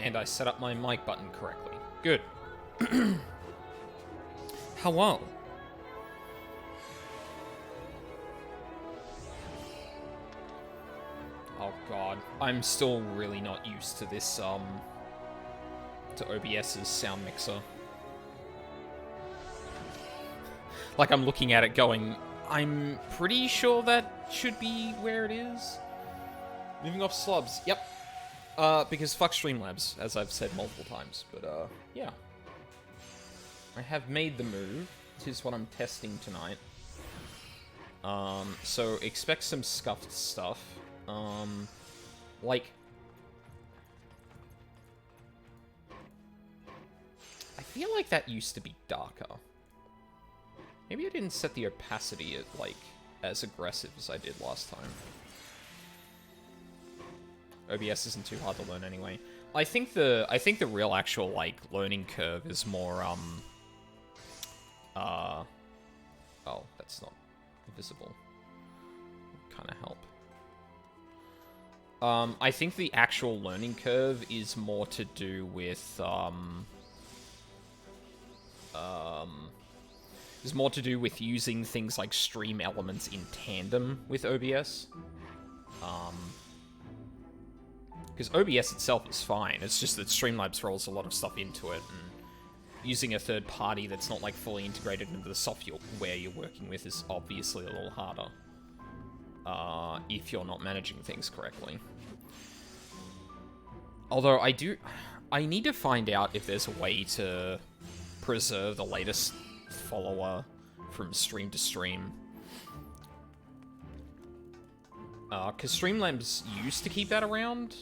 And I set up my mic button correctly. Good. Hello. Oh god. I'm still really not used to this, to OBS's sound mixer. Like, I'm looking at it going, I'm pretty sure that should be where it is. Moving off slubs. Yep. Because fuck Streamlabs, as I've said multiple times. But, yeah. I have made the move. This is what I'm testing tonight. So expect some scuffed stuff. Like... I feel like that used to be darker. Maybe I didn't set the opacity at, like, as aggressive as I did last time. OBS isn't too hard to learn anyway. I think the real actual, like, learning curve is more, oh, that's not visible. Kind of help. I think the actual learning curve is more to do with, is more to do with using things like stream elements in tandem with OBS. Because OBS itself is fine, it's just that Streamlabs rolls a lot of stuff into it, and using a third party that's not, like, fully integrated into the software you're working with is obviously a little harder. If you're not managing things correctly. Although, I need to find out if there's a way to preserve the latest follower from stream to stream. Because Streamlabs used to keep that around.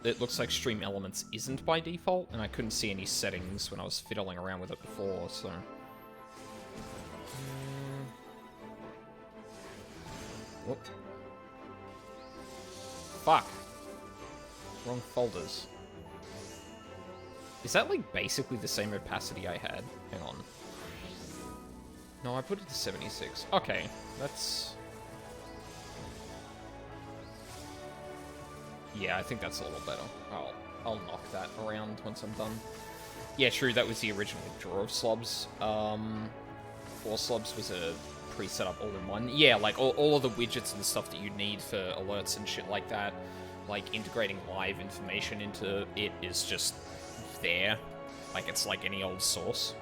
It looks like Stream Elements isn't by default, and I couldn't see any settings when I was fiddling around with it before, so... Whoop. Fuck. Wrong folders. Is that, like, basically the same opacity I had? Hang on. No, I put it to 76. Okay, that's... Yeah, I think that's a little better. I'll knock that around once I'm done. Yeah, true, that was the original draw of slobs. 4 slobs was a pre-set up all-in-one. Yeah, like, all of the widgets and stuff that you need for alerts and shit like that, like, integrating live information into it is just there. Like, it's like any old source.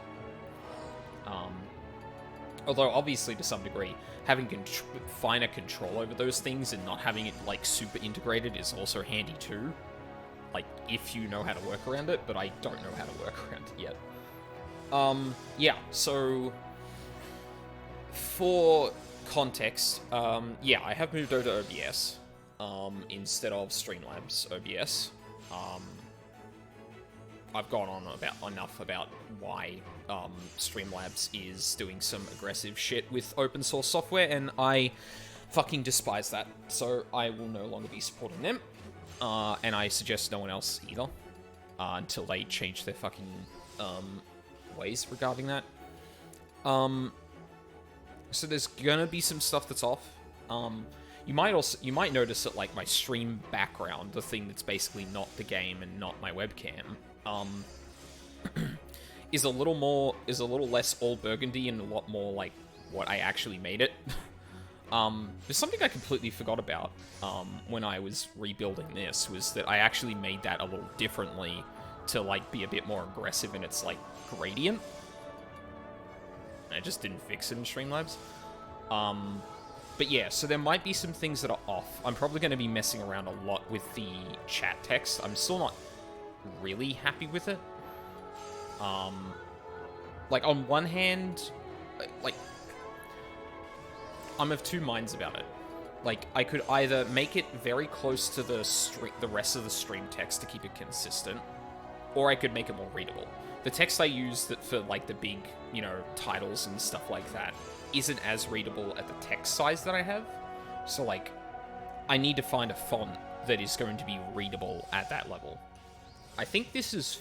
Although, obviously, to some degree, having finer control over those things and not having it, like, super integrated is also handy too. Like, if you know how to work around it, but I don't know how to work around it yet. Yeah, so... For context, yeah, I have moved over to OBS, instead of Streamlabs OBS. I've gone on enough about why Streamlabs is doing some aggressive shit with open source software, and I fucking despise that, so I will no longer be supporting them, and I suggest no one else either, until they change their fucking ways regarding that. So there's gonna be some stuff that's off. You might notice that, like, my stream background, the thing that's basically not the game and not my webcam, is a little less all burgundy and a lot more like what I actually made it. There's something I completely forgot about when I was rebuilding this, was that I actually made that a little differently to, like, be a bit more aggressive in its, like, gradient. I just didn't fix it in Streamlabs. But yeah, so there might be some things that are off. I'm probably going to be messing around a lot with the chat text. I'm still not really happy with it. Like, on one hand, like, I'm of two minds about it. Like, I could either make it very close to the rest of the stream text to keep it consistent, or I could make it more readable. The text I use for, like, the big, you know, titles and stuff like that isn't as readable at the text size that I have. So, like, I need to find a font that is going to be readable at that level. I think this is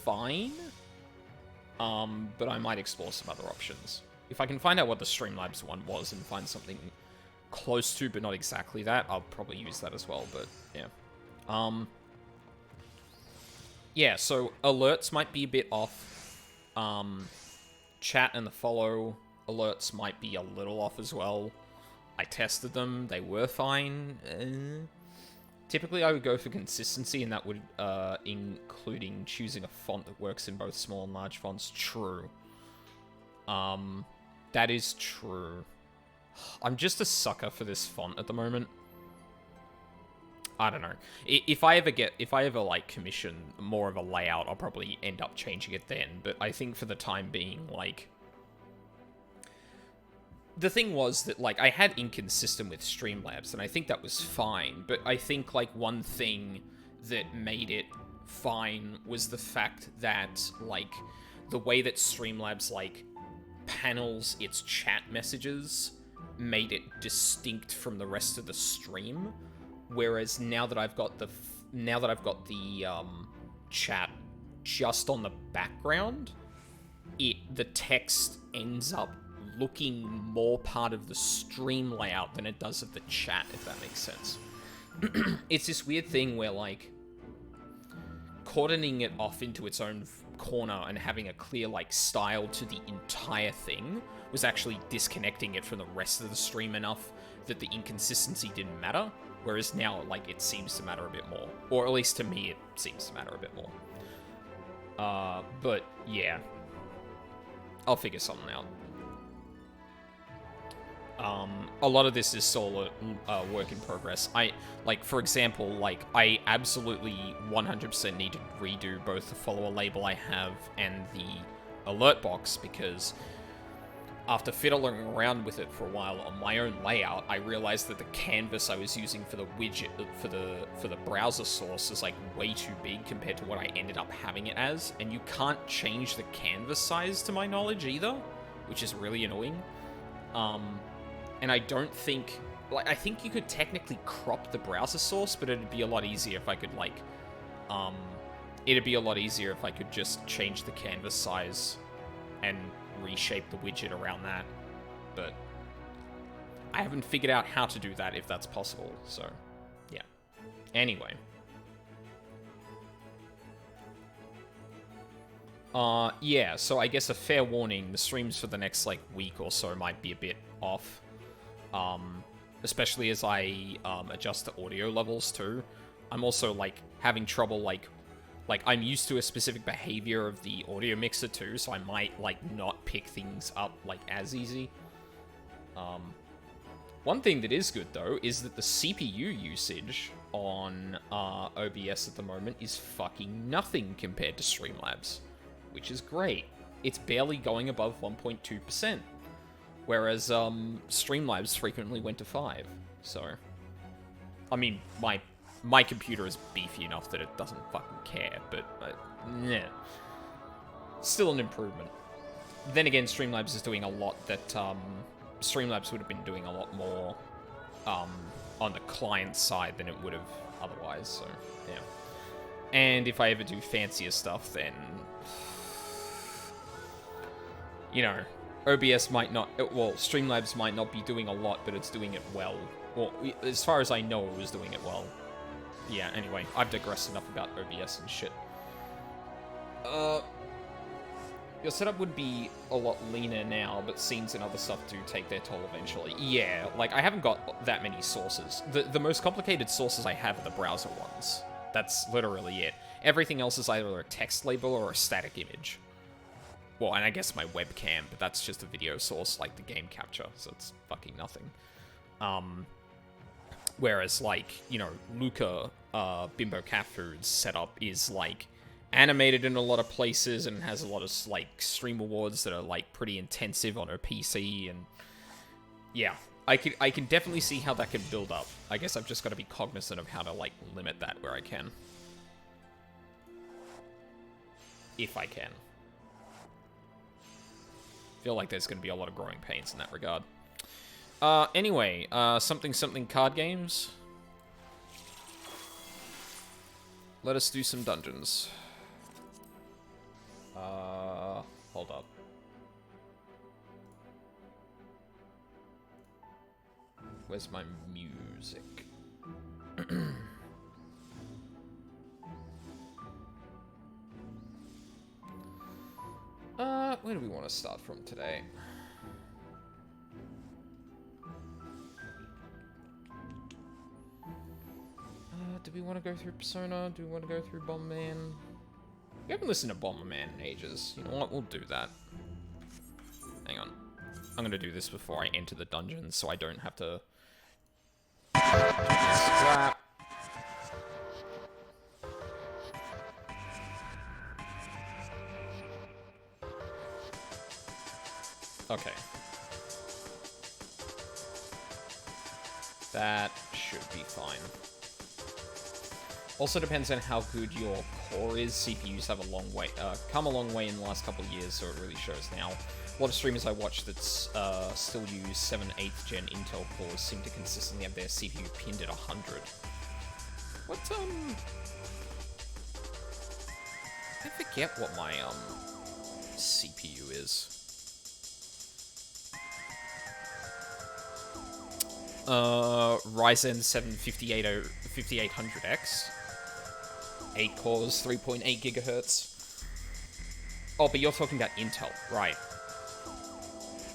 fine, but I might explore some other options. If I can find out what the Streamlabs one was and find something close to, but not exactly that, I'll probably use that as well, but yeah. Yeah, so alerts might be a bit off. Chat and the follow alerts might be a little off as well. I tested them, they were fine. Typically, I would go for consistency, and that would including choosing a font that works in both small and large fonts. True. That is true. I'm just a sucker for this font at the moment. I don't know. If I ever like commission more of a layout, I'll probably end up changing it then. But I think for the time being, like, the thing was that, like, I had inconsistent with Streamlabs, and I think that was fine. But I think, like, one thing that made it fine was the fact that, like, the way that Streamlabs, like, panels its chat messages made it distinct from the rest of the stream. Whereas now that I've got the chat just on the background, the text ends up looking more part of the stream layout than it does of the chat, if that makes sense. It's this weird thing where, like, cordoning it off into its own corner and having a clear, like, style to the entire thing was actually disconnecting it from the rest of the stream enough that the inconsistency didn't matter. Whereas now, like, it seems to matter a bit more. Or at least to me, it seems to matter a bit more. But, yeah. I'll figure something out. A lot of this is still a work in progress. Like, for example, like, I absolutely 100% need to redo both the follower label I have and the alert box, because after fiddling around with it for a while on my own layout, I realized that the canvas I was using for the widget, for the browser source is, like, way too big compared to what I ended up having it as, and you can't change the canvas size to my knowledge either, which is really annoying. And I don't think, like, I think you could technically crop the browser source, but it'd be a lot easier if I could, like, it'd be a lot easier if I could just change the canvas size and reshape the widget around that. But I haven't figured out how to do that, if that's possible, so, yeah. Anyway. Yeah, so I guess a fair warning, the streams for the next, like, week or so might be a bit off. Especially as I adjust the audio levels too. I'm also, like, having trouble, like I'm used to a specific behavior of the audio mixer too, so I might, like, not pick things up, like, as easy. One thing that is good though is that the CPU usage on OBS at the moment is fucking nothing compared to Streamlabs, which is great. It's barely going above 1.2%. Whereas, Streamlabs frequently went to 5, so... I mean, my computer is beefy enough that it doesn't fucking care, but, yeah. Still an improvement. Then again, Streamlabs is doing a lot that, Streamlabs would have been doing a lot more, on the client side than it would have otherwise, so, yeah. And if I ever do fancier stuff, then... You know... OBS might not, well, Streamlabs might not be doing a lot, but it's doing it well. Well, as far as I know, it was doing it well. Yeah, anyway, I've digressed enough about OBS and shit. Your setup would be a lot leaner now, but scenes and other stuff do take their toll eventually. Yeah, like, I haven't got that many sources. The most complicated sources I have are the browser ones. That's literally it. Everything else is either a text label or a static image. Well, and I guess my webcam, but that's just a video source like the game capture, so it's fucking nothing. Whereas, like, you know, Luca, Bimbo Cat Food's setup is, like, animated in a lot of places and has a lot of, like, stream awards that are, like, pretty intensive on her PC, and yeah, I can definitely see how that can build up. I guess I've just got to be cognizant of how to, like, limit that where I can. If I can. Feel like there's going to be a lot of growing pains in that regard. Anyway, something card games. Let us do some dungeons. Hold up. Where's my music? Where do we want to start from today? Do we want to go through Persona? Do we want to go through Bomberman? We haven't listened to Bomberman in ages. You know what? We'll do that. Hang on. I'm gonna do this before I enter the dungeon, so I don't have to... Scrap. Okay. That should be fine. Also depends on how good your core is. CPUs have a long way, come a long way in the last couple of years, so it really shows now. A lot of streamers I watch that still use 7 8th gen Intel cores seem to consistently have their CPU pinned at 100. What, I forget what my, CPU is. Ryzen 7 5800X. 8 cores, 3.8 gigahertz. Oh, but you're talking about Intel, right.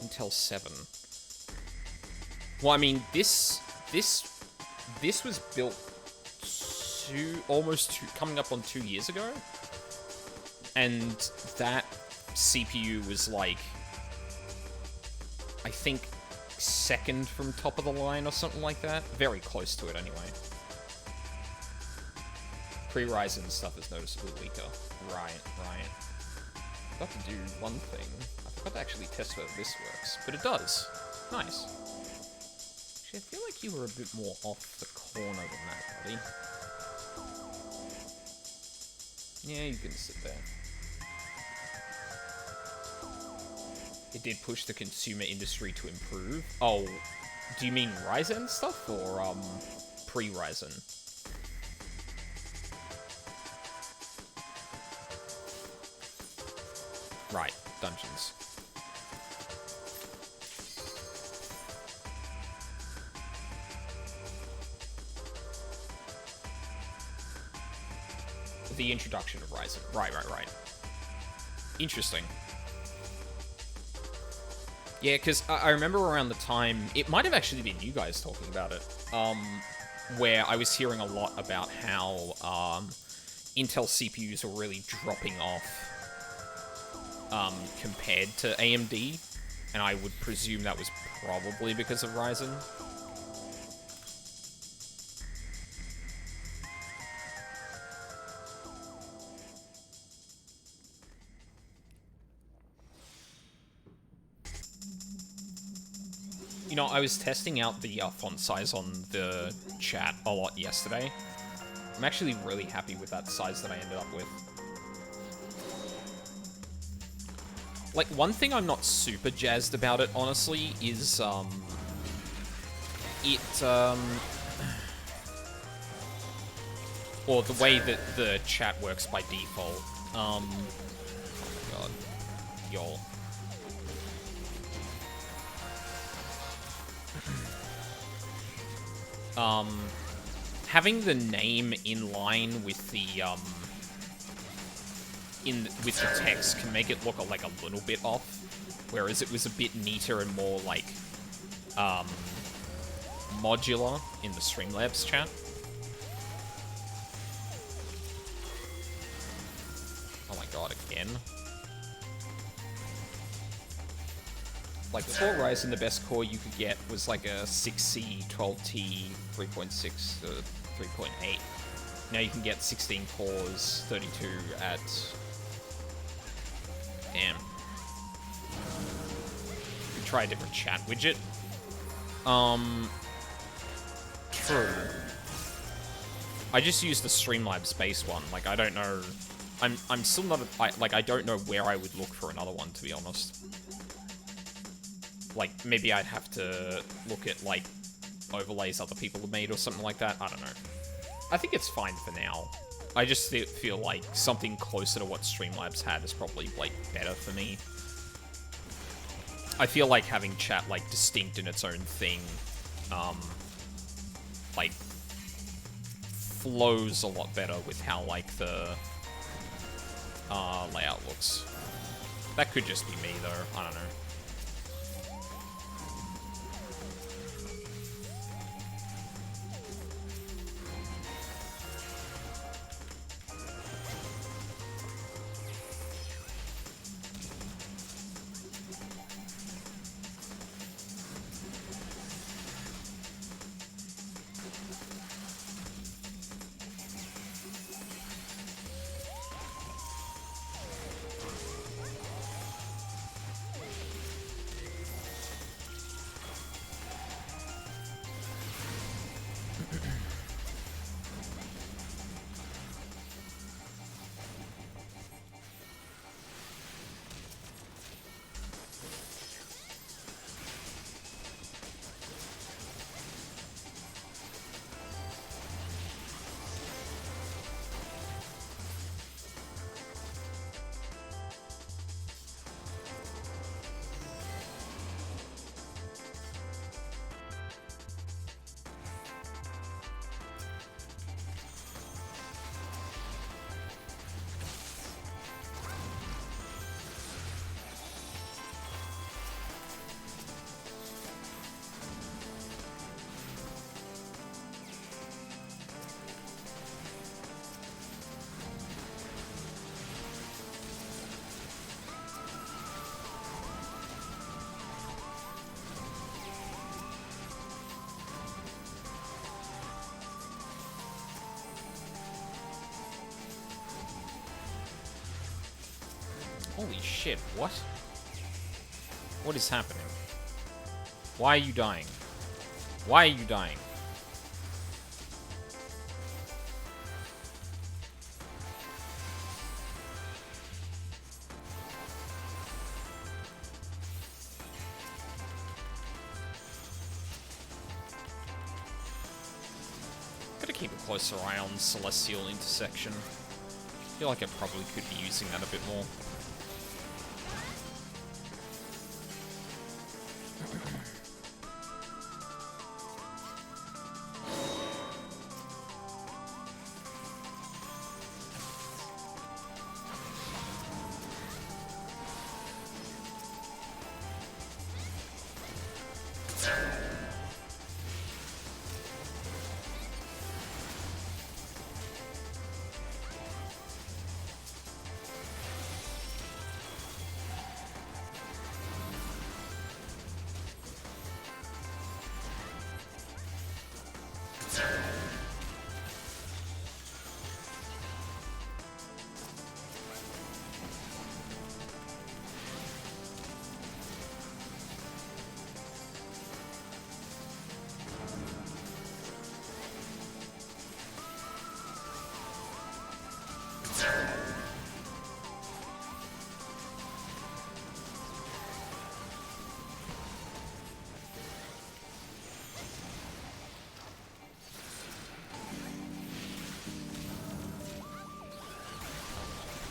Intel 7. Well, I mean, this was built coming up on 2 years ago. And that CPU was like, I think, second from top of the line or something like that. Very close to it anyway. Pre-Ryzen stuff is noticeably weaker. Right. Got to do one thing. I forgot to actually test whether this works, but it does. Nice. Actually, I feel like you were a bit more off the corner than that, buddy. Yeah, you can sit there. It did push the consumer industry to improve. Oh, do you mean Ryzen stuff or pre-Ryzen? Right, dungeons. The introduction of Ryzen. Right. Interesting. Yeah, because I remember around the time, it might have actually been you guys talking about it, where I was hearing a lot about how Intel CPUs were really dropping off compared to AMD, and I would presume that was probably because of Ryzen. You know, I was testing out the font size on the chat a lot yesterday. I'm actually really happy with that size that I ended up with. Like, one thing I'm not super jazzed about it, honestly, is, or the way that the chat works by default. Oh my god. Y'all. Having the name in line with the, with the text can make it look like a little bit off, whereas it was a bit neater and more, like, modular in the Streamlabs chat. Oh my god, again. Like, before Ryzen, the best core you could get was like a 6C, 12T, 3.6, 3.8. Now you can get 16 cores, 32 at... Damn. We try a different chat widget. True. I just use the Streamlabs base one. Like, I don't know... I'm still not... I don't know where I would look for another one, to be honest. Like, maybe I'd have to look at, like, overlays other people have made or something like that. I don't know. I think it's fine for now. I just feel like something closer to what Streamlabs had is probably, like, better for me. I feel like having chat, like, distinct in its own thing, like, flows a lot better with how, like, the layout looks. That could just be me, though. I don't know. Holy shit, what? What is happening? Why are you dying? Why are you dying? Gotta keep a closer eye on Celestial Intersection. I feel like I probably could be using that a bit more.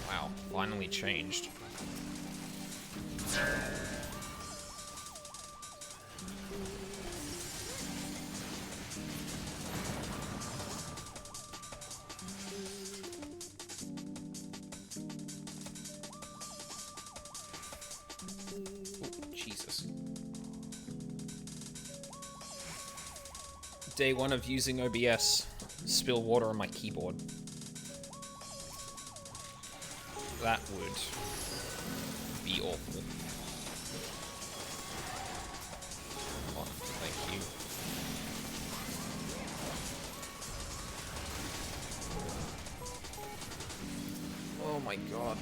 Wow, finally changed. Jesus. Day 1 of using OBS. Spill water on my keyboard. That would be awful. Oh, thank you. Oh my god.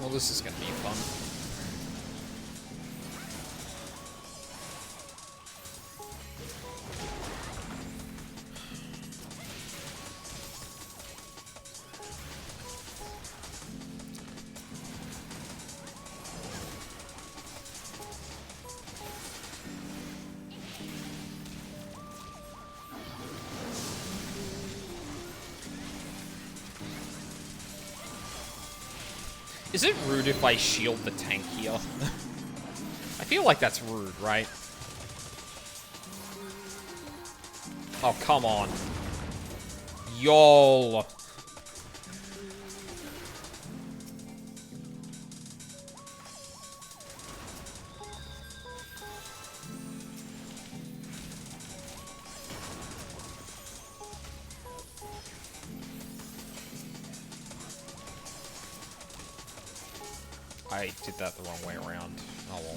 Well, this is gonna be fun. Is it rude if I shield the tank here? I feel like that's rude, right? Oh, come on. Y'all. I did that the wrong way around. Oh well.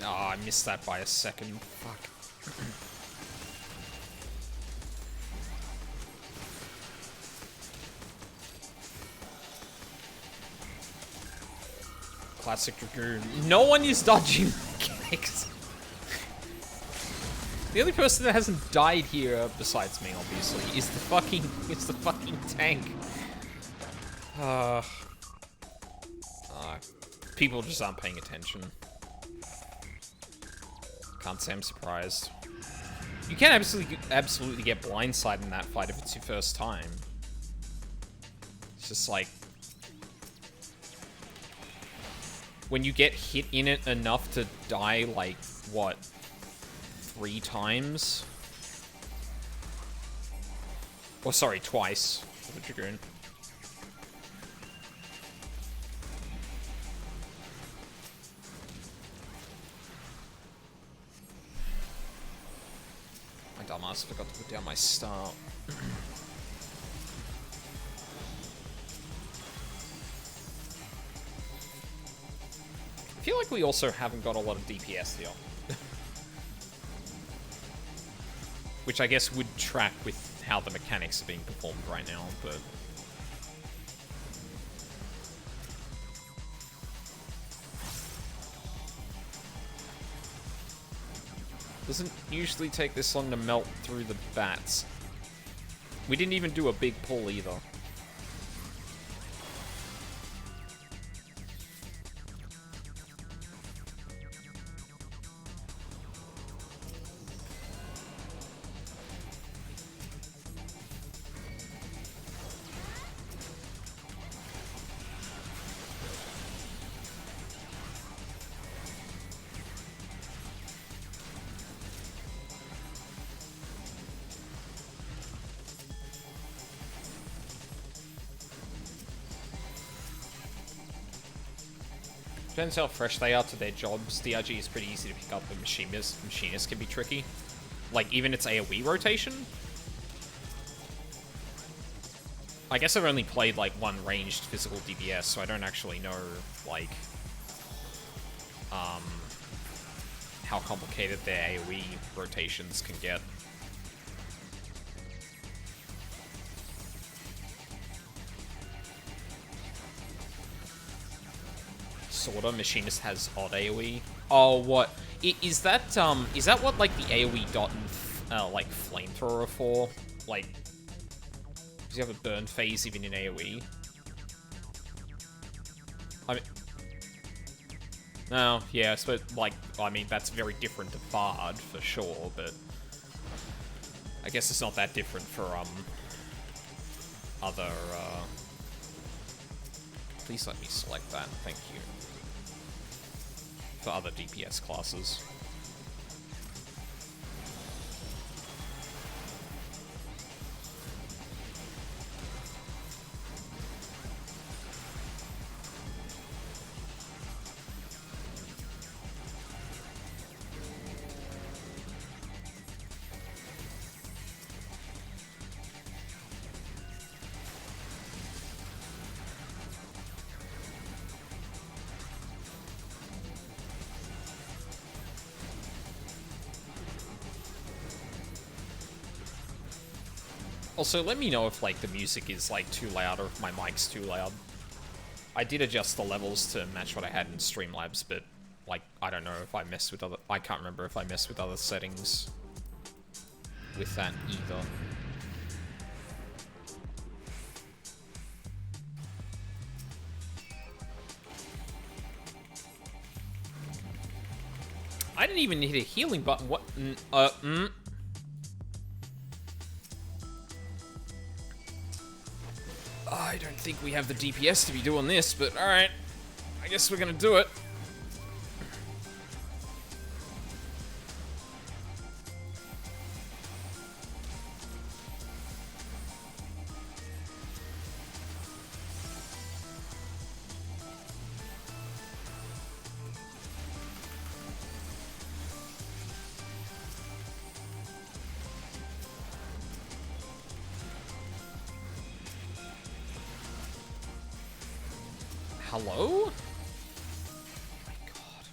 Oh, I missed that by a second. Fuck. Classic Dragoon. No one is dodging mechanics. The only person that hasn't died here, besides me, obviously, is the fucking tank. People just aren't paying attention. Can't say I'm surprised. You can absolutely get blindsided in that fight if it's your first time. It's just like... when you get hit in it enough to die, like, what? 3 times? Or sorry, twice. For the Dragoon. Dumbass, forgot to put down my start. I feel like we also haven't got a lot of DPS here. Which I guess would track with how the mechanics are being performed right now, but... doesn't usually take this long to melt through the bats. We didn't even do a big pull either. Depends how fresh they are to their jobs. DRG is pretty easy to pick up, but Machinist can be tricky. Like, even its AoE rotation. I guess I've only played, like, one ranged physical DPS, so I don't actually know, like, how complicated their AoE rotations can get. Sorta. Machinist has odd AoE. Oh, what? Is that what, like, the AoE dot and, like, flamethrower are for? Like, does he have a burn phase even in AoE? I mean... No, yeah, so, like, I mean, that's very different to Bard, for sure, but... I guess it's not that different for, other, Please let me select that, thank you. For other DPS classes. Also, let me know if, like, the music is, like, too loud or if my mic's too loud. I did adjust the levels to match what I had in Streamlabs, but, like, I don't know if I messed with other... I can't remember if I messed with other settings with that either. I didn't even hit a healing button. What? I don't think we have the DPS to be doing this, but alright. I guess we're gonna do it. Hello? My God.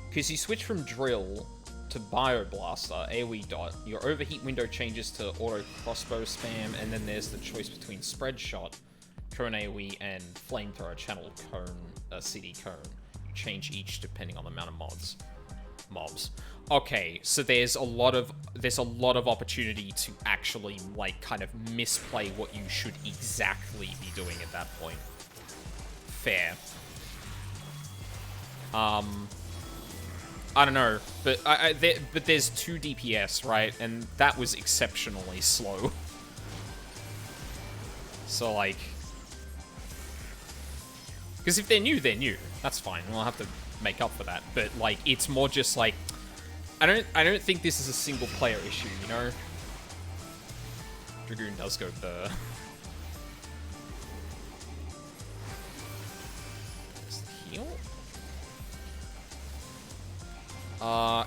Because you switch from drill to bioblaster, AoE dot, your overheat window changes to auto crossbow spam, and then there's the choice between spread shot, cone AoE, and flamethrower channel cone, CD cone. You change each depending on the amount of mobs. Okay, so there's a lot of opportunity to actually, like, kind of misplay what you should exactly be doing at that point. Fair. I don't know, but but there's 2 DPS, right? And that was exceptionally slow. So, like... Because if they're new, they're new. That's fine. We'll have to make up for that. But, like, it's more just, like... I don't think this is a single-player issue, you know? Dragoon does go burr. Heal?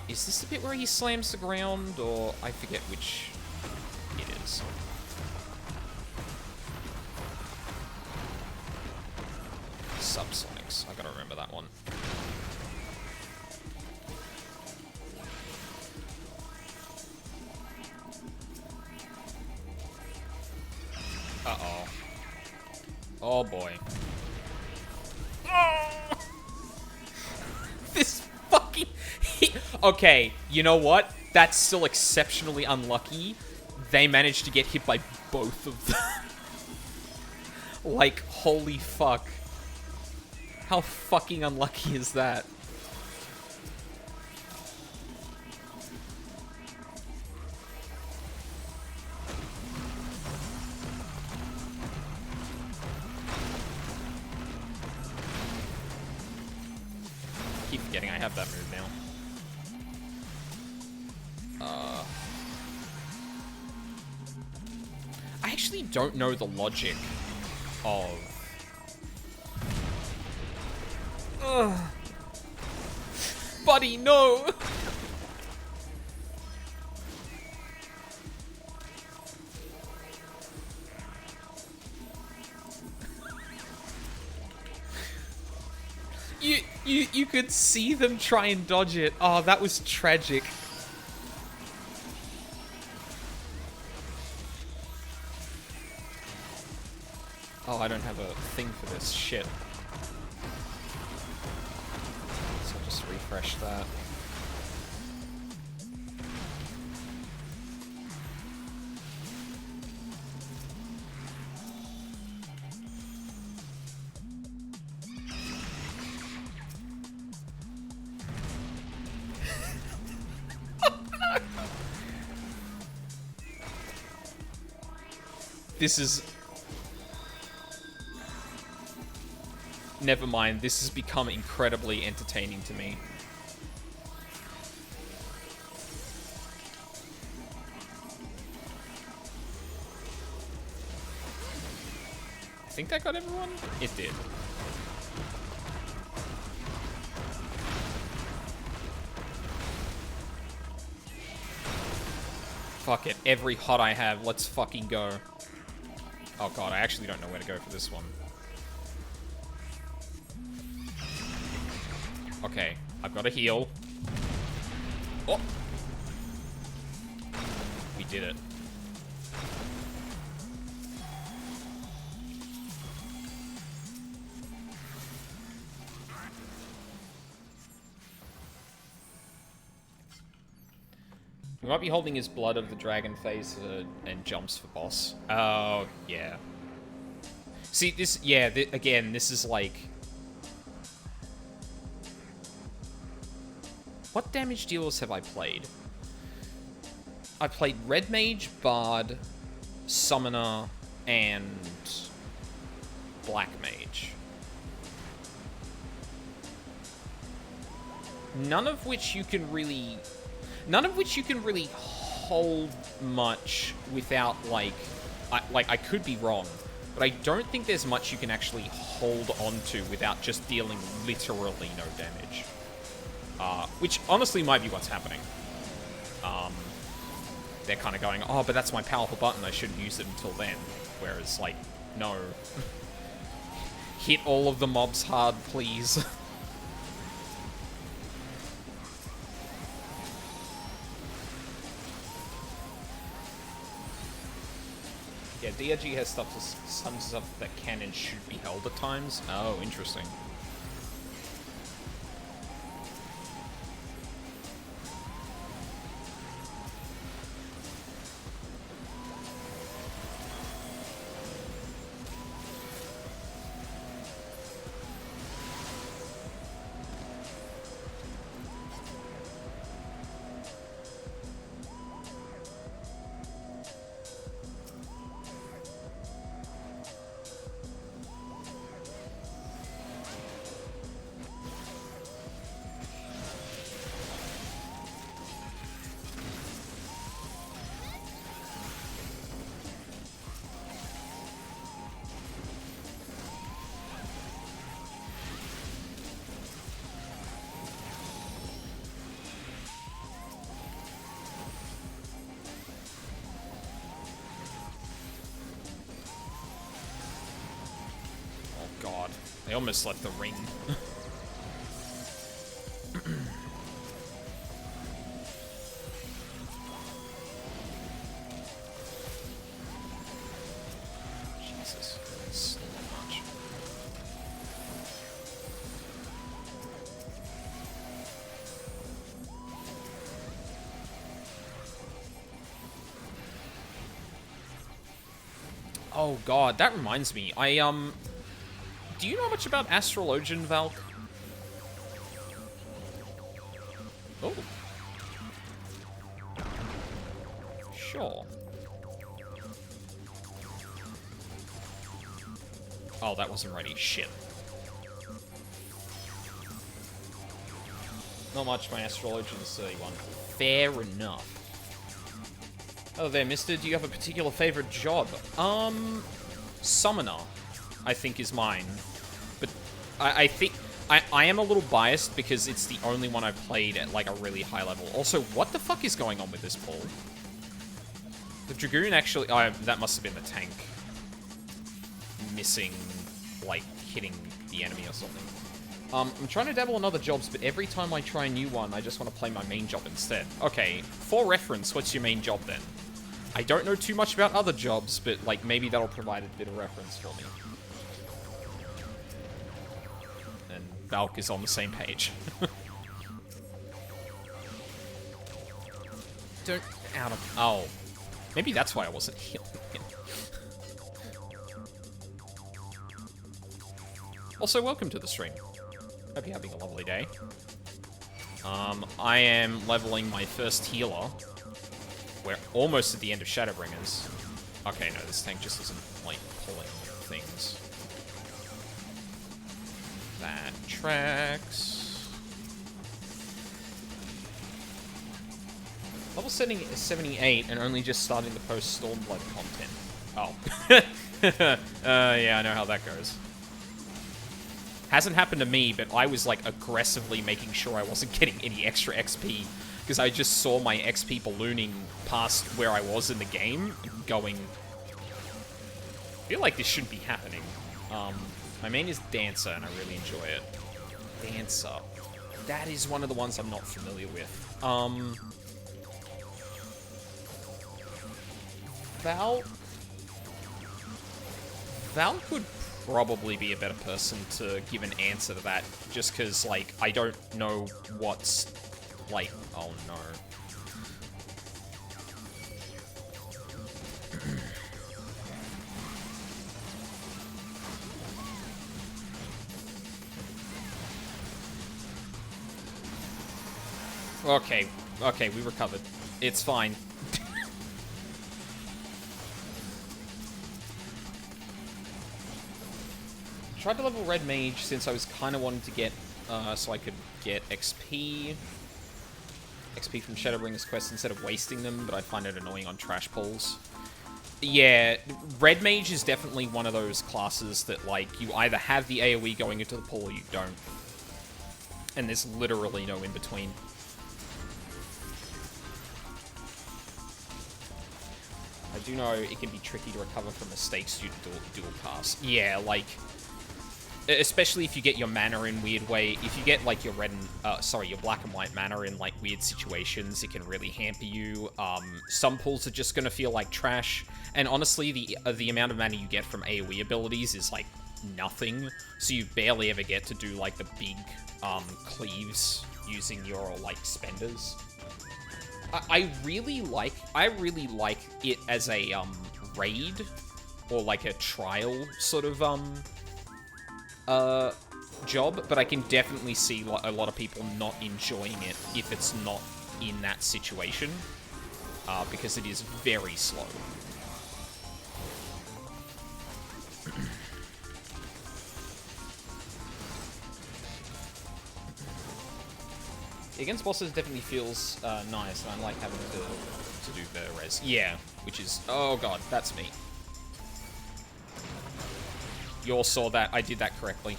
Is this the bit where he slams the ground, or I forget which it is. Subsonics, I gotta remember that one. Uh-oh. Oh boy. Oh! This fucking... Okay, you know what? That's still exceptionally unlucky. They managed to get hit by both of them. Like, holy fuck. How fucking unlucky is that? forgetting I have that move now. I actually don't know the logic of... Ugh. Buddy, no! You could see them try and dodge it. Oh, that was tragic. Oh, I don't have a thing for this. Shit. So I'll just refresh that. This is... Never mind, this has become incredibly entertaining to me. I think that got everyone? It did. Fuck it, every hot I have, let's fucking go. Oh god, I actually don't know where to go for this one. Okay, I've got a heal. Oh! We did it. We might be holding his blood of the dragon phase and jumps for boss. Oh, yeah. See, this... Yeah, again, this is like... What damage dealers have I played? I played Red Mage, Bard, Summoner, and Black Mage. None of which you can really hold much without, like... I could be wrong, but I don't think there's much you can actually hold on to without just dealing literally no damage. Which honestly might be what's happening. They're kind of going, oh, but that's my powerful button, I shouldn't use it until then. Whereas, like, no. Hit all of the mobs hard, please. Yeah, DRG has some stuff that can and should be held at times. Oh, interesting. God, I almost left the ring. Jesus, that's not much. Oh God, that reminds me. Do you know much about Astrologian Valk? Oh. Sure. Oh, that wasn't ready. Shit. Not much, my astrology is 31. Fair enough. Oh there, mister, do you have a particular favorite job? Summoner, I think is mine. But I think... I am a little biased because it's the only one I've played at, like, a really high level. Also, what the fuck is going on with this pool? The Dragoon actually... Oh, that must have been the tank. Missing, like, hitting the enemy or something. I'm trying to dabble in other jobs, but every time I try a new one, I just want to play my main job instead. Okay, for reference, what's your main job then? I don't know too much about other jobs, but, like, maybe that'll provide a bit of reference for me. And Valk is on the same page. Don't... Out of... Oh. Maybe that's why I wasn't healing him. Also, welcome to the stream. Hope you're having a lovely day. I am leveling my first healer. We're almost at the end of Shadowbringers. Okay, no, this tank just isn't, like, pulling things. That tracks. Level setting is 78 and only just starting to post Stormblood content. Oh. Yeah, I know how that goes. Hasn't happened to me, but I was, like, aggressively making sure I wasn't getting any extra XP, because I just saw my XP ballooning past where I was in the game, going... I feel like this shouldn't be happening. My main is Dancer, and I really enjoy it. Dancer. That is one of the ones I'm not familiar with. Val could probably be a better person to give an answer to that, just because, like, I don't know what's, like, oh no. Okay, we recovered. It's fine. Tried to level Red Mage since I was kind of wanting to get, so I could get XP from Shadowbringers quests instead of wasting them, but I find it annoying on trash pulls. Yeah, Red Mage is definitely one of those classes that, like, you either have the AoE going into the pool or you don't. And there's literally no in-between. I do know it can be tricky to recover from mistakes due to dual cast. Yeah, like... Especially if you get your mana in weird way. If you get, like, your your black and white mana in, like, weird situations, it can really hamper you. Some pulls are just gonna feel like trash. And honestly, the amount of mana you get from AoE abilities is, like, nothing. So you barely ever get to do, like, the big, cleaves using your, like, spenders. I really like it as a, raid, or, like, a trial sort of, job, but I can definitely see a lot of people not enjoying it if it's not in that situation, because it is very slow. Against bosses definitely feels nice, and I like having to do the res. Yeah, which is... Oh god, that's me. You all saw that. I did that correctly.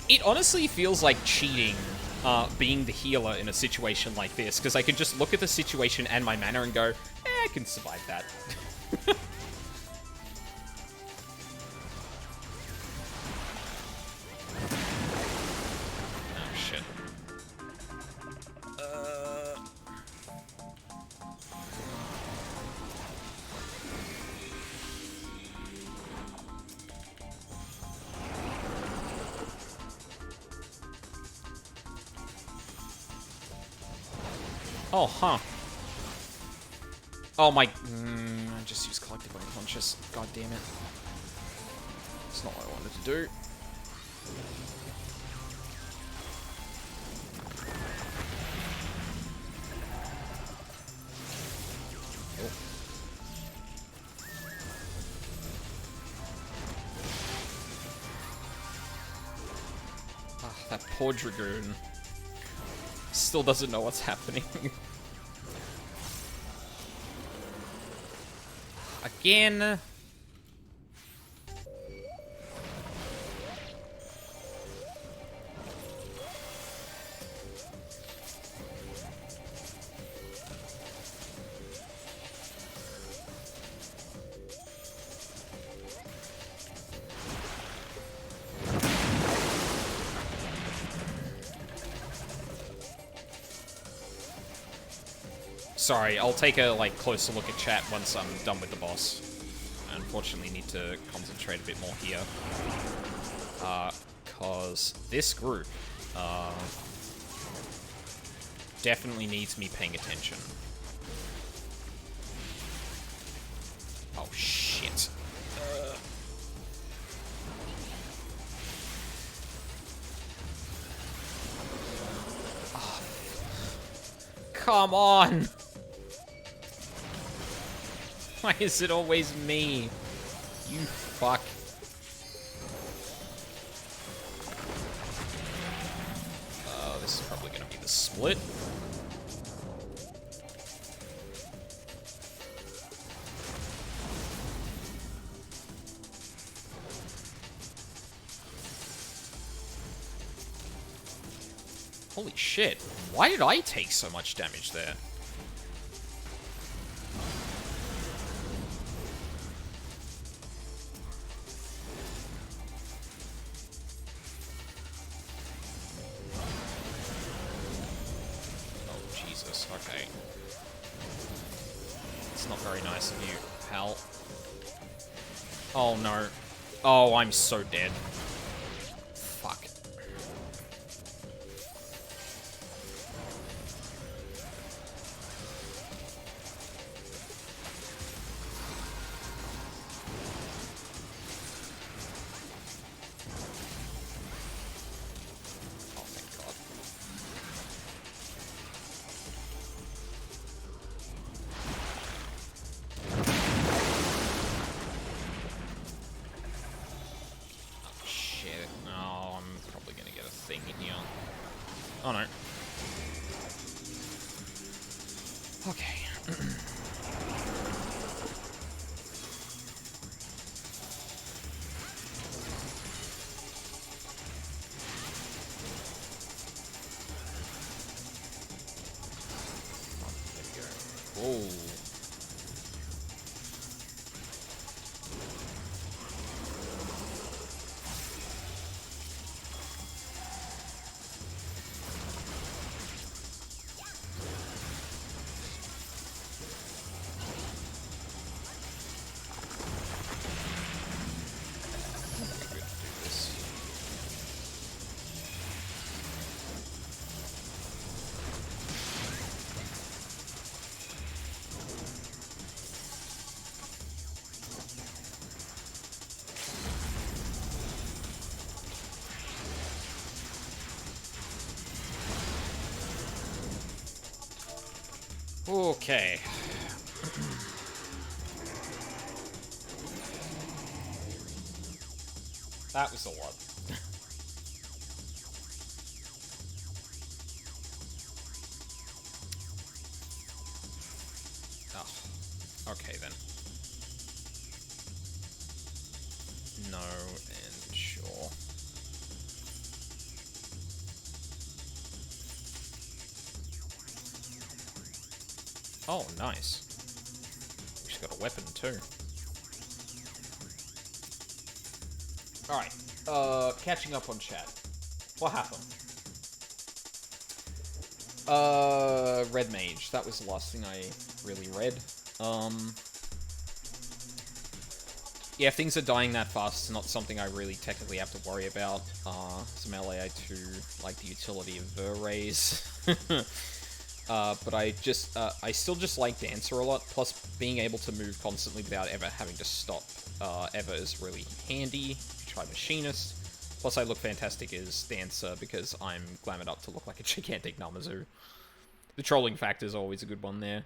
It honestly feels like cheating, being the healer in a situation like this, because I can just look at the situation and my mana and go, I can survive that. Oh, shit. Oh, huh. Oh, my... I just used Collective Unconscious. God damn it. That's not what I wanted to do. That poor Dragoon still doesn't know what's happening. Again. Sorry, I'll take a closer look at chat once I'm done with the boss. I unfortunately need to concentrate a bit more here. Cause this group definitely needs me paying attention. Oh shit. Oh. Come on! Why is it always me? You fuck. This is probably gonna be the split. Holy shit. Why did I take so much damage there? Okay. It's not very nice of you, pal. Oh no. Oh, I'm so dead. Fuck. Oh no. Okay. Whoa. Okay. That was a lot. Oh, okay then. No, and sure. Oh, nice. She's got a weapon, too. Alright, catching up on chat. What happened? Red Mage. That was the last thing I really read. Yeah, if things are dying that fast, it's not something I really technically have to worry about. Some LAI2, like the utility of Ver-Rays. But I still just like Dancer a lot, plus being able to move constantly without ever having to stop ever is really handy. Try Machinist. Plus I look fantastic as Dancer because I'm glamoured up to look like a gigantic Namazu. The trolling factor is always a good one there.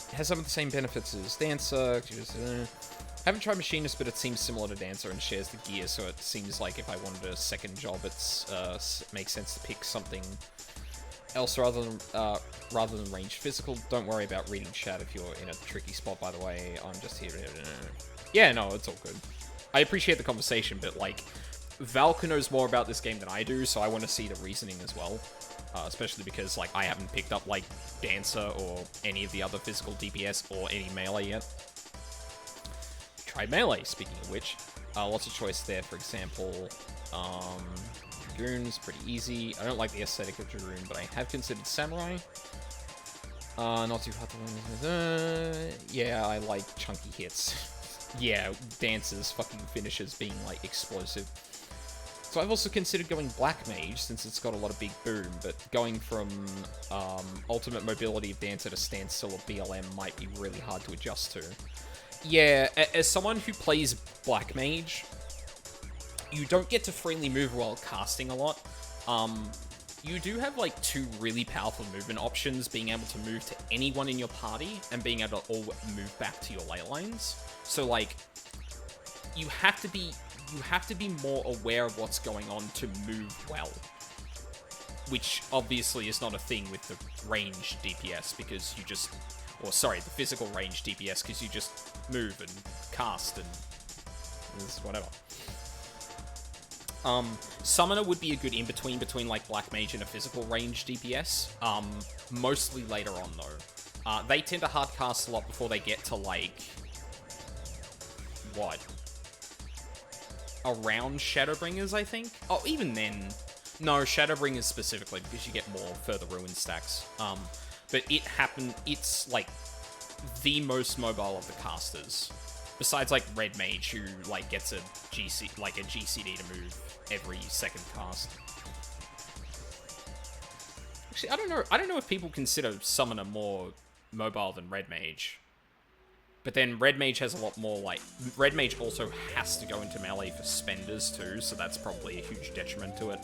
It has some of the same benefits as Dancer. Haven't tried Machinist, but it seems similar to Dancer and shares the gear, so it seems like if I wanted a second job, it's makes sense to pick something else rather than ranged physical. Don't worry about reading chat if you're in a tricky spot, by the way. I'm just here to... Yeah, no, it's all good. I appreciate the conversation, but, like, Valka knows more about this game than I do, so I want to see the reasoning as well. Especially because, like, I haven't picked up, like, Dancer or any of the other physical DPS or any melee yet. Tried melee, speaking of which. Lots of choice there, for example. Dragoon's pretty easy. I don't like the aesthetic of Dragoon, but I have considered Samurai. Not too hard to learn. Yeah, I like chunky hits. Yeah, Dancer's fucking finishes being, like, explosive. So I've also considered going Black Mage, since it's got a lot of big boom, but going from ultimate mobility of Dancer to standstill of BLM might be really hard to adjust to. Yeah, as someone who plays Black Mage, you don't get to freely move while casting a lot. You do have, like, two really powerful movement options, being able to move to anyone in your party, and being able to all move back to your ley lines. So, like, you have to be more aware of what's going on to move well. Which, obviously, is not a thing with the range DPS, because you just... Or, sorry, the physical range DPS, because you just move and cast and... whatever. Summoner would be a good in-between between, like, Black Mage and a physical range DPS. Mostly later on, though. They tend to hard cast a lot before they get to, like... What? Around Shadowbringers, I think? Oh, even then... No, Shadowbringers specifically, because you get more further ruin stacks. But it's, like, the most mobile of the casters. Besides, like, Red Mage, who, like, gets a GCD to move every second cast. Actually, I don't know if people consider Summoner more mobile than Red Mage. But then Red Mage has a lot more, like... Red Mage also has to go into melee for spenders, too, so that's probably a huge detriment to it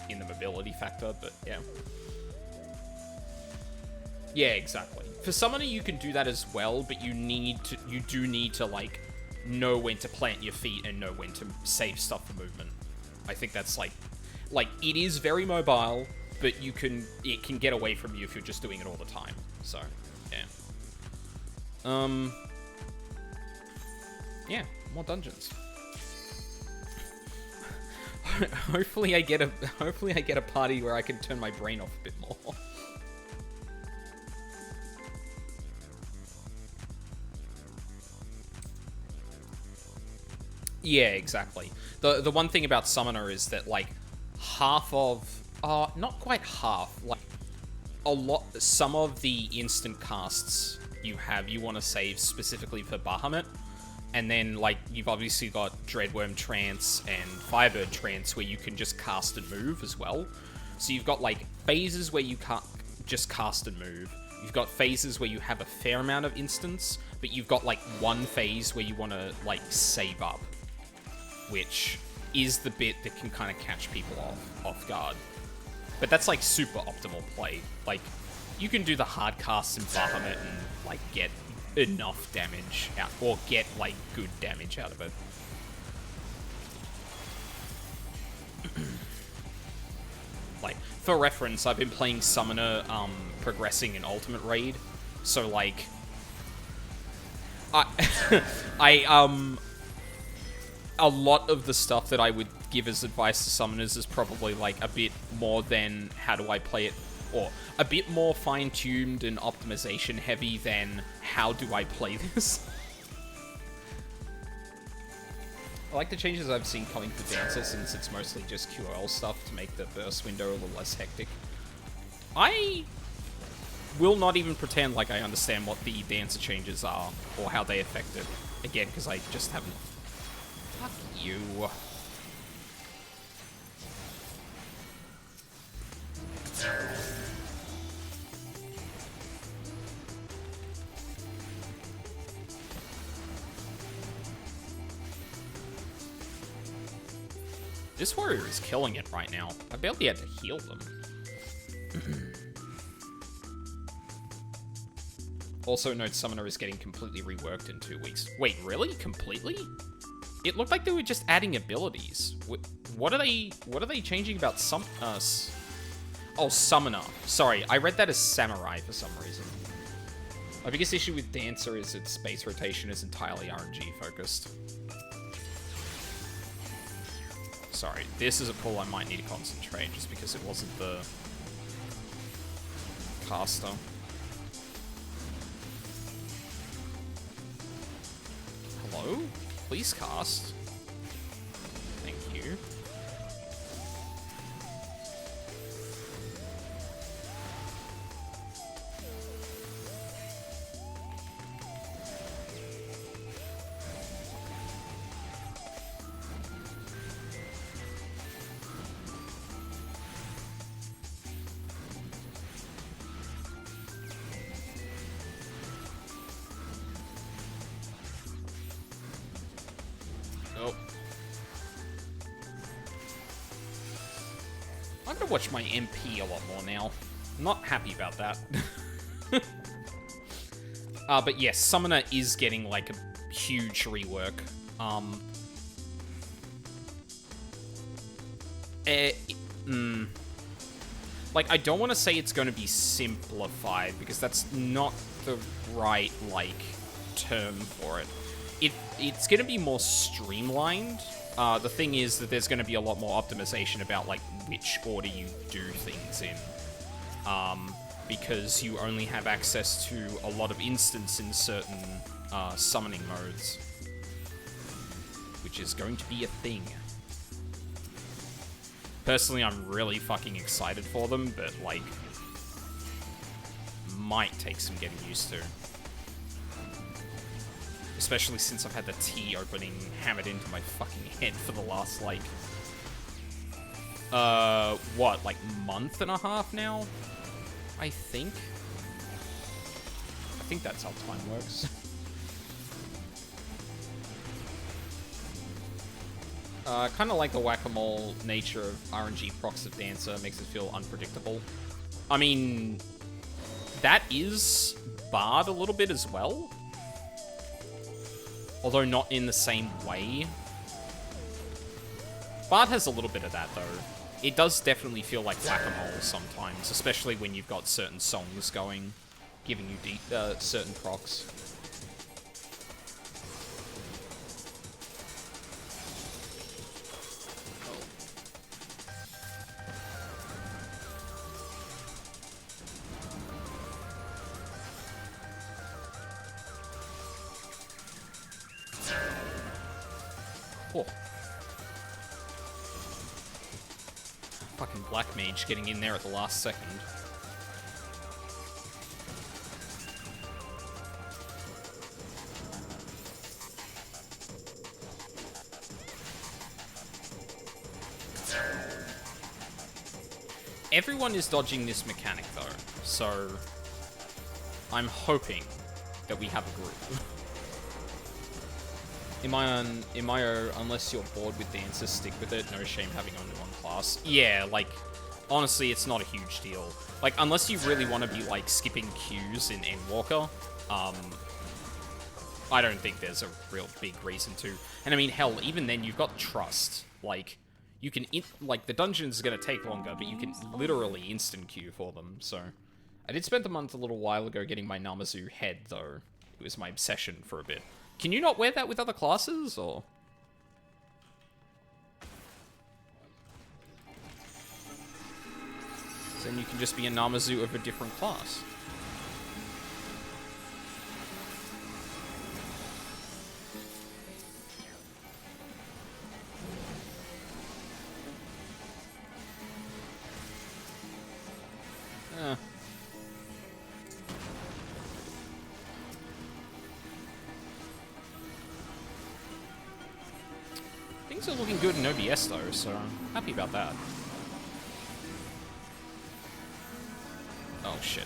in the mobility factor, but yeah. Yeah, exactly. For Summoner, you can do that as well, but you do need to, like, know when to plant your feet and know when to save stuff for movement. I think that's, like, it is very mobile, but it can get away from you if you're just doing it all the time. So, yeah. Yeah, more dungeons. Hopefully I get a party where I can turn my brain off a bit more. Yeah, exactly. The one thing about Summoner is that, like, half of... not quite half. Like, some of the instant casts you want to save specifically for Bahamut. And then, like, you've obviously got Dreadworm Trance and Firebird Trance where you can just cast and move as well. So you've got, like, phases where you can't just cast and move. You've got phases where you have a fair amount of instants, but you've got, like, one phase where you want to, like, save up. Which is the bit that can kind of catch people off guard. But that's, like, super optimal play. Like, you can do the hard casts in Bahamut and, like, get enough damage out, or get, like, good damage out of it. Like, for reference, I've been playing Summoner, progressing in Ultimate Raid, so, like, a lot of the stuff that I would give as advice to Summoners is probably, like, a bit more than how do I play it, or a bit more fine-tuned and optimization heavy than how do I play this. I like the changes I've seen coming for Dancer, since it's mostly just QOL stuff to make the burst window a little less hectic. I will not even pretend like I understand what the Dancer changes are, or how they affect it. Again, because I just haven't... Fuck you. This warrior is killing it right now. I barely had to heal them. Also note Summoner is getting completely reworked in 2 weeks. Wait, really? Completely? It looked like they were just adding abilities. What are they changing about Oh, Summoner. Sorry, I read that as Samurai for some reason. My biggest issue with Dancer is its space rotation is entirely RNG focused. Sorry, this is a pull I might need to concentrate just because it wasn't the caster. Hello? Please cast. Thank you. I'm gonna watch my MP a lot more now. I'm not happy about that. But yes, Summoner is getting, like, a huge rework. Like, I don't want to say it's going to be simplified, because that's not the right, like, term for it. It's going to be more streamlined. The thing is that there's going to be a lot more optimization about, like, which order you do things in. Because you only have access to a lot of instants in certain summoning modes. Which is going to be a thing. Personally, I'm really fucking excited for them, but, like, might take some getting used to. Especially since I've had the T opening hammered into my fucking head for the last, like... what, like, month and a half now? I think that's how time works. Kind of like the whack-a-mole nature of RNG procs of Dancer makes it feel unpredictable. I mean, that is barred a little bit as well. Although not in the same way. Bard has a little bit of that, though. It does definitely feel like whack-a-mole sometimes, especially when you've got certain songs going, giving you certain procs. Oh. Fucking Black Mage getting in there at the last second. Everyone is dodging this mechanic, though, so I'm hoping that we have a group. Imayo, unless you're bored with Dancer, stick with it. No shame having only one class. Yeah, like, honestly, it's not a huge deal. Like, unless you really want to be, like, skipping queues in Endwalker, I don't think there's a real big reason to. And I mean, hell, even then, you've got Trust. Like, you can, like, the dungeon's gonna take longer, but you can literally instant queue for them, so. I did spend a month a little while ago getting my Namazu head, though. It was my obsession for a bit. Can you not wear that with other classes, or? So then you can just be a Namazu of a different class. Things are looking good in OBS though, so I'm happy about that. Oh shit.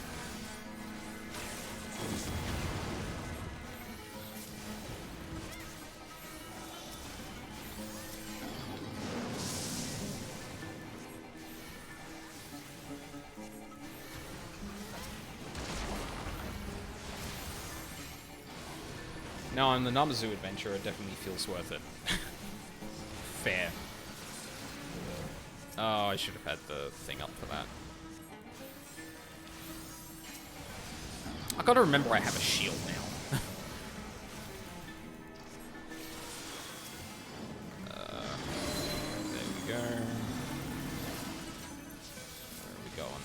No, on the Namazu adventure, it definitely feels worth it. Fair. Oh, I should have had the thing up for that. I gotta remember I have a shield now. There we go. Where are we going?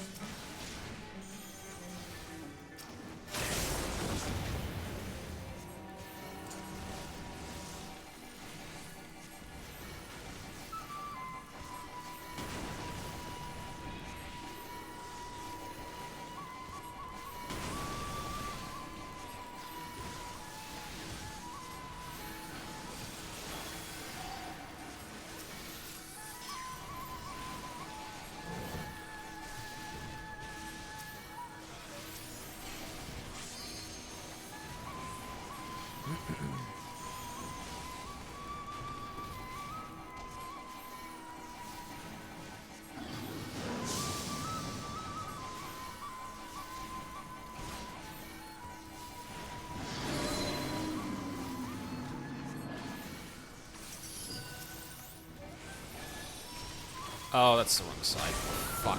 Oh, that's the wrong side. Fuck.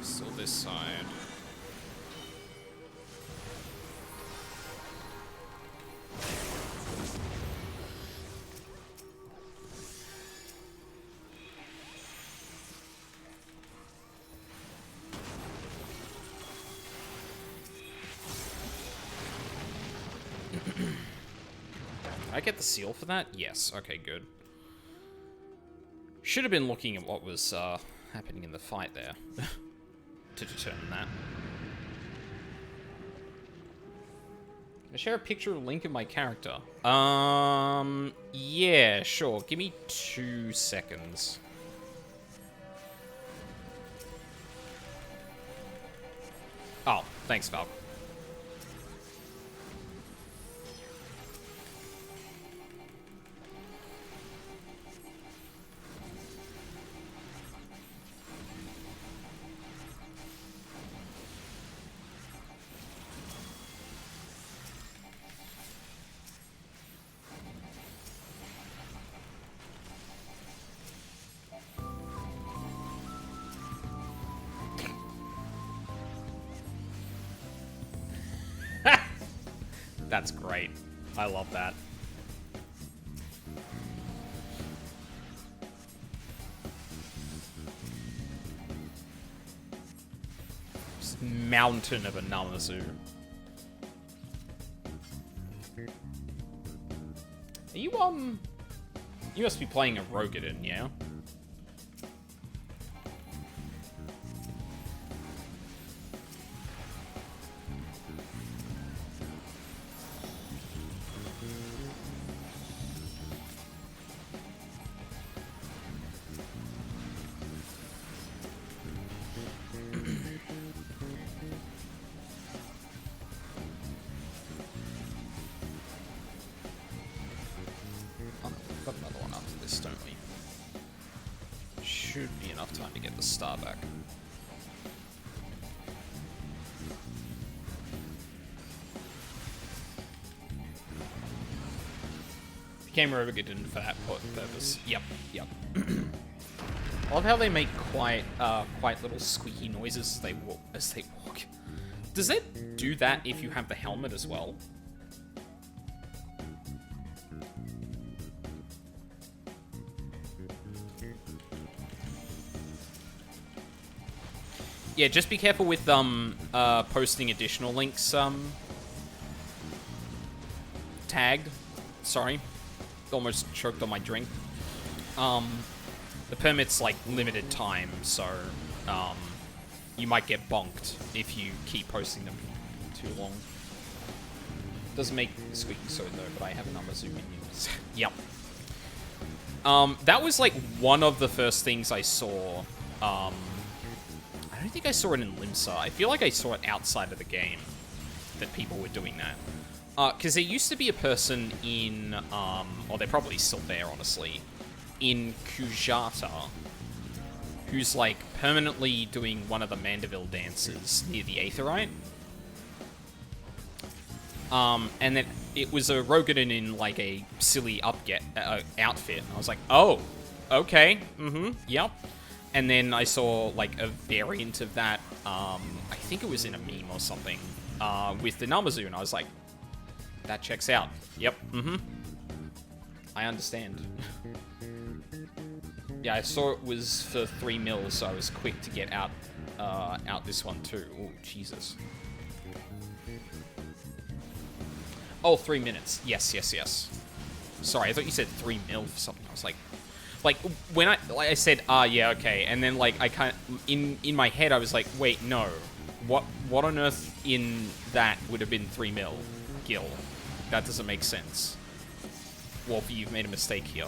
Still this side. I get the seal for that? Yes. Okay, good. Should have been looking at what was happening in the fight there to determine that. Can I share a picture of Link of my character? Yeah, sure. Give me 2 seconds. Oh, thanks, Val. That's great. I love that. Just mountain of a Namazu. Are you, you must be playing a Rogadin, yeah? Should be enough time to get the star back. Became Rogadin for that purpose. Yep, yep. I love how they make quite little squeaky noises as they walk. Does it do that if you have the helmet as well? Yeah, just be careful with posting additional links tagged. Sorry. Almost choked on my drink. The permit's, like, limited time, so, you might get bonked if you keep posting them too long. Doesn't make squeaky so though, but I have a number zoom minions. Yep. That was, like, one of the first things I saw. I don't think I saw it in Limsa. I feel like I saw it outside of the game that people were doing that. Because there used to be a person in, or they're probably still there, honestly, in Kujata, who's, like, permanently doing one of the Mandeville dances near the Aetherite. And then it was a Rogadin in, like, a silly outfit. I was like, oh, okay, yep. And then I saw, like, a variant of that, I think it was in a meme or something, with the Namazu, and I was like, that checks out. Yep, I understand. Yeah, I saw it was for 3 mils, so I was quick to get out this one too. Oh, Jesus. Oh, 3 minutes. Yes. Sorry, I thought you said 3 mil for something. I was like when I said, yeah, okay, and then, like, I kind of, in my head, I was like, wait, no. What on earth in that would have been 3 mil, Gil? That doesn't make sense. Wolfie, you've made a mistake here.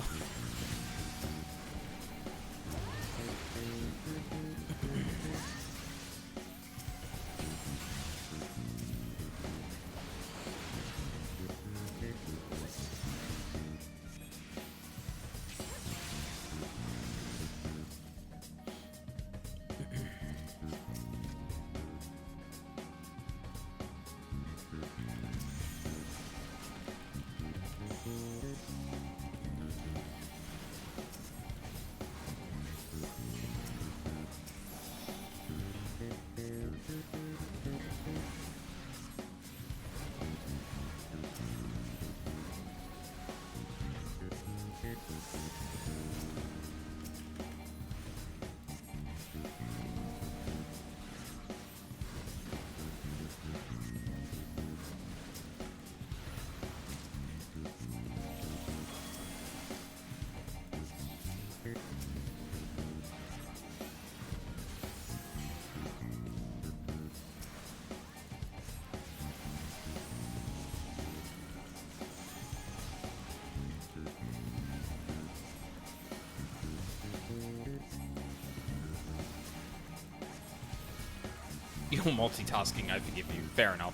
You're multitasking, I forgive you. Fair enough.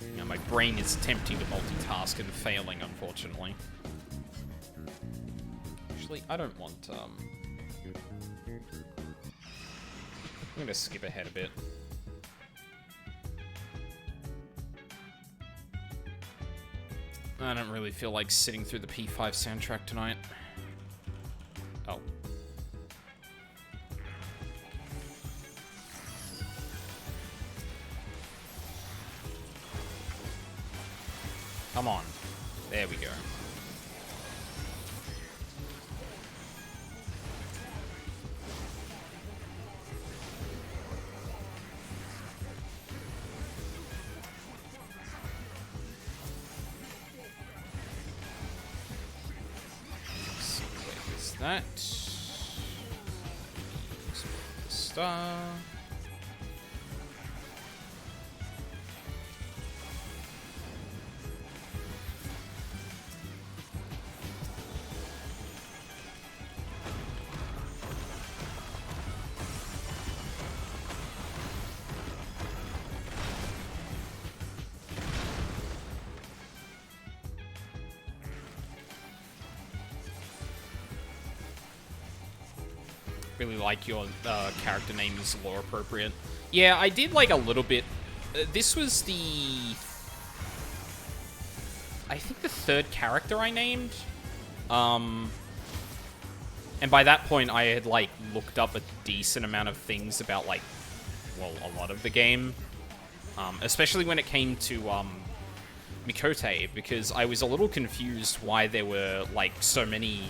You know, my brain is attempting to multitask and failing, unfortunately. Actually, I don't want, I'm gonna skip ahead a bit. I don't really feel like sitting through the P5 soundtrack tonight. Oh. Come on. There we go. So what is that? Star. Really like your character name is lore appropriate. Yeah, I did like a little bit. This was the... I think the 3rd character I named. And by that point, I had, like, looked up a decent amount of things about, like, well, a lot of the game. Especially when it came to, Mikote, because I was a little confused why there were, like, so many...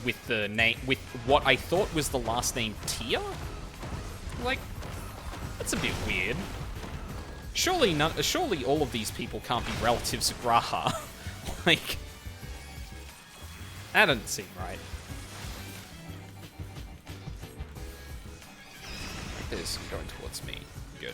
with the name, with what I thought was the last name Tia? Like, that's a bit weird. Surely all of these people can't be relatives of Graha. Like, that doesn't seem right. There's going towards me. Good.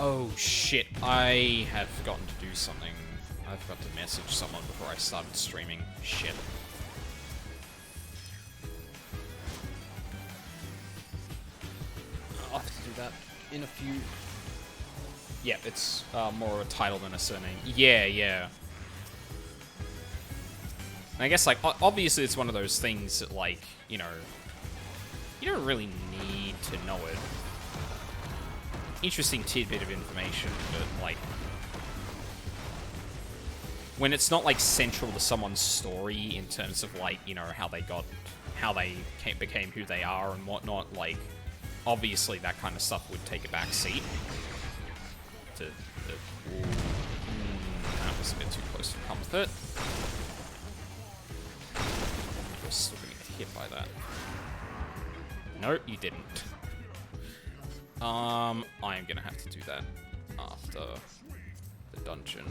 Oh shit, I had forgotten to do something. I forgot to message someone before I started streaming. Shit. I'll have to do that in a few... Yeah, it's more a title than a surname. Yeah, yeah. And I guess, like, obviously it's one of those things that, like, you know, you don't really need to know it. Interesting tidbit of information, but, like, when it's not, like, central to someone's story in terms of, like, you know, how they became who they are and whatnot, like, obviously that kind of stuff would take a back seat. That was a bit too close to come with it. You're still gonna get hit by that. No, you didn't. I am gonna have to do that after the dungeon.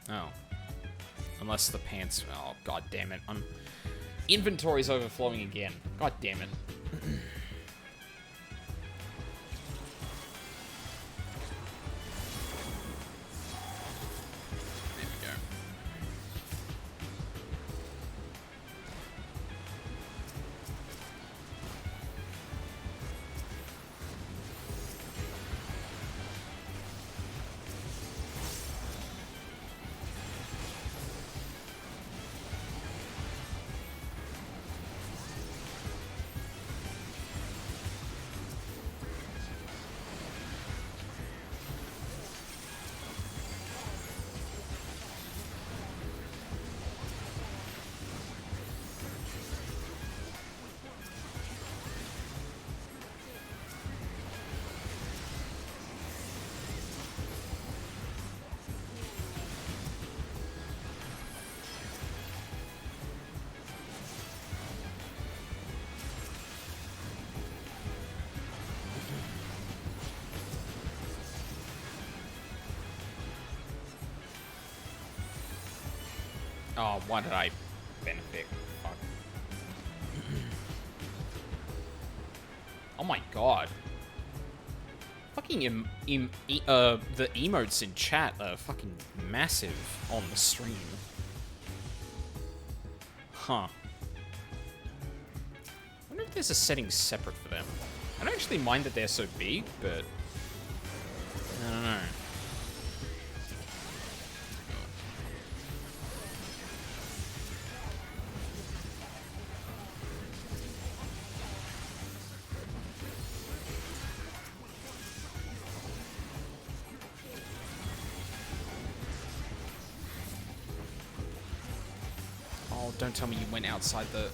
Oh. Unless the pants... Oh, god damn it. Inventory's overflowing again. God damn it. Oh, why did I benefit? Fuck. Oh my god. Fucking the emotes in chat are fucking massive on the stream. Huh. I wonder if there's a setting separate for them. I don't actually mind that they're so big, but I don't know. Don't tell me you went outside the...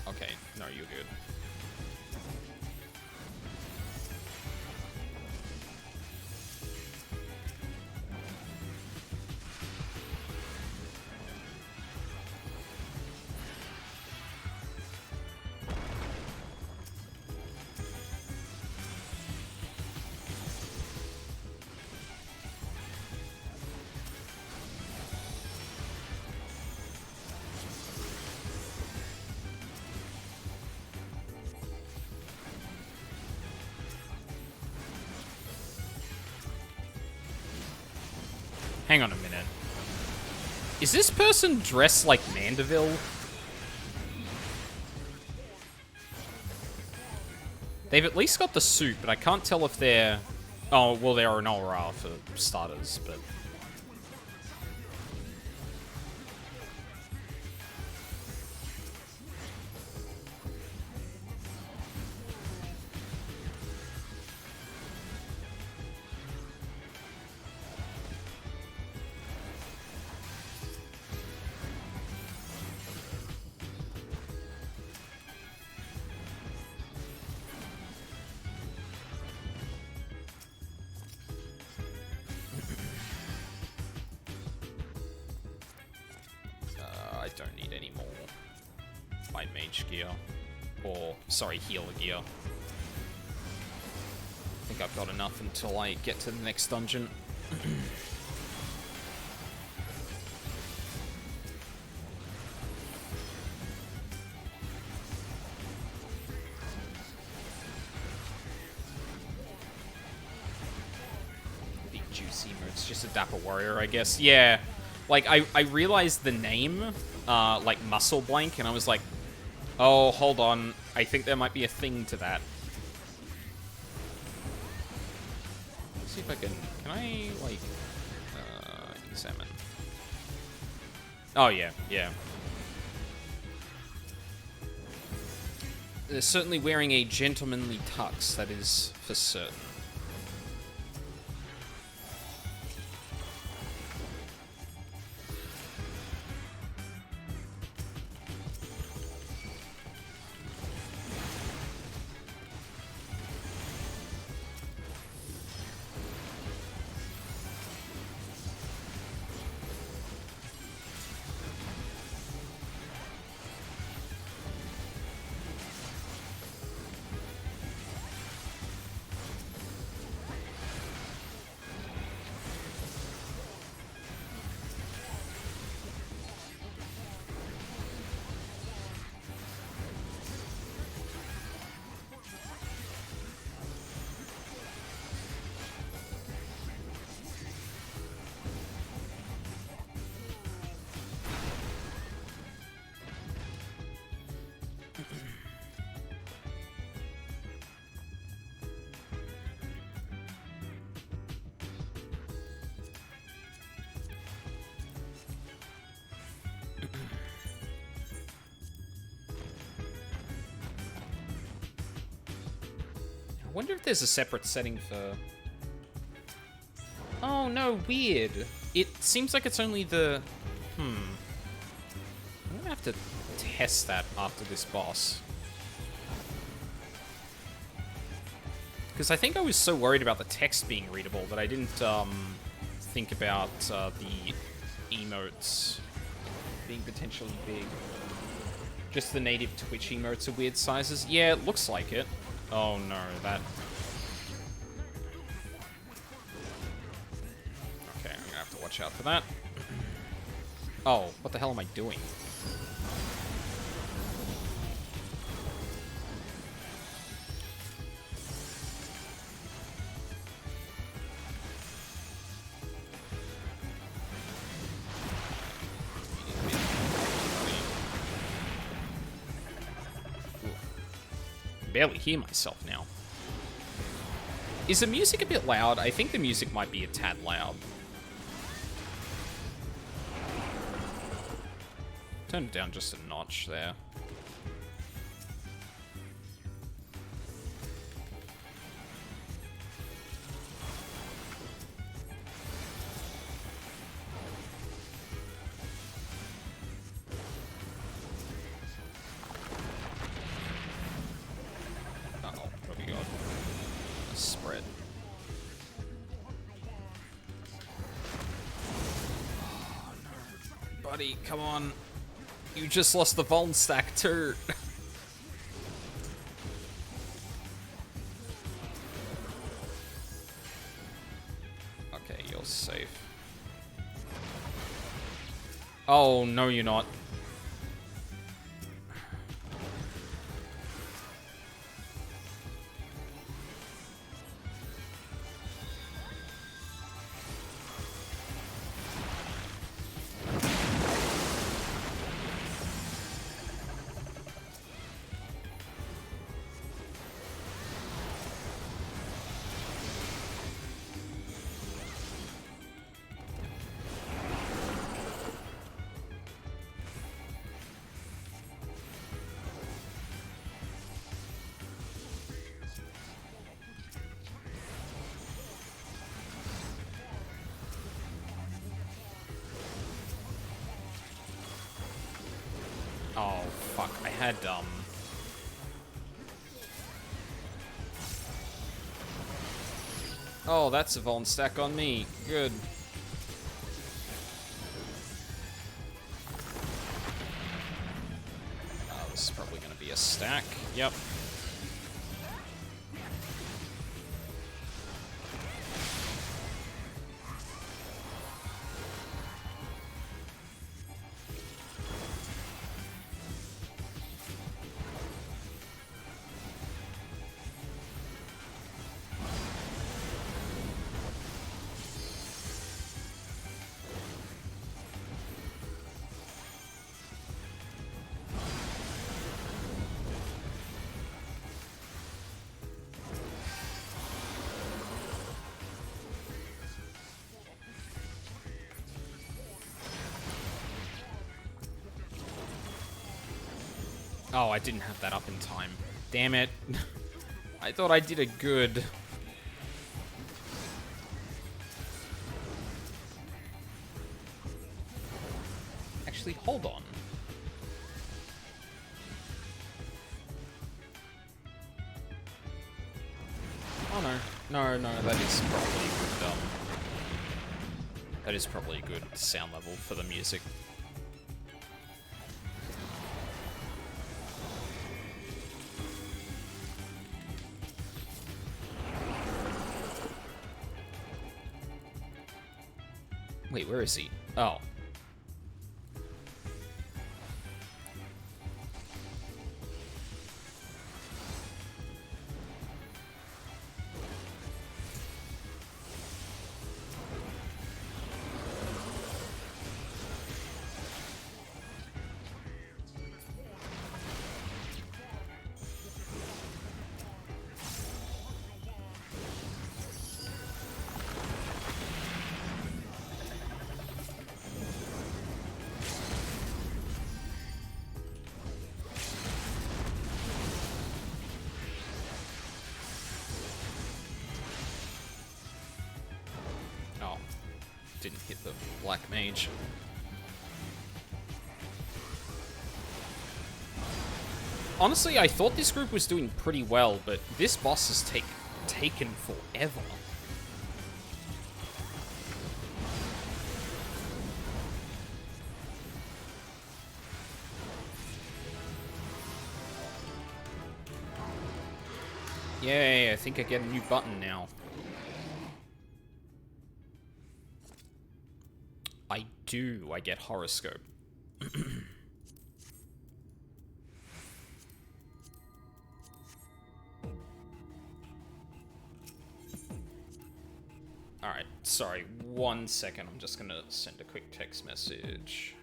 Okay, no, you're good. Hang on a minute. Is this person dressed like Mandeville? They've at least got the suit, but I can't tell if they're... Oh, well, they're an aura for starters, but... I don't need any more Fight Mage gear. Or, sorry, healer gear. I think I've got enough until I get to the next dungeon. Big juicy moods, just a dapper warrior, I guess. Yeah. Like, I realized the name, like, Muscle Blank, and I was like, oh, hold on. I think there might be a thing to that. Let's see if I can I, like, examine? Oh, yeah, yeah. They're certainly wearing a gentlemanly tux, that is for certain. I wonder if there's a separate setting for... Oh, no, weird. It seems like it's only the... I'm gonna have to test that after this boss. Because I think I was so worried about the text being readable that I didn't think about the emotes being potentially big. Just the native Twitch emotes are weird sizes. Yeah, it looks like it. Oh no, that... Okay, I'm gonna have to watch out for that. Oh, what the hell am I doing? Barely hear myself now. Is the music a bit loud? I think the music might be a tad loud. Turn it down just a notch there. Come on. You just lost the Vuln stack too. Okay, you're safe. Oh, no you're not. fuck. I had, Oh, that's a Vuln stack on me. Good. This is probably going to be a stack. Yep. Oh, I didn't have that up in time. Damn it. I thought I did it good. Actually, hold on. Oh no. No, that is probably good, that is probably a good sound level for the music. Wait, where is he? Oh. Didn't hit the black mage. Honestly, I thought this group was doing pretty well, but this boss has taken forever. Yay, I think I get a new button now. I do. I get horoscope. Alright, sorry, 1 second. I'm just gonna send a quick text message.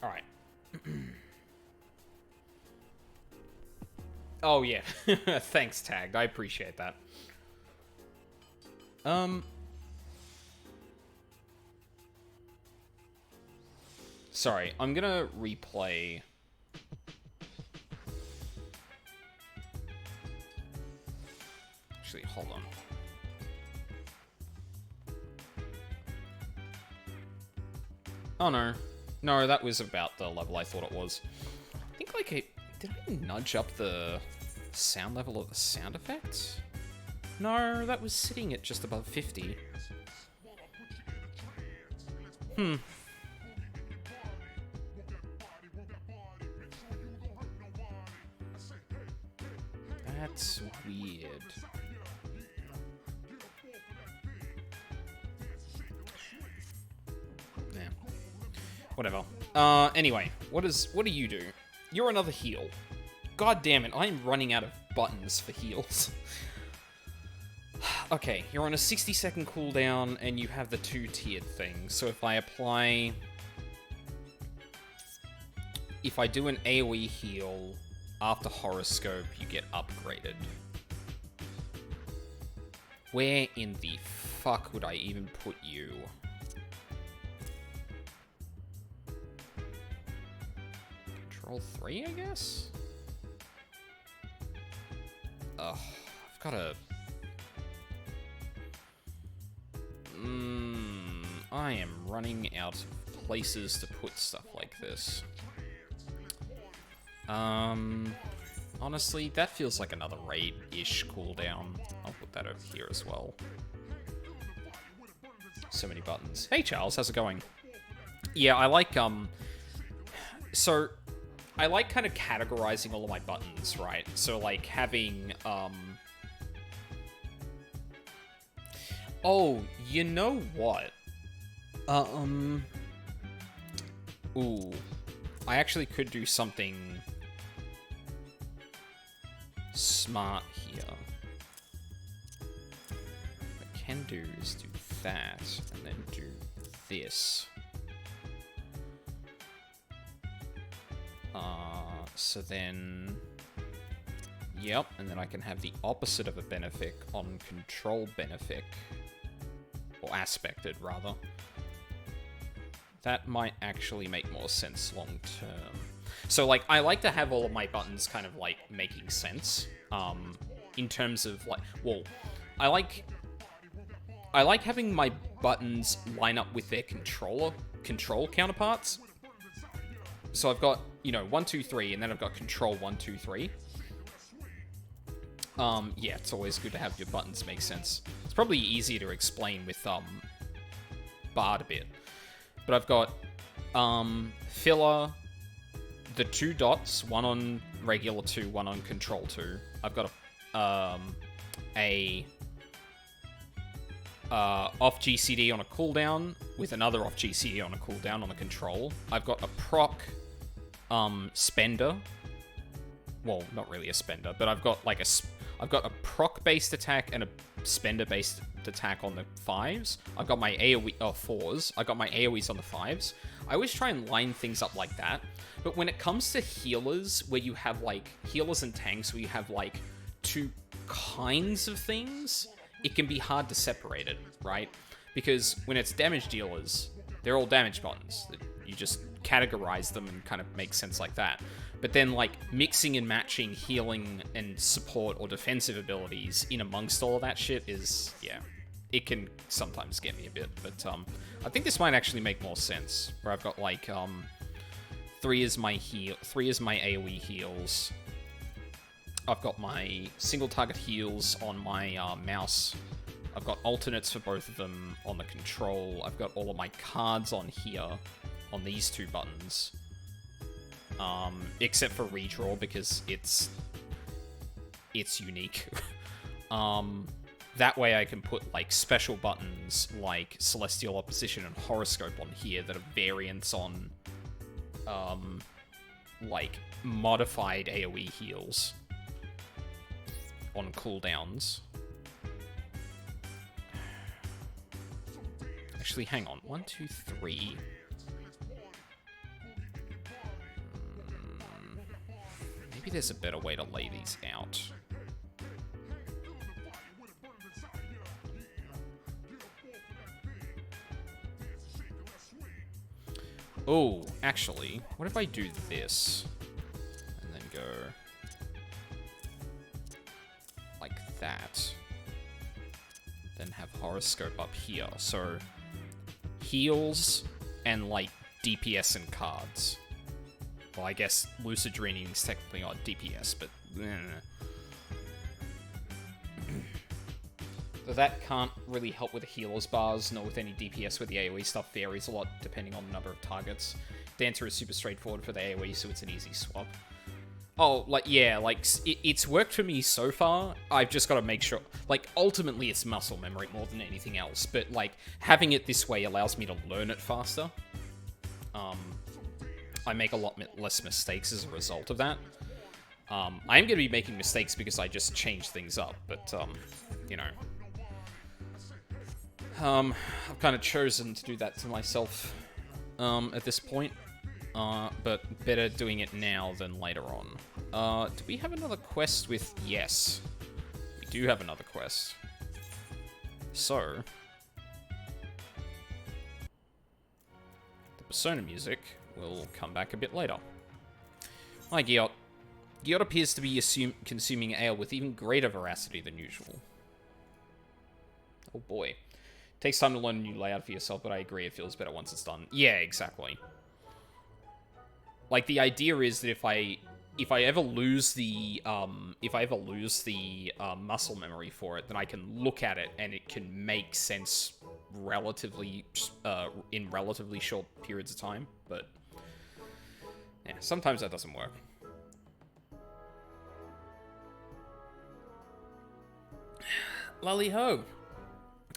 Alright. Oh, yeah. Thanks, Tagged. I appreciate that. Sorry, I'm gonna replay... Actually, hold on. Oh, no. No, that was about the level I thought it was. I think, like, did I nudge up the sound level of the sound effects? No, that was sitting at just above 50. That's weird. Yeah. Whatever. Anyway, what do you do? You're another heal. God damn it, I'm running out of buttons for heals. Okay, you're on a 60-second cooldown, and you have the 2-tiered thing. So if I apply... If I do an AoE heal after horoscope, you get upgraded. Where in the fuck would I even put you? Control 3, I guess? Ugh, I've got to... I am running out of places to put stuff like this. Honestly, that feels like another raid-ish cooldown. I'll put that over here as well. So many buttons. Hey, Charles, how's it going? Yeah, I like, so, I like kind of categorizing all of my buttons, right? So, like, having, oh, you know what? Ooh. I actually could do something smart here. What I can do is do that, and then do this. So then... Yep, and then I can have the opposite of a benefic on control benefic. Or aspected, rather. That might actually make more sense long term. So, like, I like to have all of my buttons kind of, like, making sense. In terms of, like, well, I like having my buttons line up with their control counterparts. So I've got, you know, 1, 2, 3, and then I've got control 1, 2, 3. Yeah, it's always good to have your buttons make sense. It's probably easier to explain with, Bard a bit. But I've got, filler, the 2 dots, one on regular 2, one on control 2. I've got a off GCD on a cooldown with another off GCD on a cooldown on the control. I've got a proc, spender. Well, not really a spender, but I've got like I've got a proc-based attack and a spender-based attack on the 5s. I've got my AoE 4s. I got my AoEs on the 5s. I always try and line things up like that. But when it comes to healers, where you have like healers and tanks, where you have like 2 kinds of things, it can be hard to separate it, right? Because when it's damage dealers, they're all damage buttons. You just categorize them and kind of make sense like that. But then, like, mixing and matching healing and support or defensive abilities in amongst all of that shit is, yeah, it can sometimes get me a bit. But I think this might actually make more sense, where I've got, like, 3 is my AoE heals. I've got my single target heals on my mouse. I've got alternates for both of them on the control. I've got all of my cards on here, on these 2 buttons. Except for redraw, because it's unique. That way I can put, like, special buttons like Celestial Opposition and Horoscope on here that are variants on, like, modified AoE heals on cooldowns. Actually, hang on. 1, 2, 3. Maybe there's a better way to lay these out. Oh, actually, what if I do this? And then go... like that. Then have horoscope up here. So, heals and, like, DPS and cards. Well, I guess Lucid Dreaming is technically not DPS, but... that can't really help with the healer's bars, nor with any DPS, where the AoE stuff varies a lot depending on the number of targets. Dancer is super straightforward for the AoE, so it's an easy swap. Oh, like, yeah, like, it's worked for me so far. I've just got to make sure... like, ultimately, it's muscle memory more than anything else, but, like, having it this way allows me to learn it faster. I make a lot less mistakes as a result of that. I am going to be making mistakes because I just changed things up, but, you know... I've kind of chosen to do that to myself at this point, but better doing it now than later on. Do we have another quest with... yes, we do have another quest. So, the Persona music will come back a bit later. Hi, Giot. Giot appears to be consuming ale with even greater veracity than usual. Oh boy. Takes time to learn a new layout for yourself, but I agree it feels better once it's done. Yeah, exactly. Like, the idea is that if I ever lose the muscle memory for it, then I can look at it and it can make sense relatively in relatively short periods of time. But yeah, sometimes that doesn't work. Lolly ho.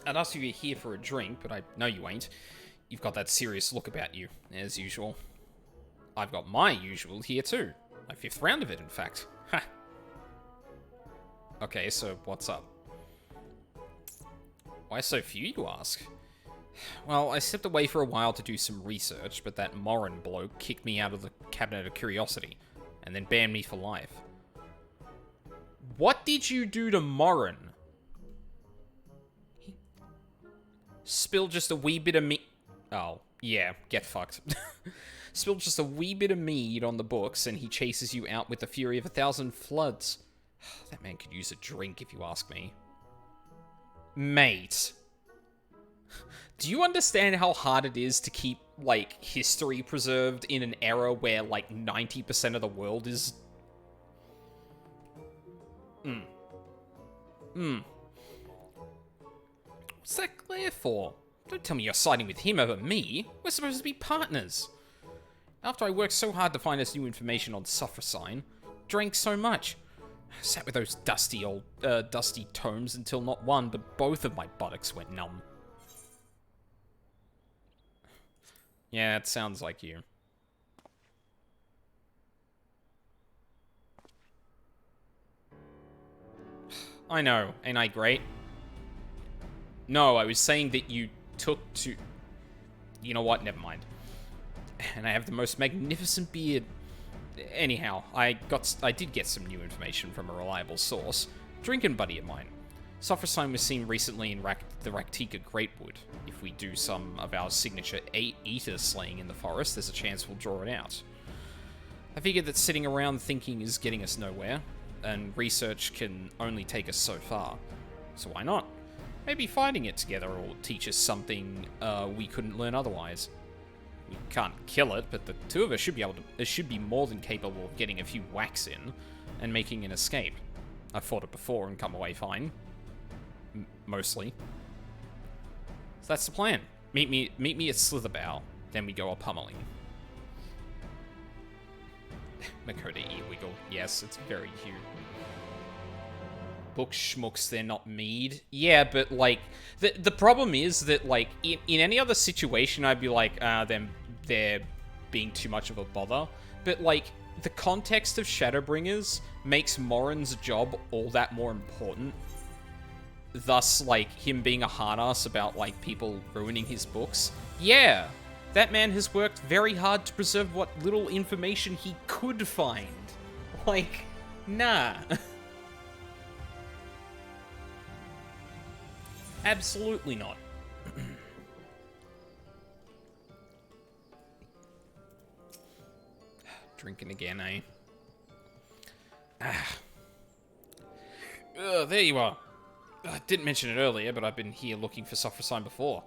I'd ask if you're here for a drink, but I know you ain't. You've got that serious look about you, as usual. I've got my usual here too. My 5th round of it, in fact. Ha! Okay, so what's up? Why so few, you ask? Well, I stepped away for a while to do some research, but that Morin bloke kicked me out of the Cabinet of Curiosity, and then banned me for life. What did you do to Morin? Spilled just a wee bit of meat. Oh, yeah, get fucked. Spilled just a wee bit of mead on the books, and he chases you out with the fury of 1,000 floods. That man could use a drink, if you ask me. Mate. Do you understand how hard it is to keep, like, history preserved in an era where, like, 90% of the world is... What's that glare for? Don't tell me you're siding with him over me. We're supposed to be partners. After I worked so hard to find us new information on Suffrasine, drank so much. Sat with those dusty tomes until not one, but both of my buttocks went numb. Yeah, it sounds like you. I know, ain't I great? No, I was saying that you took to... You know what? Never mind. And I have the most magnificent beard. Anyhow, I did get some new information from a reliable source. Drinking buddy of mine. Suffrasine was seen recently in the Raktika Greatwood. If we do some of our signature eater slaying in the forest, there's a chance we'll draw it out. I figured that sitting around thinking is getting us nowhere, and research can only take us so far. So why not? Maybe fighting it together will teach us something we couldn't learn otherwise. We can't kill it, but the two of us should be more than capable of getting a few whacks in and making an escape. I've fought it before and come away fine. Mostly. So that's the plan. Meet me at Slitherbow, then we go a pummeling. Makoto E-Wiggle. Yes, it's very cute. Book schmucks, they're not mead. Yeah, but, like, the problem is that, like, in any other situation, I'd be like, they're being too much of a bother. But, like, the context of Shadowbringers makes Morin's job all that more important. Thus, like, him being a hard-ass about, like, people ruining his books. Yeah, that man has worked very hard to preserve what little information he could find. Like, nah. Absolutely not. Drinking again, eh? There you are. I didn't mention it earlier, but I've been here looking for Sophrosyne before.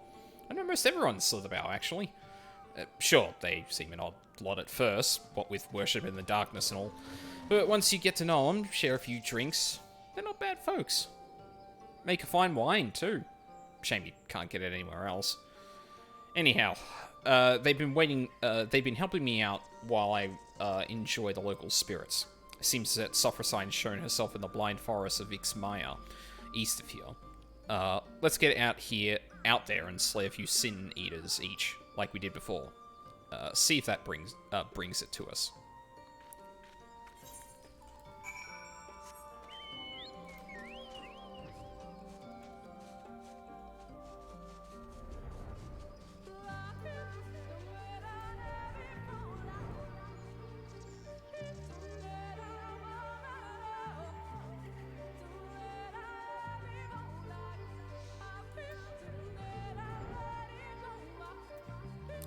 I know most everyone's Slitherbow, actually. Sure, they seem an odd lot at first, what with worship in the darkness and all. But once you get to know them, share a few drinks, they're not bad folks. Make a fine wine, too. Shame you can't get it anywhere else. Anyhow, they've been helping me out while I enjoy the local spirits. Seems that Sophrosyne's shown herself in the blind forest of Ixmaya, east of here. Let's get out there and slay a few sin eaters each, like we did before. See if that brings it to us.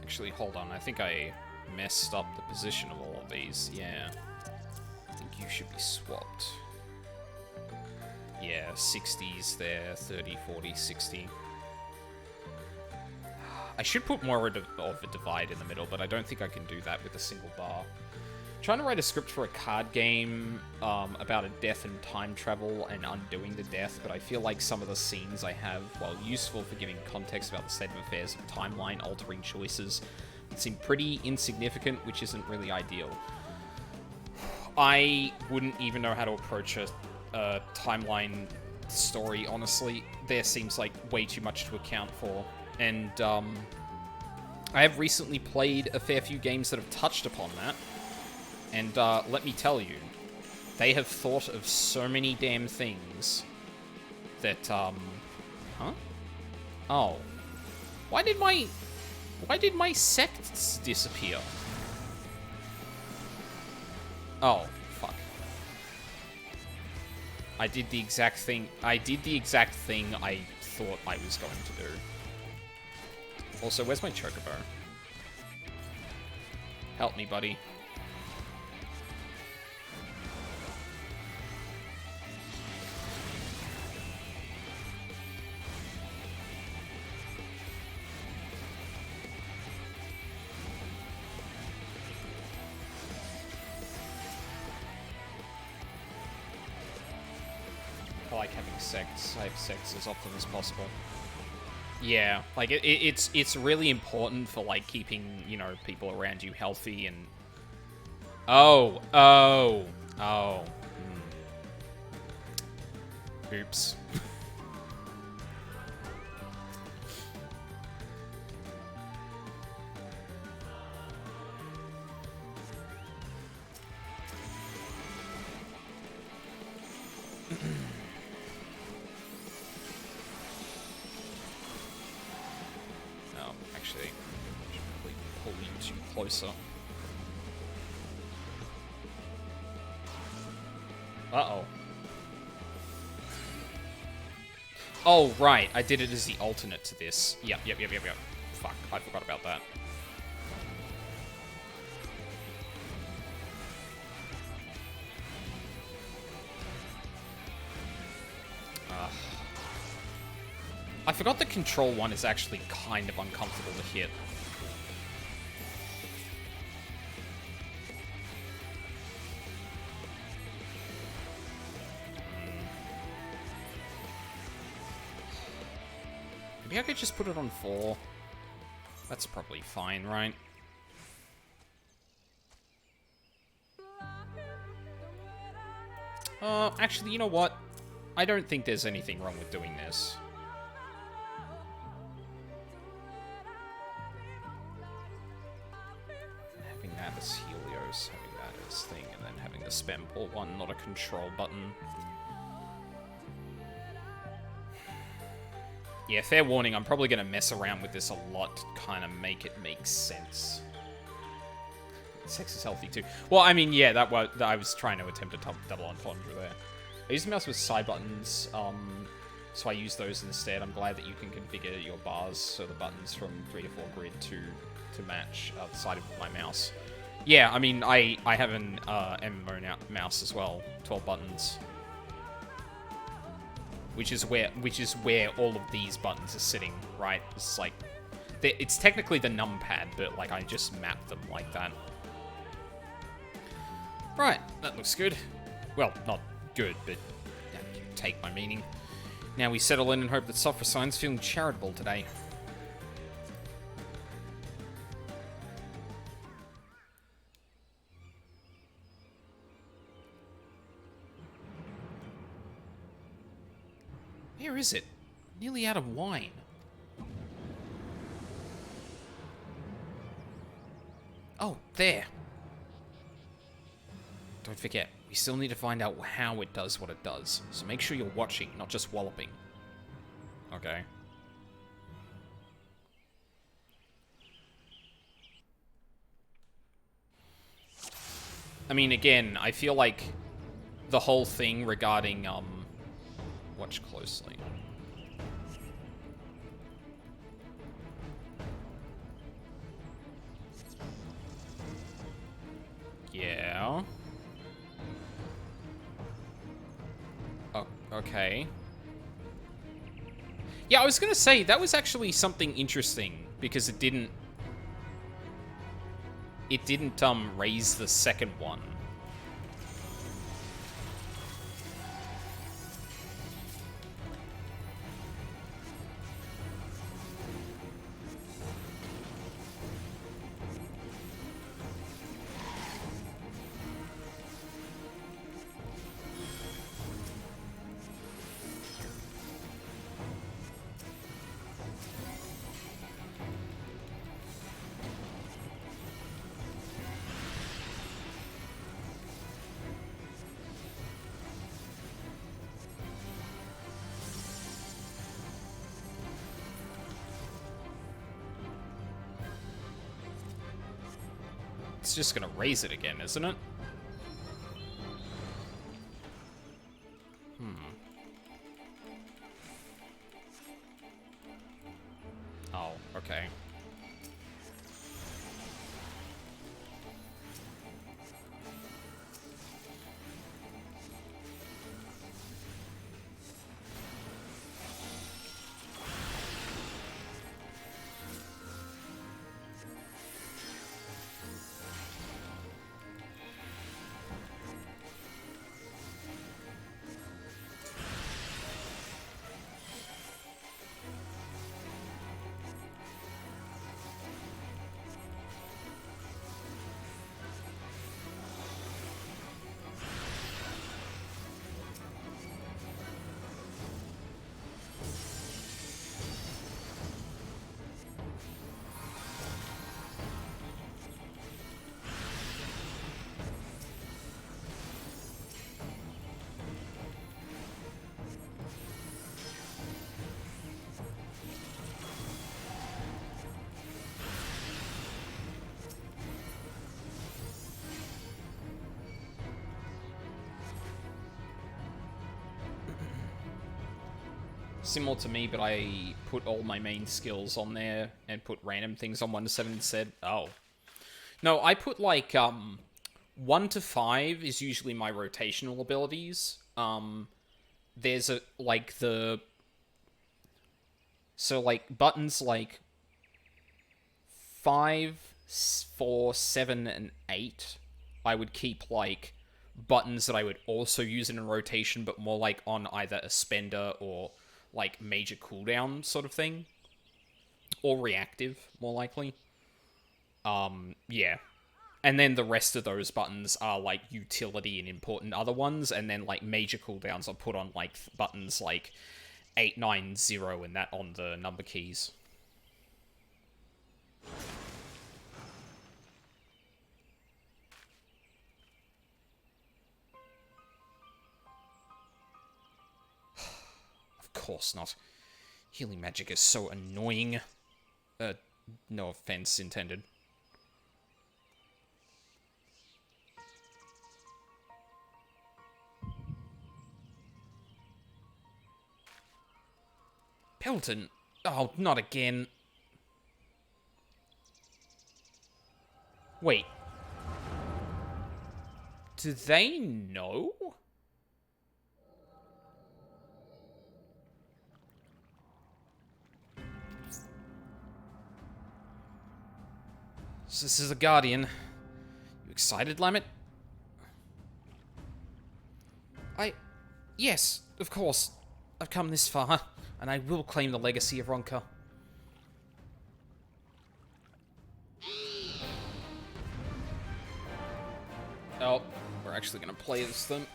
Actually, hold on. I think I messed up the position of all of these. Yeah. I think you should be swapped. Yeah, 60s there. 30, 40, 60. I should put more of a divide in the middle, but I don't think I can do that with a single bar. Trying to write a script for a card game about a death and time travel and undoing the death, but I feel like some of the scenes I have, while useful for giving context about the state of affairs of timeline-altering choices, seem pretty insignificant, which isn't really ideal. I wouldn't even know how to approach a timeline story, honestly. There seems like way too much to account for, and I have recently played a fair few games that have touched upon that. And let me tell you, they have thought of so many damn things that, huh? Oh. Why did my sects disappear? Oh, fuck. I did the exact thing I thought I was going to do. Also, where's my chocobo? Help me, buddy. I like having sects. I have sects as often as possible. Yeah, like it's really important for like keeping, you know, people around you healthy and oh. Oops. Actually, I should probably pull you two closer. Uh-oh. Oh, right. I did it as the alternate to this. Yep. Fuck, I forgot about that. I forgot the control one is actually kind of uncomfortable to hit. Maybe I could just put it on 4. That's probably fine, right? Actually, you know what? I don't think there's anything wrong with doing this. Having that as Helios, having that as thing, and then having the spam pull one, not a control button. Yeah, fair warning, I'm probably going to mess around with this a lot to kind of make it make sense. Sex is healthy too. Well, I mean, yeah, I was trying to attempt a double entendre there. I use the mouse with side buttons, so I use those instead. I'm glad that you can configure your bars so the buttons from 3 to 4 grid to match the side of my mouse. Yeah, I mean, I have an MMO mouse as well, 12 buttons, which is where all of these buttons are sitting, right? It's like it's technically the numpad, but like I just mapped them like that. Right, that looks good. Well, not good, but you take my meaning. Now we settle in and hope that Software Science feeling charitable today. Where is it? Nearly out of wine. Oh, there. Don't forget, we still need to find out how it does what it does. So make sure you're watching, not just walloping. Okay. I mean, again, I feel like the whole thing regarding, watch closely. Yeah. Oh, okay. Yeah, I was gonna say, that was actually something interesting, because it didn't, raise the second one. It's just gonna raise it again, isn't it? Oh, okay. Similar to me, but I put all my main skills on there and put random things on 1 to 7 instead. Oh. No, I put like 1 to 5 is usually my rotational abilities. There's a like the so like buttons like 5, 4, 7, and 8. I would keep like buttons that I would also use in a rotation, but more like on either a spender or like major cooldown sort of thing, or reactive, more likely. Yeah. And then the rest of those buttons are like utility and important other ones, and then like major cooldowns are put on like buttons like 8, 9, 0, and that on the number keys. Of course not. Healing magic is so annoying. No offense intended. Pelton. Oh, not again. Wait. Do they know? So this is a Guardian. You excited, Lamet? Yes, of course. I've come this far, and I will claim the legacy of Ronka. Oh, we're actually gonna play as them.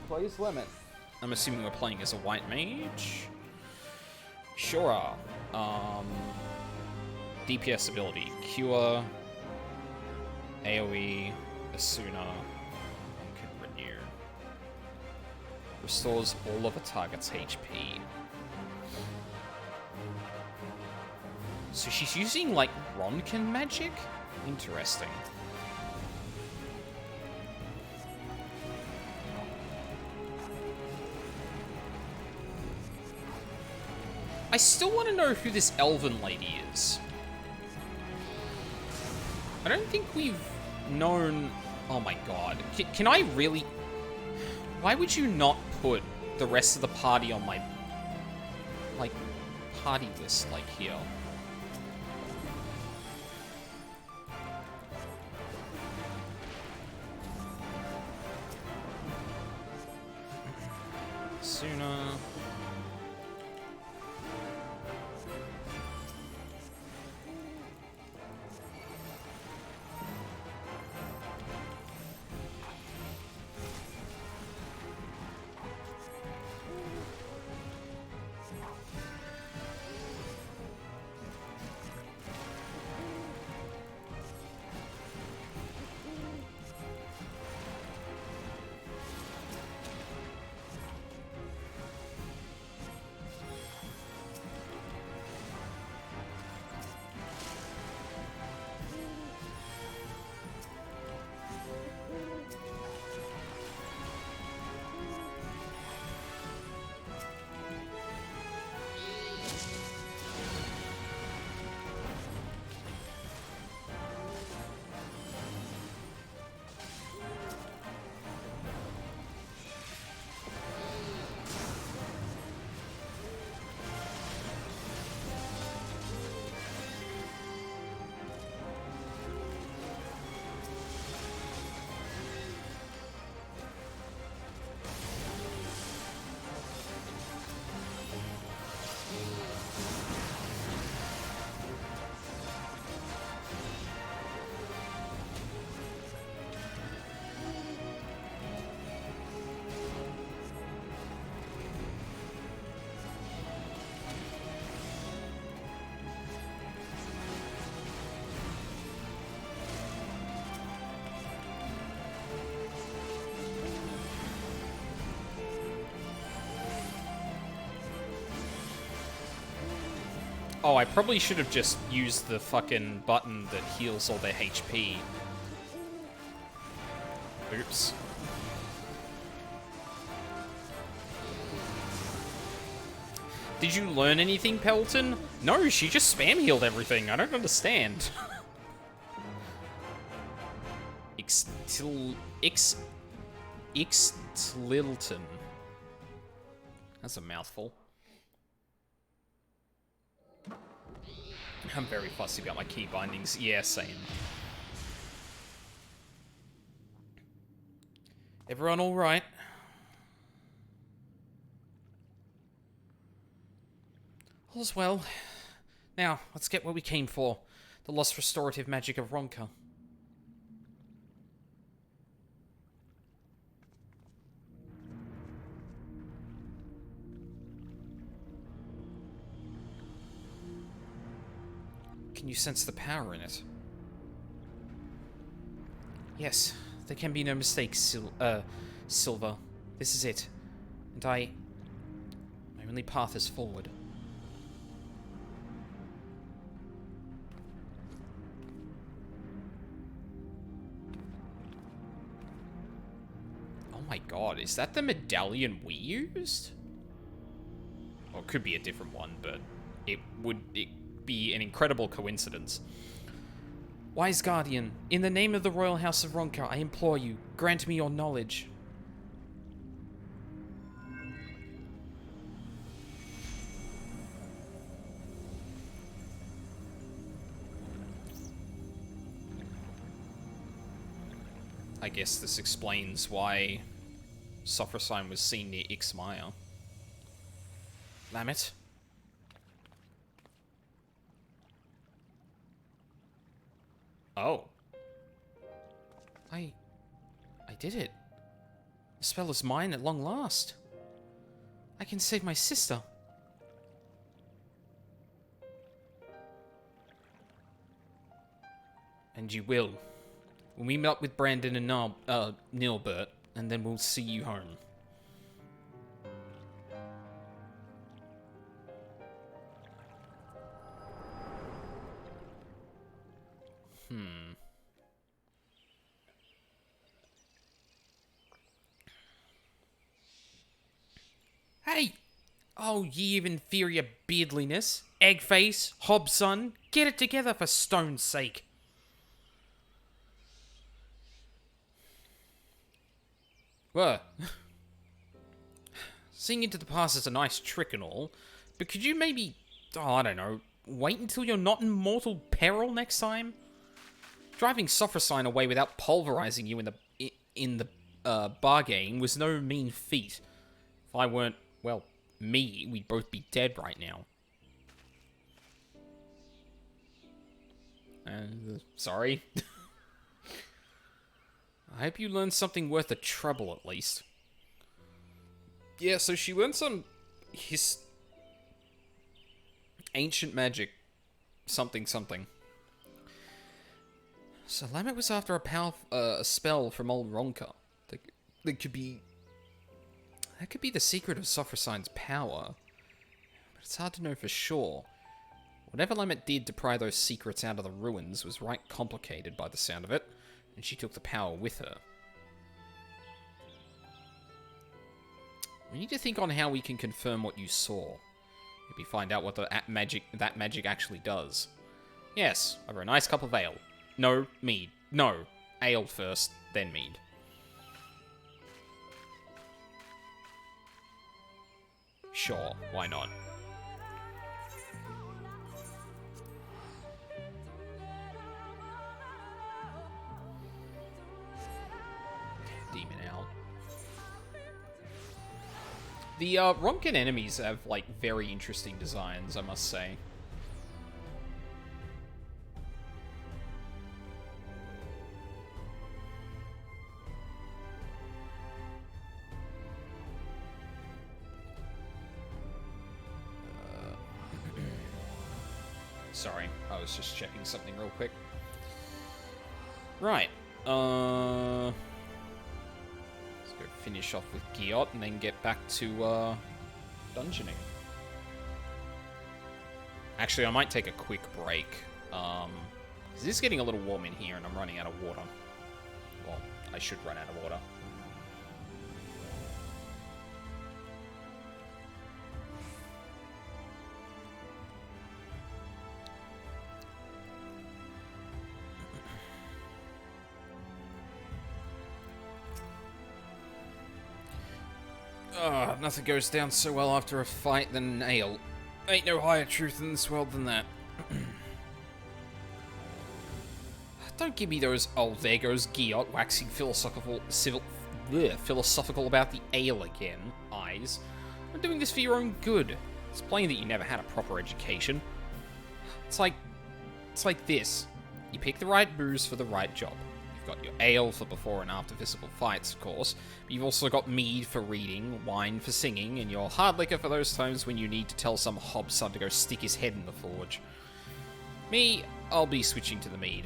Play as Lamet. I'm assuming we're playing as a white mage. Sure are. DPS ability. Cure. AoE. Asuna. And can renew. Restores all of a target's HP. So she's using, like, Ronkin magic? Interesting. I still want to know who this elven lady is. I don't think we've known... Oh my god. Can I really... Why would you not put the rest of the party on my... like, party list, like, here? Sooner... Oh, I probably should have just used the fucking button that heals all their HP. Oops. Did you learn anything, Pelton? No, she just spam healed everything. I don't understand. Ixtlilton. That's a mouthful. I'm very fussy about my key bindings. Yeah, same. Everyone all right? All's well. Now, let's get what we came for. The lost restorative magic of Ronka. Can you sense the power in it? Yes, there can be no mistake, Silva. This is it. And my only path is forward. Oh my god, is that the medallion we used? could be a different one, but it would be an incredible coincidence. Wise Guardian, in the name of the Royal House of Ronka, I implore you, grant me your knowledge. I guess this explains why Sophrosine was seen near Ixmaya. Lamet? Oh. I did it. The spell is mine at long last. I can save my sister. And you will. We'll meet up with Brandon and Nilbert, and then we'll see you home. Hey! Oh, ye of inferior beardliness, Eggface, Hobson, get it together for stone's sake. Well, seeing into the past is a nice trick and all, but could you maybe, oh, I don't know, wait until you're not in mortal peril next time? Driving Sophrosine away without pulverizing you in the bar game was no mean feat. If I weren't, well, me, we'd both be dead right now. Sorry. I hope you learned something worth the trouble, at least. Yeah, so she learned some ancient magic. Something. So Lamet was after a spell from old Ronka. That could be the secret of Sophrosine's power. But it's hard to know for sure. Whatever Lamet did to pry those secrets out of the ruins was right complicated by the sound of it. And she took the power with her. We need to think on how we can confirm what you saw. Maybe find out what that magic actually does. Yes, over a nice cup of ale. No, mead. No, ale first, then mead. Sure, why not? Demon Owl. The Ronkan enemies have, like, very interesting designs, I must say. Sorry, I was just checking something real quick. Right, let's go finish off with Giot and then get back to, dungeoning. Actually, I might take a quick break, 'cause it's getting a little warm in here and I'm running out of water. Well, I should run out of water. Nothing goes down so well after a fight than ale. Ain't no higher truth in this world than that. Don't give me those, oh, there goes Giot waxing philosophical about the ale again, eyes. I'm doing this for your own good. It's plain that you never had a proper education. It's like this. You pick the right booze for the right job. You've got your ale for before and after physical fights, of course, but you've also got mead for reading, wine for singing, and your hard liquor for those times when you need to tell some hobson to go stick his head in the forge. Me, I'll be switching to the mead,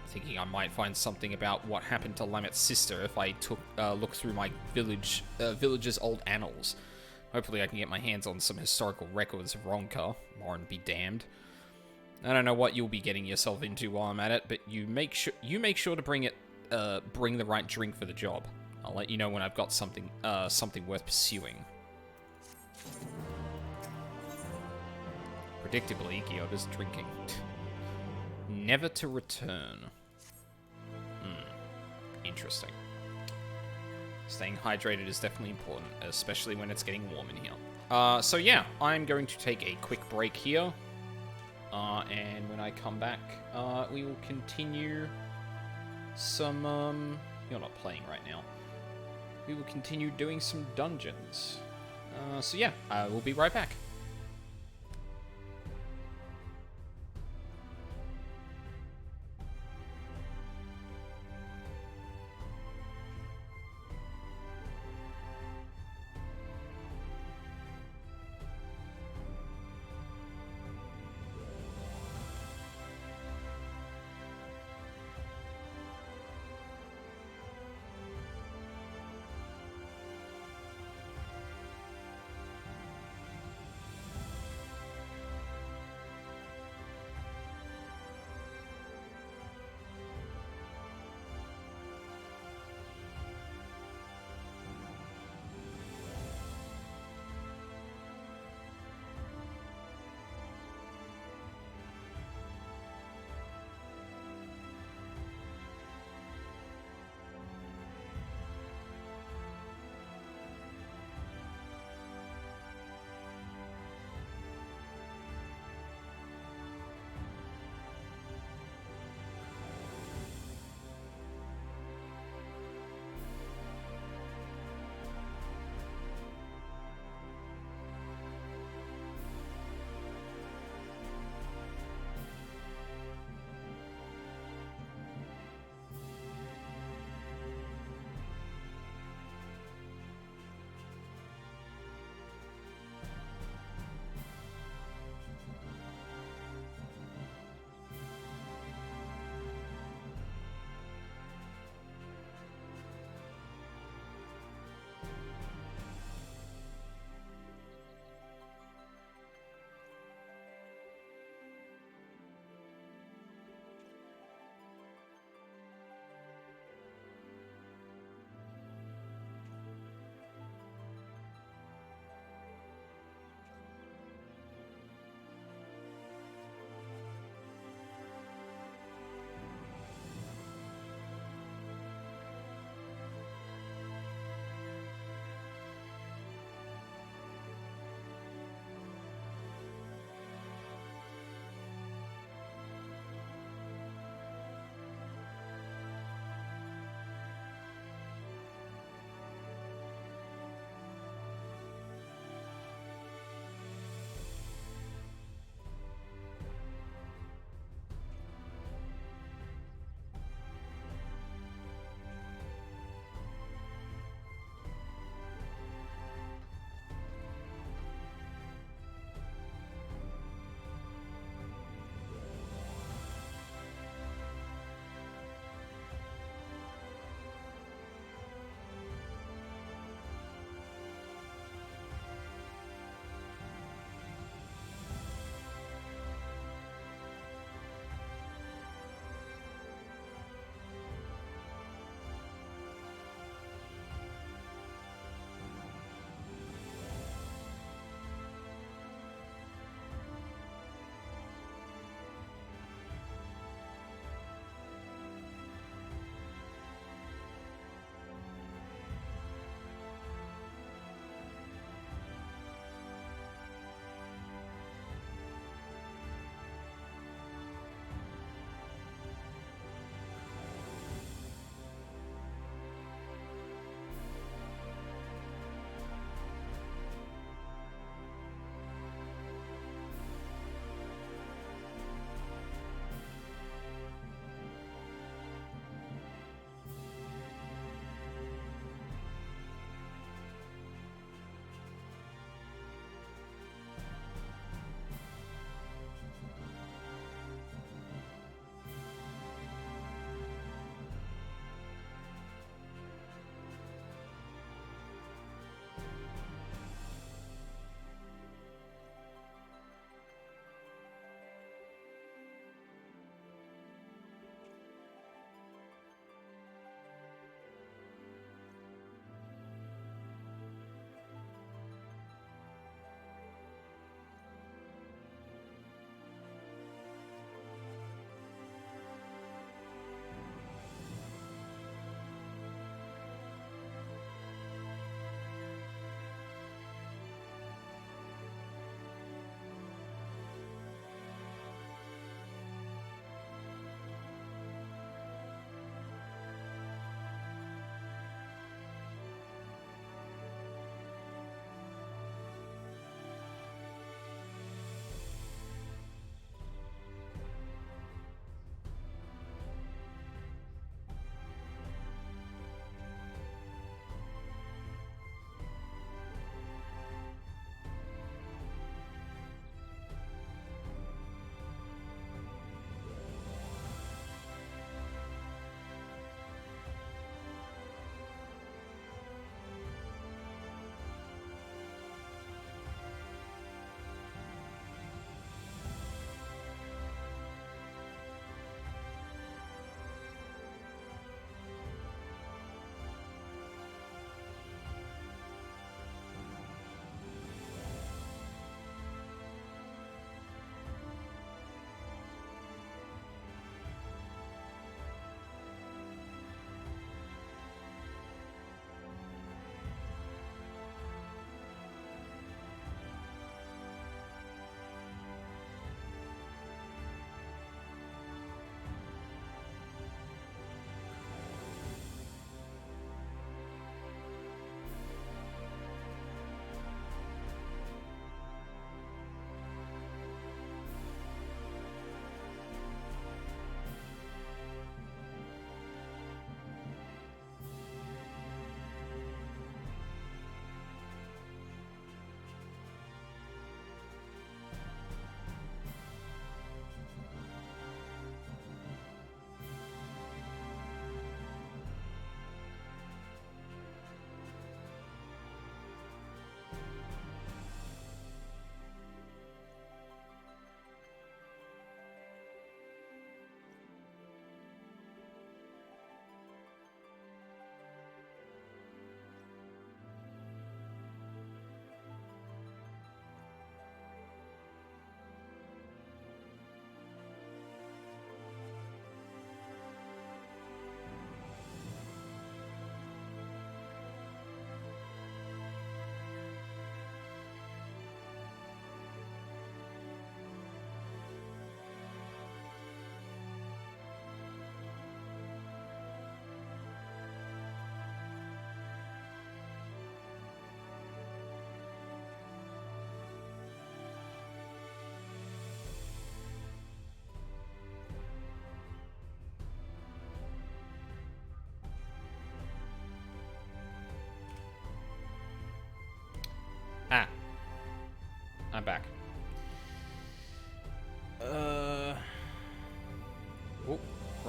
thinking I might find something about what happened to Lamet's sister if I took a look through my village's old annals. Hopefully I can get my hands on some historical records of Ronka, Morin be damned. I don't know what you'll be getting yourself into while I'm at it, but you make sure to bring the right drink for the job. I'll let you know when I've got something worth pursuing. Predictably, Gyoda's drinking. Never to return. Interesting. Staying hydrated is definitely important, especially when it's getting warm in here. So yeah, I'm going to take a quick break here. And when I come back, we will continue some, You're not playing right now. We will continue doing some dungeons. So yeah, I will be right back.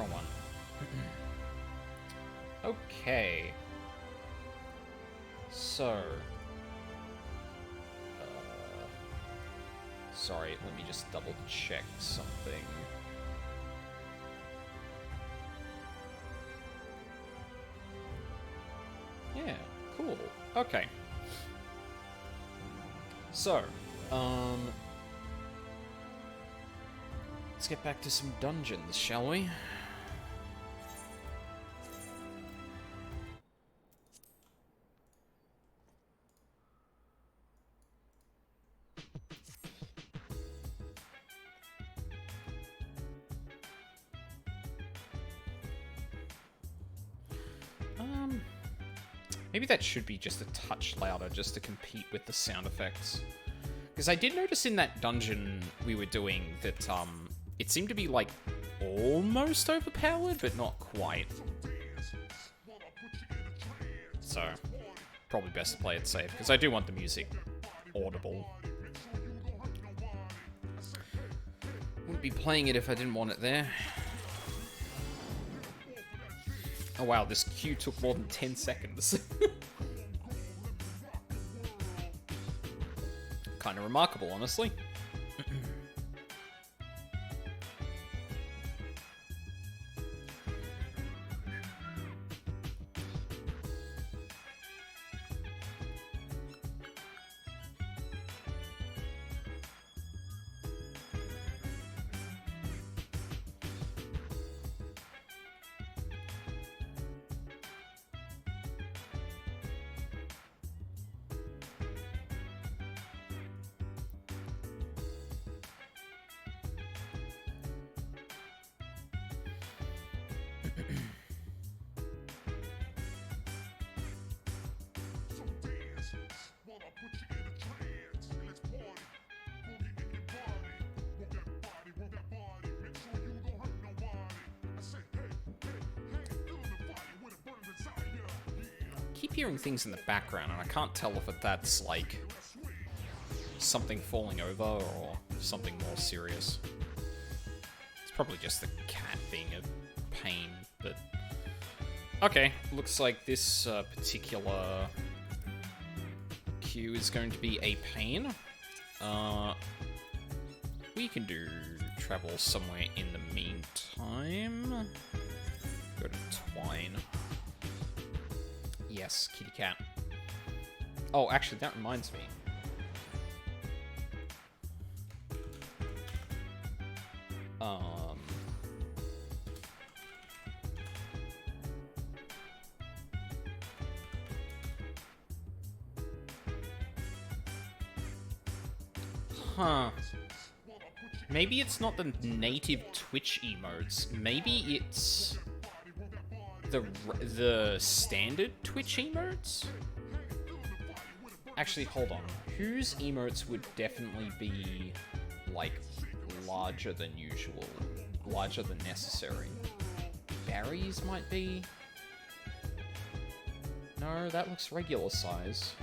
wrong one. Okay. So... sorry, let me just double check something. Yeah, cool. Okay. So, let's get back to some dungeons, shall we? Maybe that should be just a touch louder, just to compete with the sound effects. Because I did notice in that dungeon we were doing that, it seemed to be, like, almost overpowered, but not quite. So, probably best to play it safe, because I do want the music audible. Wouldn't be playing it if I didn't want it there. Oh wow, this queue took more than 10 seconds. Kind of remarkable, honestly. Keep hearing things in the background, and I can't tell if that's like something falling over or something more serious. It's probably just the cat being a pain, but okay. Looks like this particular queue is going to be a pain. We can do travel somewhere in the meantime. Go to Twine. Yes, kitty cat. Oh, actually, that reminds me. Huh. Maybe it's not the native Twitch emotes. Maybe it's the standard Twitch emotes? Actually, hold on. Whose emotes would definitely be, like, larger than usual? Larger than necessary? Barry's might be? No, that looks regular size.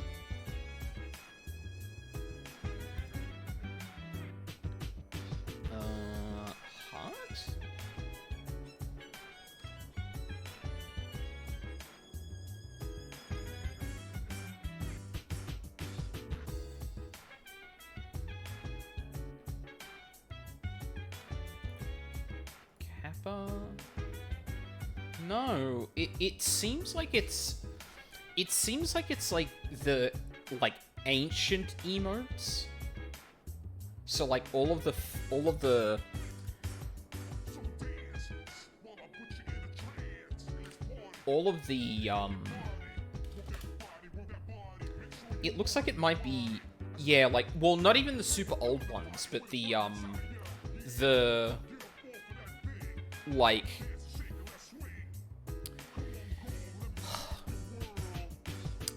Heart? Kappa? No, it seems like it's... It seems like it's, like, the, like, ancient emotes. So, like, all of the... It looks like it might be... Yeah, like, well, not even the super old ones, but the, like...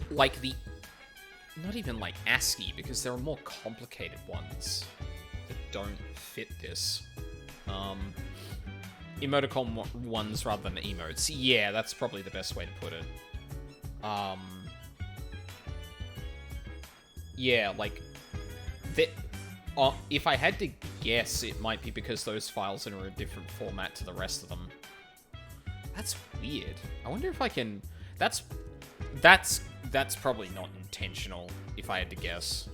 Like the... Not even like ASCII, because there are more complicated ones that don't fit this. Emoticon ones rather than emotes. Yeah, that's probably the best way to put it. Yeah, like... if I had to guess, it might be because those files are in a different format to the rest of them. weird. I wonder if I can... That's probably not intentional, if I had to guess.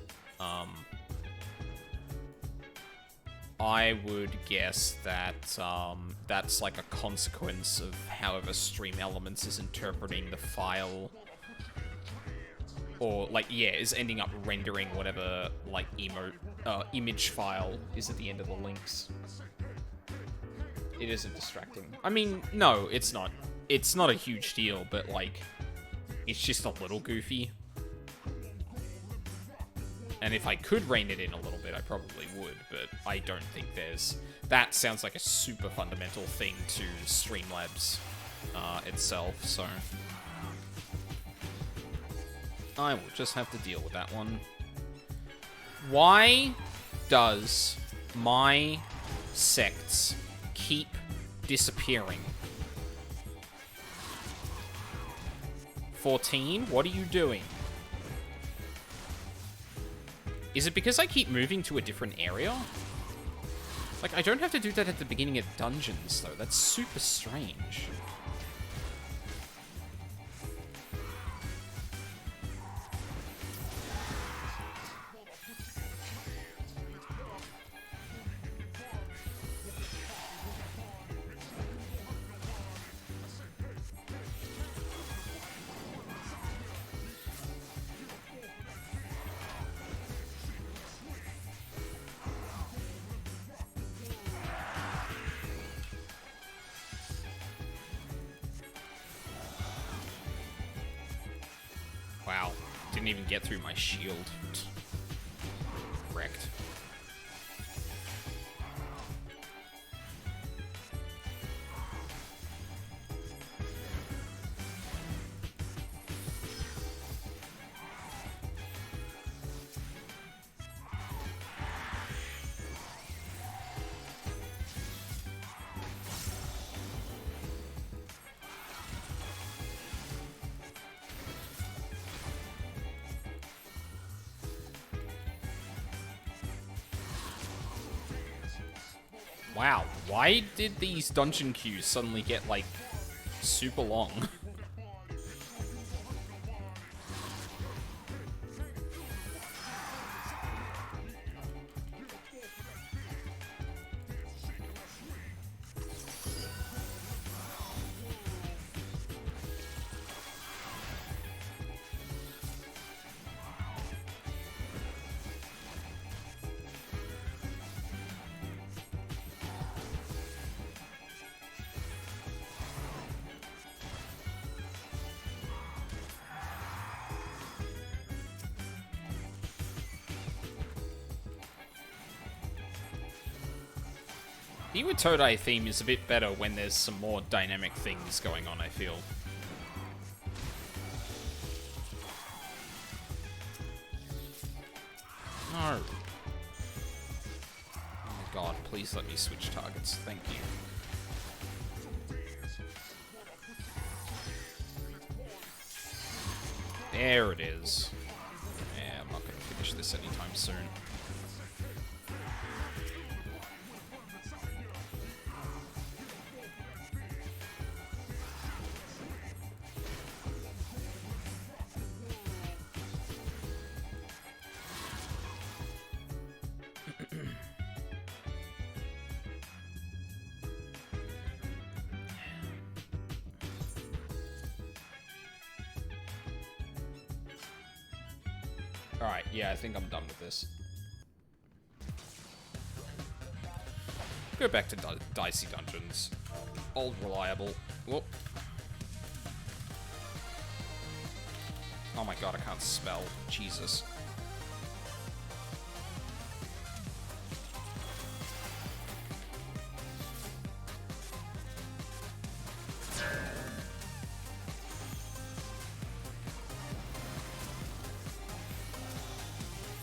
I would guess that that's like a consequence of however Stream Elements is interpreting the file. Or, like, yeah, is ending up rendering whatever, like, image file is at the end of the links. It isn't distracting. I mean, no, it's not. It's not a huge deal, but, like, it's just a little goofy. And if I could rein it in a little bit, I probably would, but I don't think there's... That sounds like a super fundamental thing to Streamlabs itself, so... I will just have to deal with that one. Why does my sects keep disappearing? 14? What are you doing? Is it because I keep moving to a different area? Like, I don't have to do that at the beginning of dungeons, though. That's super strange. Wow, didn't even get through my shield. Wrecked. Wow, why did these dungeon queues suddenly get, like, super long? The Iwatodai theme is a bit better when there's some more dynamic things going on, I feel. No. Oh my god, please let me switch targets. Thank you. There it is. Yeah, I'm not going to finish this anytime soon. Alright, yeah, I think I'm done with this. Go back to Dicey Dungeons. Old reliable. Whoop. Oh my god, I can't spell. Jesus.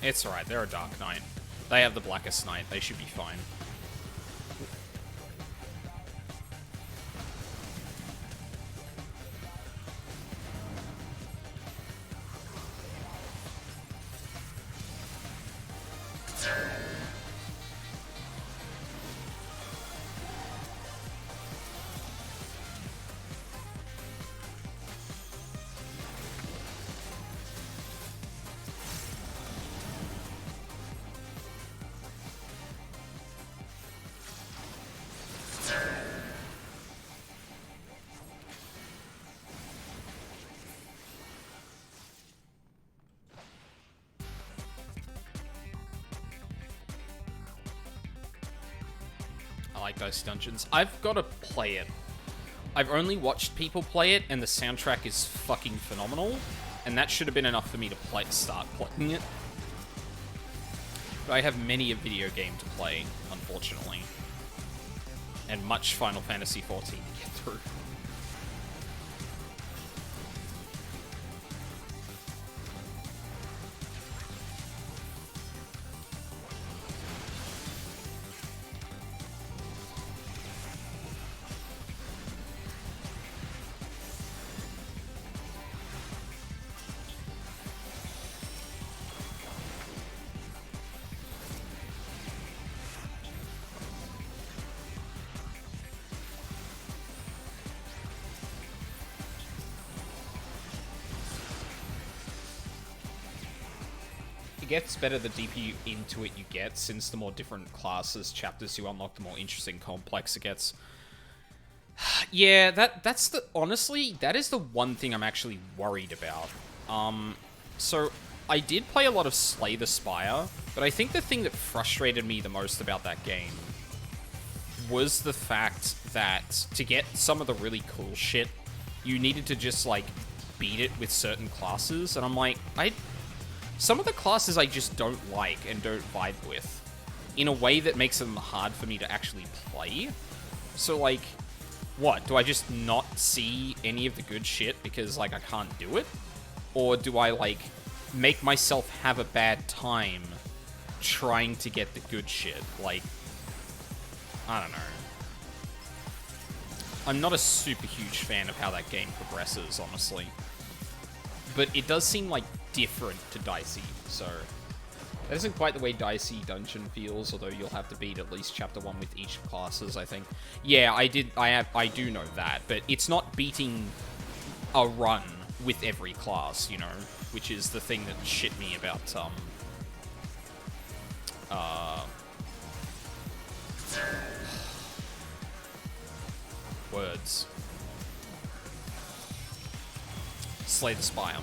It's alright, they're a Dark Knight. They have the Blackest Knight, they should be fine. like Dicey Dungeons. I've got to play it. I've only watched people play it, and the soundtrack is fucking phenomenal. And that should have been enough for me to start playing it. But I have many a video game to play, unfortunately. And much Final Fantasy XIV to get through. It gets better the deeper into it you get, since the more different classes, chapters you unlock, the more interesting, complex it gets. Yeah, that's the... Honestly, that is the one thing I'm actually worried about. So, I did play a lot of Slay the Spire, but I think the thing that frustrated me the most about that game was the fact that to get some of the really cool shit, you needed to just, like, beat it with certain classes, and I'm like, some of the classes I just don't like and don't vibe with in a way that makes them hard for me to actually play. So, like, what? Do I just not see any of the good shit because, like, I can't do it? Or do I, like, make myself have a bad time trying to get the good shit? Like, I don't know. I'm not a super huge fan of how that game progresses, honestly. But it does seem, like, different to Dicey, so that isn't quite the way Dicey Dungeon feels, although you'll have to beat at least chapter 1 with each classes, I think. Yeah, I do know that, but it's not beating a run with every class, you know, which is the thing that shit me about, words. Slay the Spire.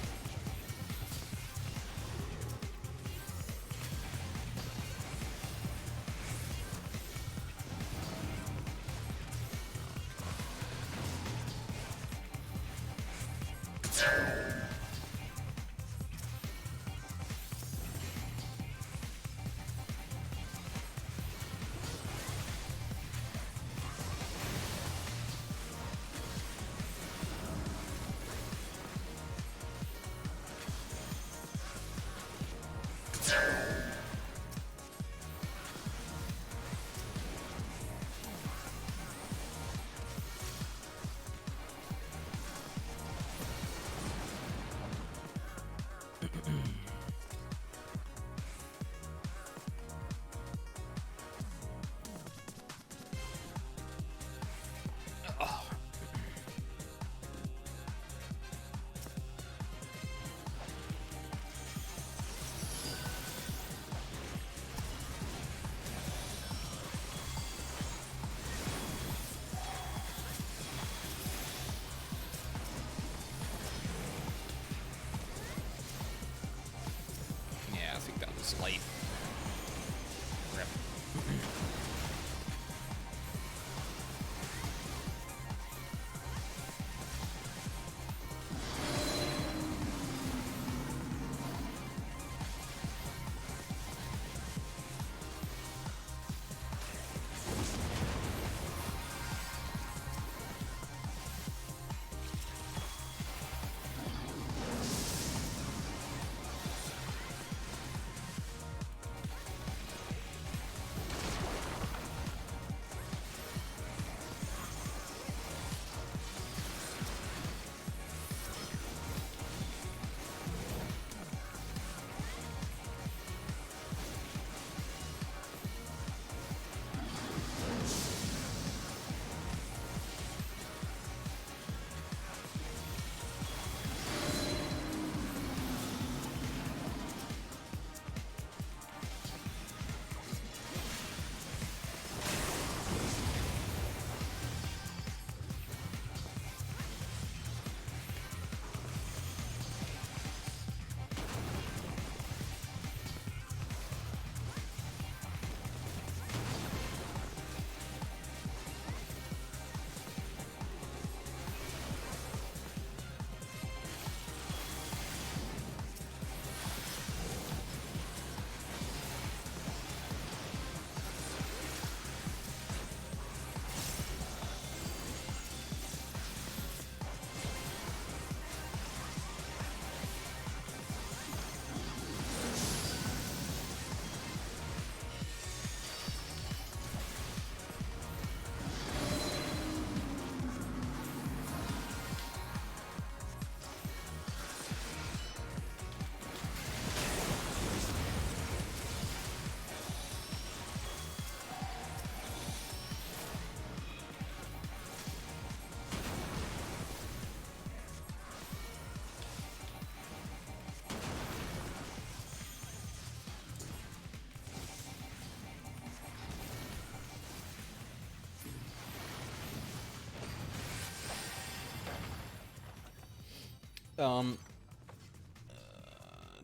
Um,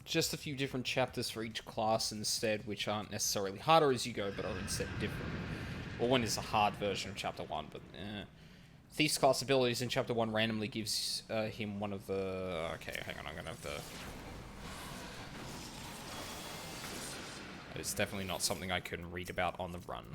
just a few different chapters for each class instead, which aren't necessarily harder as you go, but are instead different. Well, one is a hard version of Chapter 1, but Thief's class abilities in Chapter 1 randomly gives him one of the... Okay, hang on, I'm gonna have to... It's definitely not something I can read about on the run.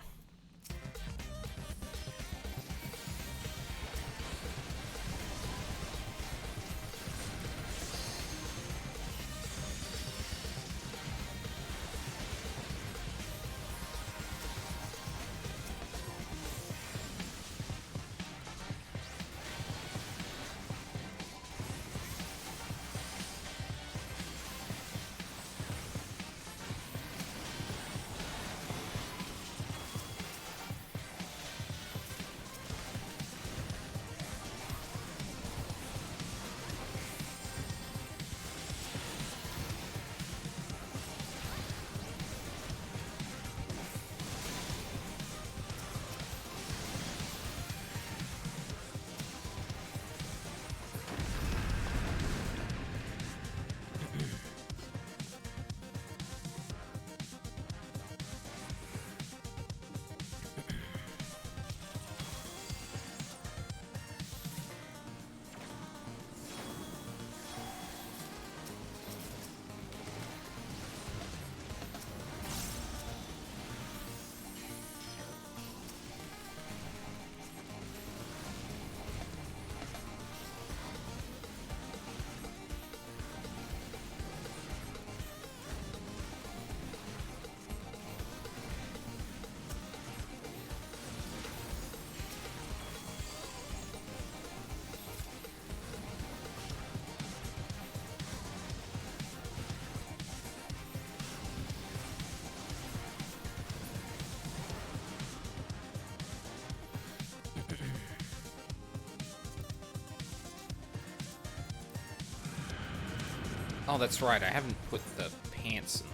Oh, that's right, I haven't put the pants in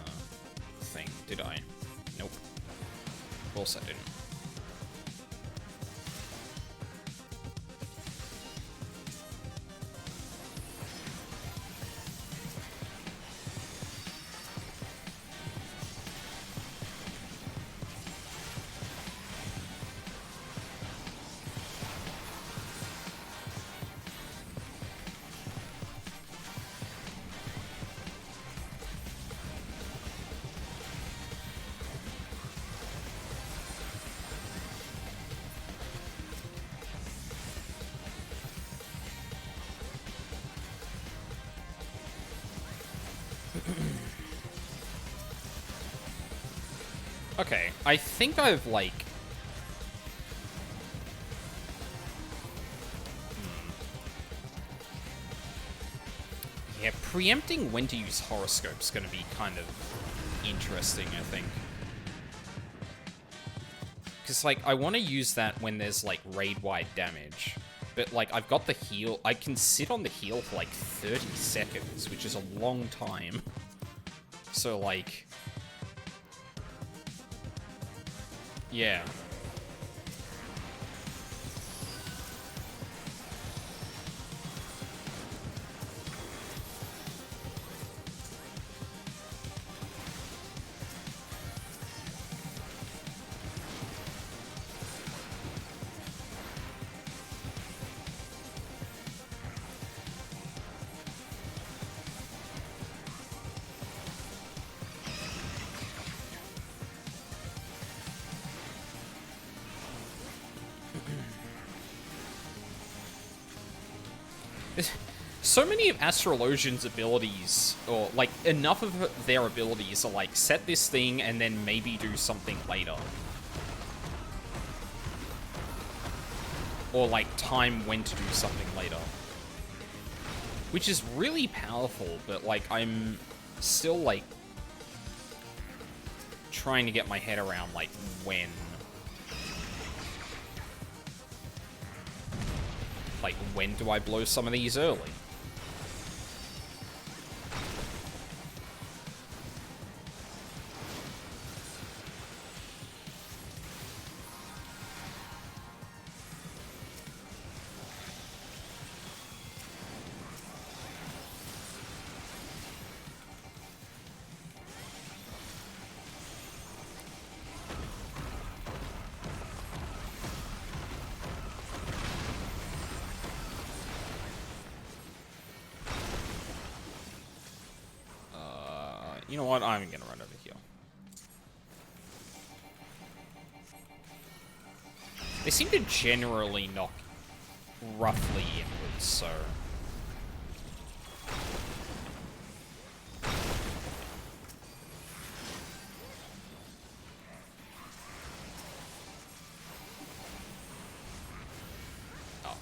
the thing, did I? Nope. Of course I didn't. Okay, I think I've, like... Yeah, preempting when to use horoscope's gonna be kind of interesting, I think. Because, like, I want to use that when there's, like, raid-wide damage. But, like, I've got the heal... I can sit on the heal for, like, 30 seconds, which is a long time. So, like... Yeah. So many of Astrologian's abilities, or, like, enough of their abilities are, like, set this thing and then maybe do something later. Or, like, time when to do something later. Which is really powerful, but, like, I'm still, like, trying to get my head around, like, when. Like, when do I blow some of these early? You know what? I'm gonna run over here. They seem to generally knock roughly inwards, so... Oh.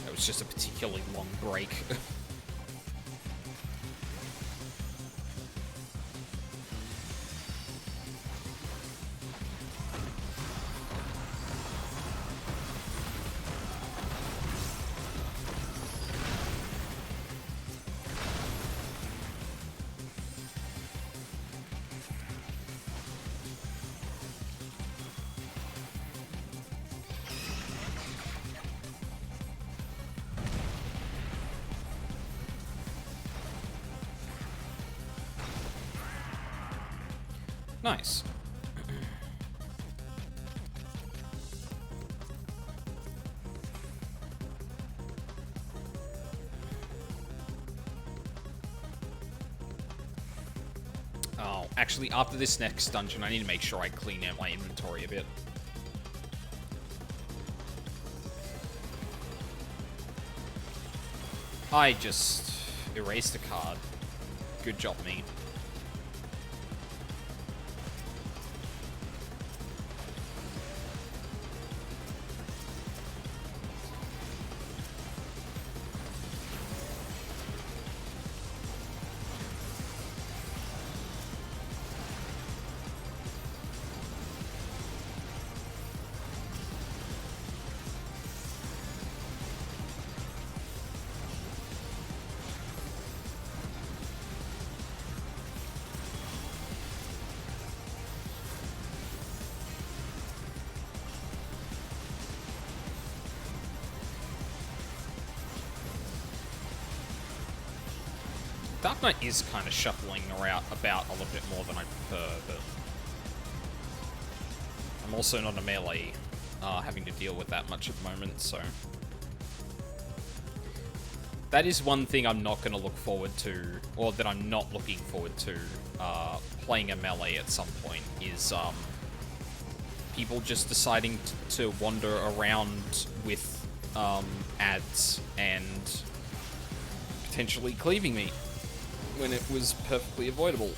That was just a particularly long break. Nice. Oh, actually, after this next dungeon, I need to make sure I clean out my inventory a bit. I just erased a card. Good job, me. Dark Knight is kind of shuffling around about a little bit more than I prefer, but I'm also not a melee having to deal with that much at the moment, so that is one thing I'm not going to look forward to, or that I'm not looking forward to playing a melee at some point, is people just deciding to wander around with ads and potentially cleaving me when it was perfectly avoidable.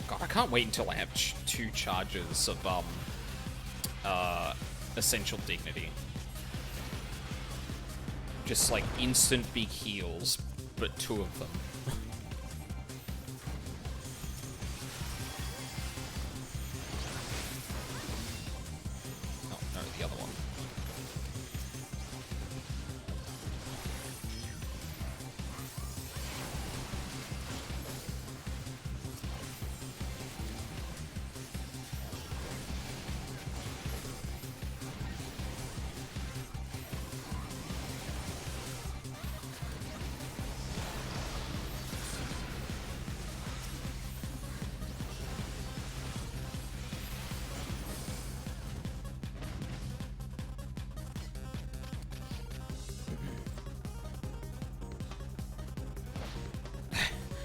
God, I can't wait until I have 2 charges of Essential Dignity. Just like instant big heals, but 2 of them.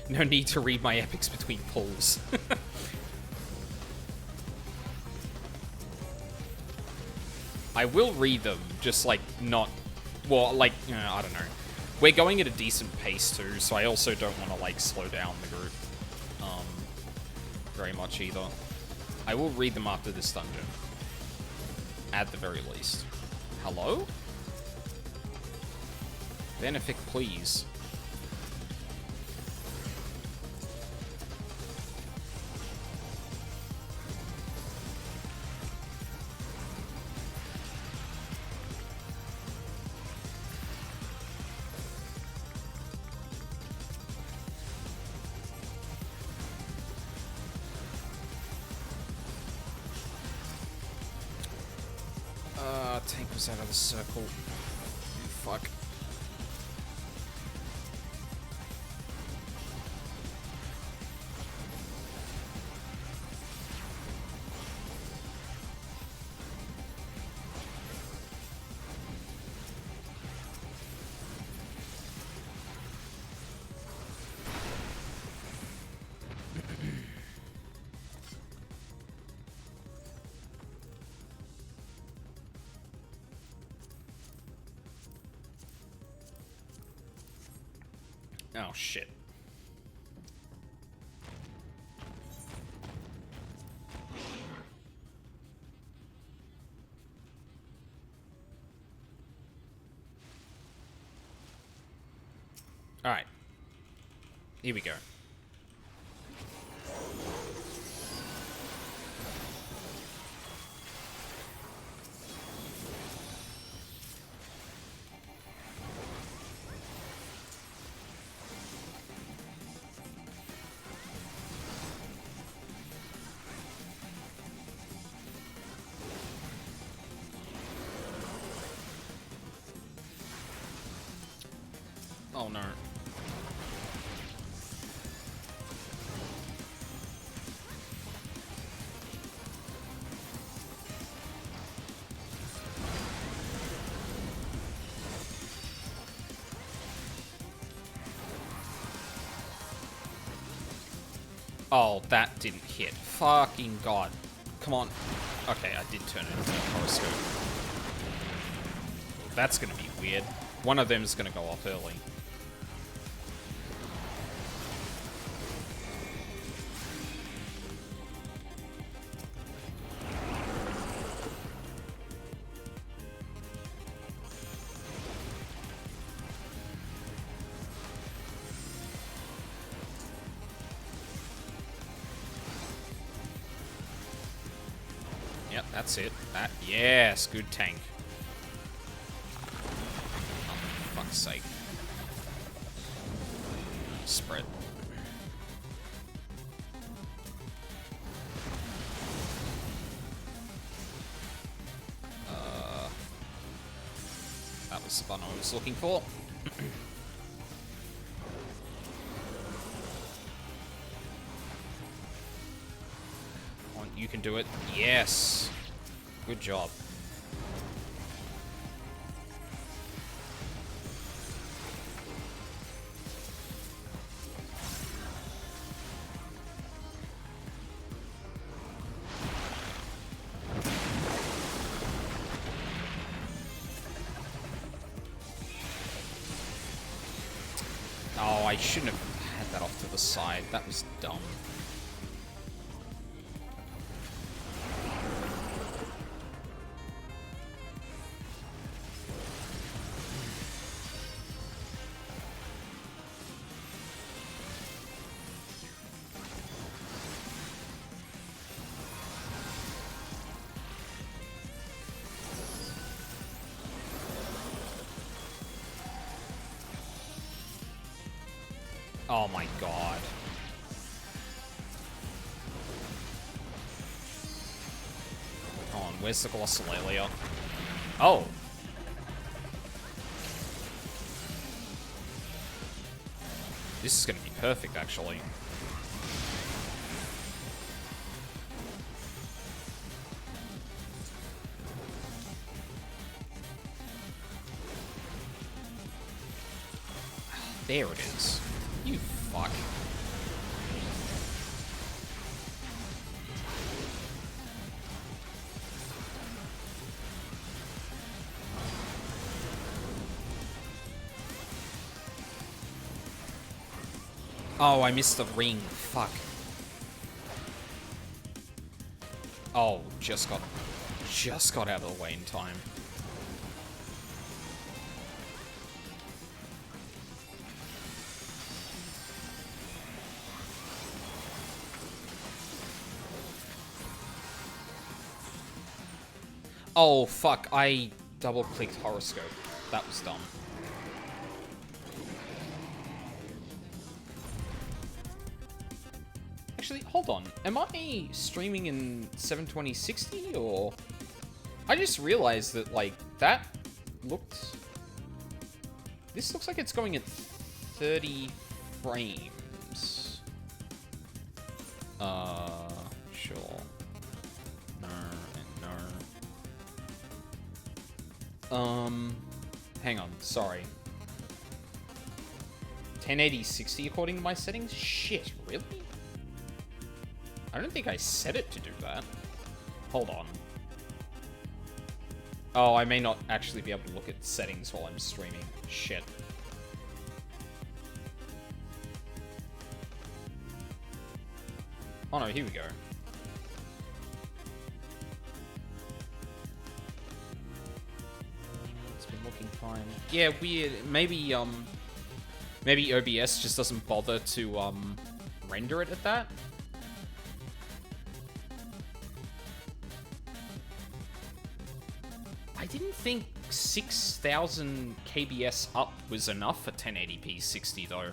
No need to read my epics between pulls. I will read them, just like not... Well, like, I don't know. We're going at a decent pace too, so I also don't want to like slow down the group very much either. I will read them after this dungeon. At the very least. Hello? Benefic, please. Tank was out of the circle. Fuck. Oh, shit. Alright. Here we go. Oh no. Oh, that didn't hit. Fucking god. Come on. Okay, I did turn it into a horoscope. That's gonna be weird. One of them's gonna go off early. Yep, that's it. That, yes, good tank. Oh, for fuck's sake. Spread. That was the button I was looking for. You can do it. Yes. Good job. Oh, I shouldn't have had that off to the side. That was dumb. Oh my god. Come on, where's the Glossolalia? Oh! This is gonna be perfect, actually. There it is. You fuck. Oh, I missed the ring. Fuck. Oh, just got out of the way in time. Oh, fuck. I double-clicked horoscope. That was dumb. Actually, hold on. Am I streaming in 720-60, or... I just realized that, like, that looked... This looks like it's going at 30 frames. Sure. No, and no. Hang on, sorry. 1080-60 according to my settings? Shit, really? I don't think I set it to do that. Hold on. Oh, I may not actually be able to look at settings while I'm streaming. Shit. Oh no, here we go. It's been looking fine. Yeah, weird. Maybe maybe OBS just doesn't bother to render it at that. I didn't think 6,000 kbs up was enough for 1080p 60 though.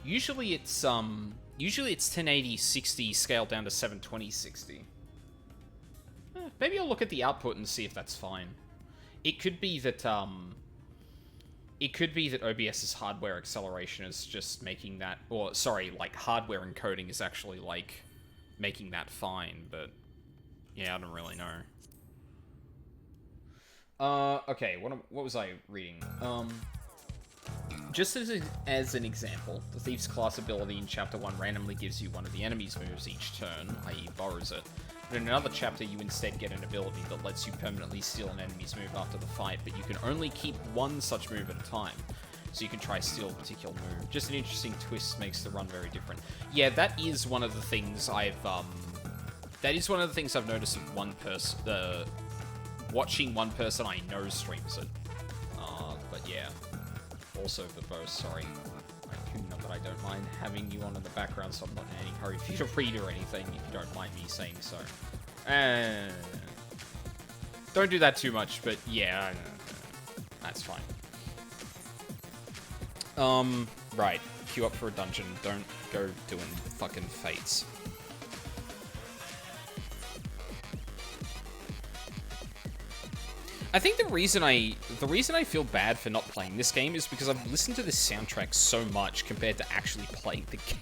Usually it's 1080 60 scaled down to 720 60. Maybe I'll look at the output and see if that's fine. It could be that OBS's hardware acceleration is just making that, or sorry, like hardware encoding is actually like making that fine, but yeah, I don't really know. Okay, what was I reading? Just as an example, the Thief's class ability in Chapter 1 randomly gives you one of the enemy's moves each turn, i.e. borrows it. But in another chapter, you instead get an ability that lets you permanently steal an enemy's move after the fight, but you can only keep one such move at a time. So you can try steal a particular move. Just an interesting twist, makes the run very different. Yeah, that is one of the things I've noticed of one person, watching one person I know streams it. But yeah. Also, the bow, sorry. Not that I don't mind having you on in the background, so I'm not in any hurry for you to read or anything, if you don't mind me saying so. Don't do that too much, but yeah, that's fine. Right. Queue up for a dungeon. Don't go doing fucking fates. I think the reason I feel bad for not playing this game is because I've listened to this soundtrack so much compared to actually playing the game.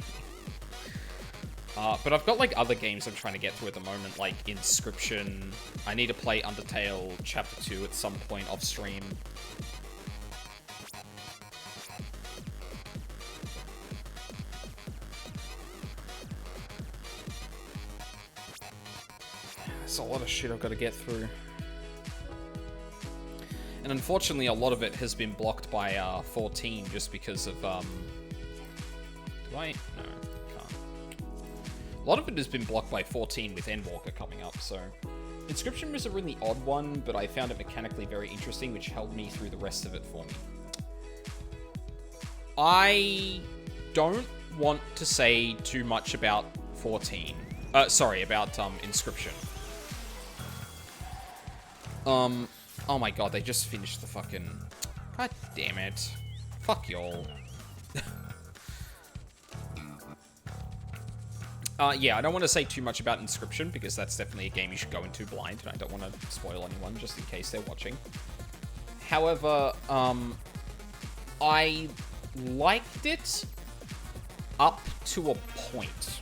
But I've got like other games I'm trying to get through at the moment, like Inscription. I need to play Undertale Chapter 2 at some point off stream. There's a lot of shit I've got to get through. And unfortunately, a lot of it has been blocked by 14 just because of, do I? No, can't. A lot of it has been blocked by 14 with Endwalker coming up, so... Inscription was a really odd one, but I found it mechanically very interesting, which held me through the rest of it for me. I don't want to say too much about 14. Sorry, about, Inscription. Oh my god, they just finished the fucking... God damn it. Fuck y'all. Yeah, I don't want to say too much about Inscription, because that's definitely a game you should go into blind, and I don't want to spoil anyone, just in case they're watching. However, I liked it up to a point.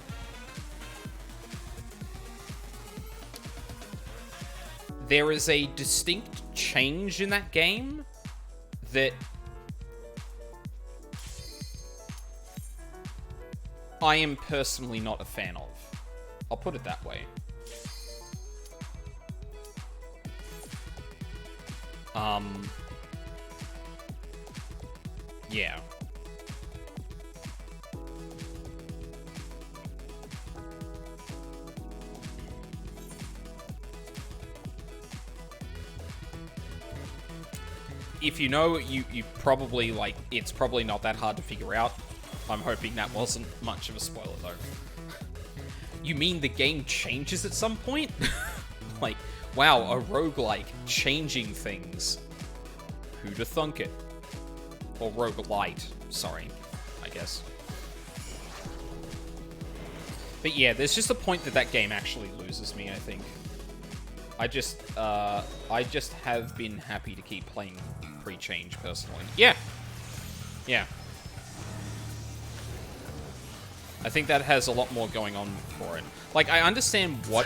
There is a distinct change in that game that I am personally not a fan of. I'll put it that way. Yeah. If you know, you probably, like, it's probably not that hard to figure out. I'm hoping that wasn't much of a spoiler, though. You mean the game changes at some point? Like, wow, a roguelike changing things. Who'da thunk it? Or roguelite, sorry, I guess. But yeah, there's just a point that game actually loses me, I think. I just have been happy to keep playing pre-change, personally. Yeah! Yeah. I think that has a lot more going on for it. Like, I understand what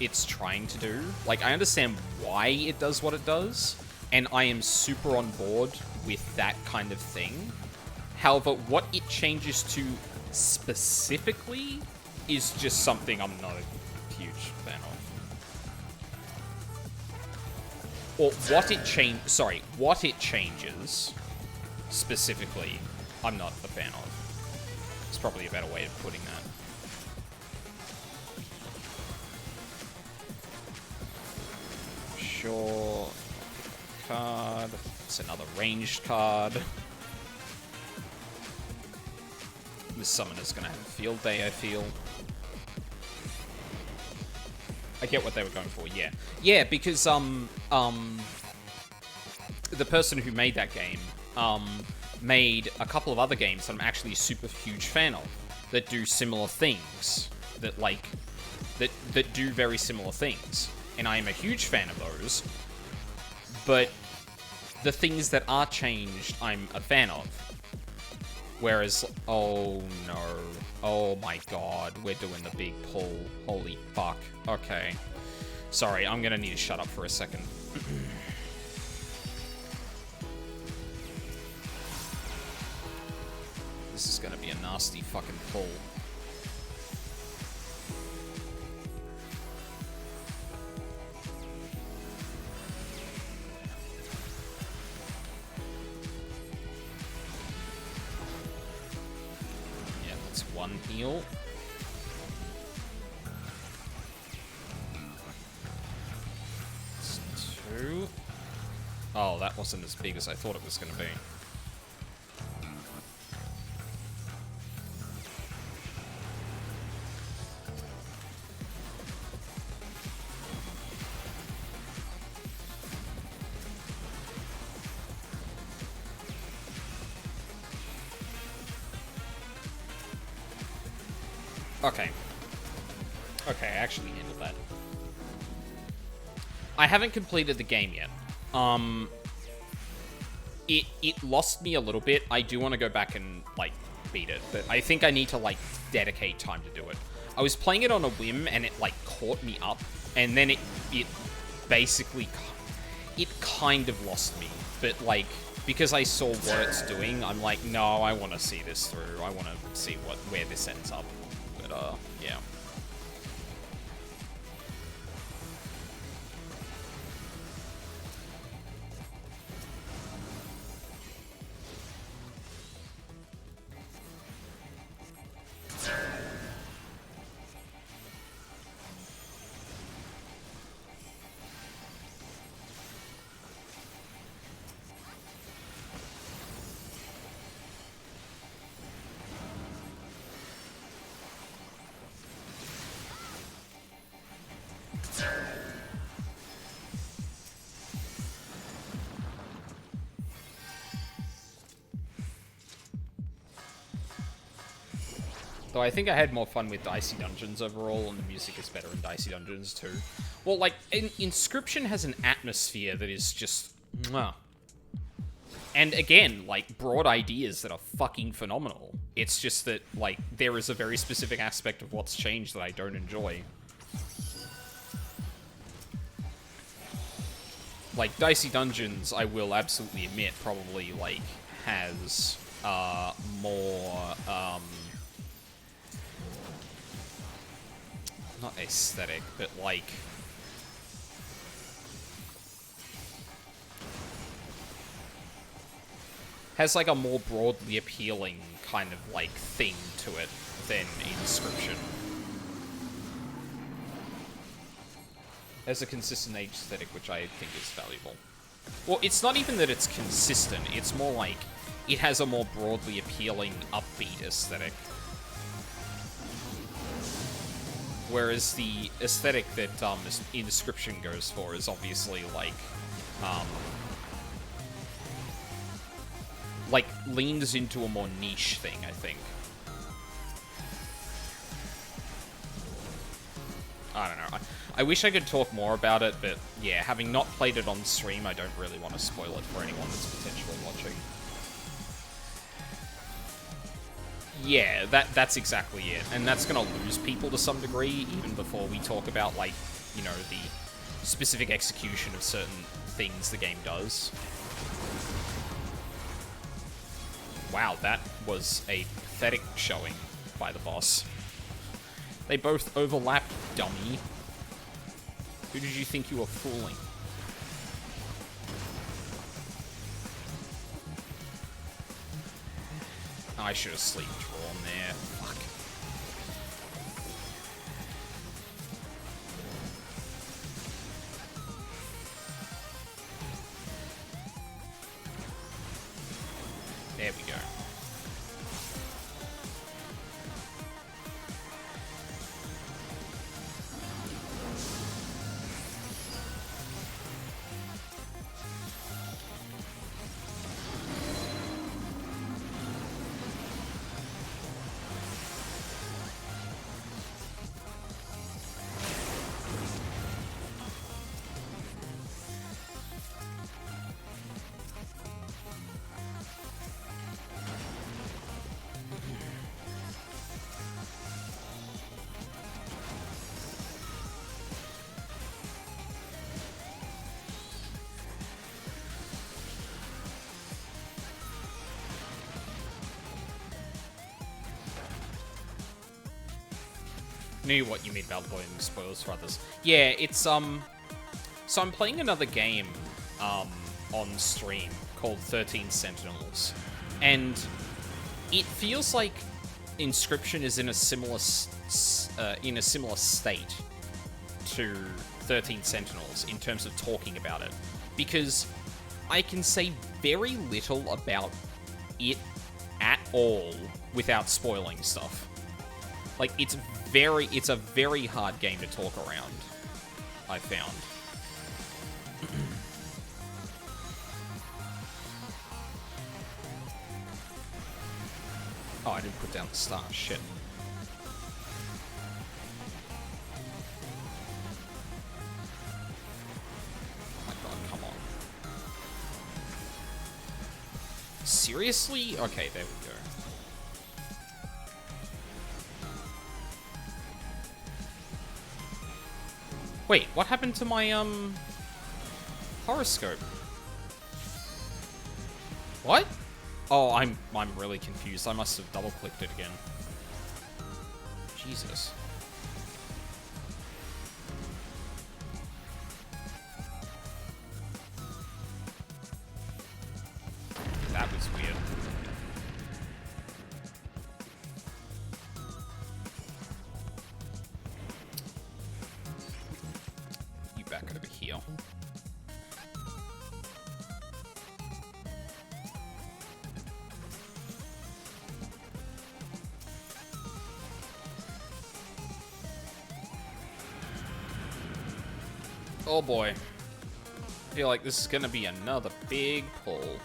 it's trying to do. Like, I understand why it does what it does, and I am super on board with that kind of thing. However, what it changes to specifically is just something I'm not a huge fan of. Or what it changes specifically, I'm not a fan of. It's probably a better way of putting that. Sure. Card. It's another ranged card. This summoner's gonna have a field day, I feel. I get what they were going for, yeah. Yeah, because, the person who made that game, made a couple of other games that I'm actually a super huge fan of, that do similar things. That, like, that do very similar things. And I am a huge fan of those. But the things that are changed, I'm a fan of. Whereas, oh no. Oh my god, we're doing the big pull. Holy fuck. Okay. Sorry, I'm gonna need to shut up for a second. This is gonna be a nasty fucking pull. One heal. It's 2. Oh, that wasn't as big as I thought it was going to be. Okay. Okay, I actually handled that. I haven't completed the game yet. It lost me a little bit. I do want to go back and, like, beat it. But I think I need to, like, dedicate time to do it. I was playing it on a whim, and it, like, caught me up. And then it basically... It kind of lost me. But, like, because I saw what it's doing, I'm like, no, I want to see this through. I want to see where this ends up. Yeah. Though I think I had more fun with Dicey Dungeons overall, and the music is better in Dicey Dungeons too. Well, like, Inscription has an atmosphere that is just... mwah. And again, like, broad ideas that are fucking phenomenal. It's just that, like, there is a very specific aspect of what's changed that I don't enjoy. Like, Dicey Dungeons, I will absolutely admit, probably, like, has, more, not aesthetic, but, like... has, like, a more broadly appealing kind of, like, thing to it than Inscription. Has a consistent aesthetic, which I think is valuable. Well, it's not even that it's consistent, it's more like it has a more broadly appealing, upbeat aesthetic. Whereas the aesthetic that Inscription goes for is obviously like leans into a more niche thing, I think. I don't know. I wish I could talk more about it, but yeah, having not played it on stream, I don't really want to spoil it for anyone that's potentially watching. Yeah, that's exactly it. And that's going to lose people to some degree, even before we talk about, like, you know, the specific execution of certain things the game does. Wow, that was a pathetic showing by the boss. They both overlapped, dummy. Who did you think you were fooling? I should have sleep drawn there. There we go. Knew what you mean about avoiding spoilers for others. Yeah, it's so I'm playing another game on stream called 13 Sentinels, and it feels like Inscription is in a similar state to 13 Sentinels in terms of talking about it, because I can say very little about it at all without spoiling stuff. Like, it's a very hard game to talk around, I found. Oh, I didn't put down the star. Shit. Oh my god, come on. Seriously? Okay, there we go. Wait, what happened to my, horoscope? What? Oh, I'm really confused. I must have double-clicked it again. Jesus. That was weird. You back over here. Oh boy. I feel like this is gonna be another big pull.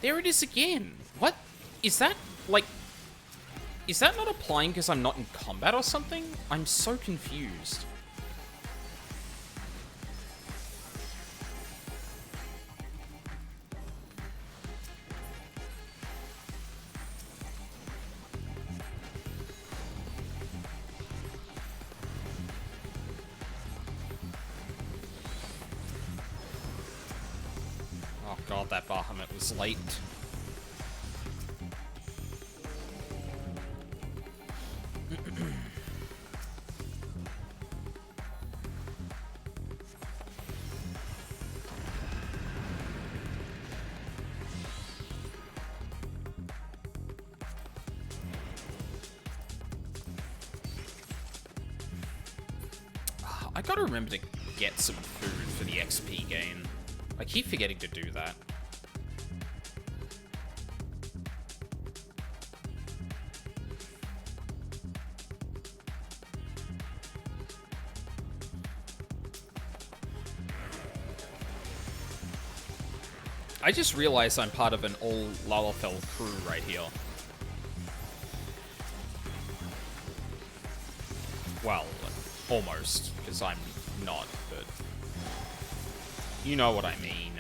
There it is again. What? Is that, like... Is that not applying because I'm not in combat or something? I'm so confused. Oh god, that Bahamut was late. I gotta remember to get some food for the XP gain. I keep forgetting to do that. I just realized I'm part of an all Lalafell crew right here. Well, almost, because I'm not, but you know what I mean.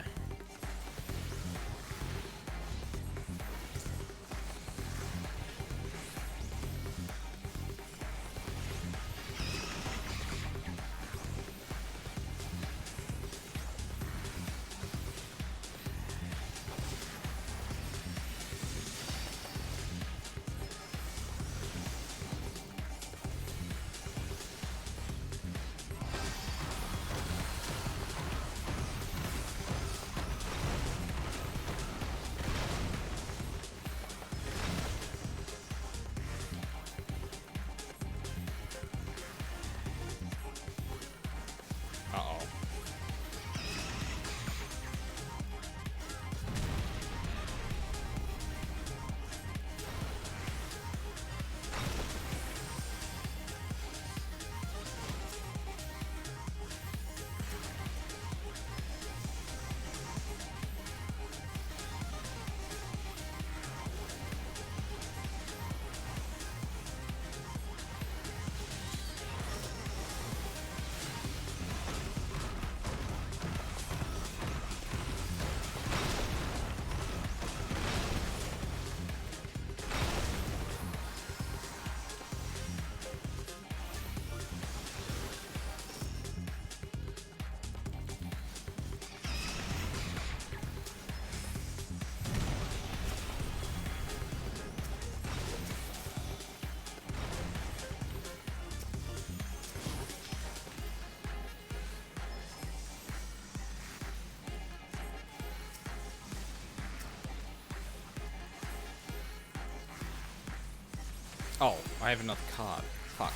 Oh, I have another card. Fuck.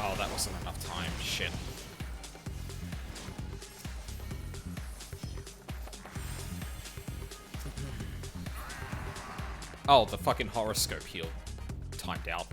Oh, that wasn't enough time. Shit. Oh, the fucking horoscope heal timed out.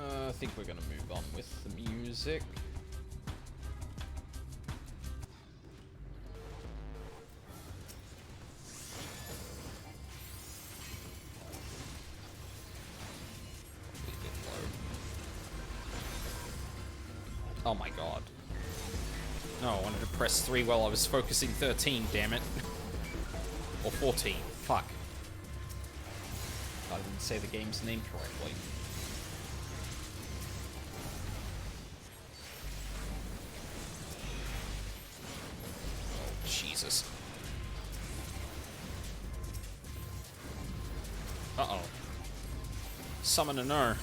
I think we're gonna move on with the music. Oh my god. No, I wanted to press 3 while I was focusing 13, damn it. Or 14. Fuck. I didn't say the game's name correctly. Oh, Jesus. Uh-oh. Summon a no.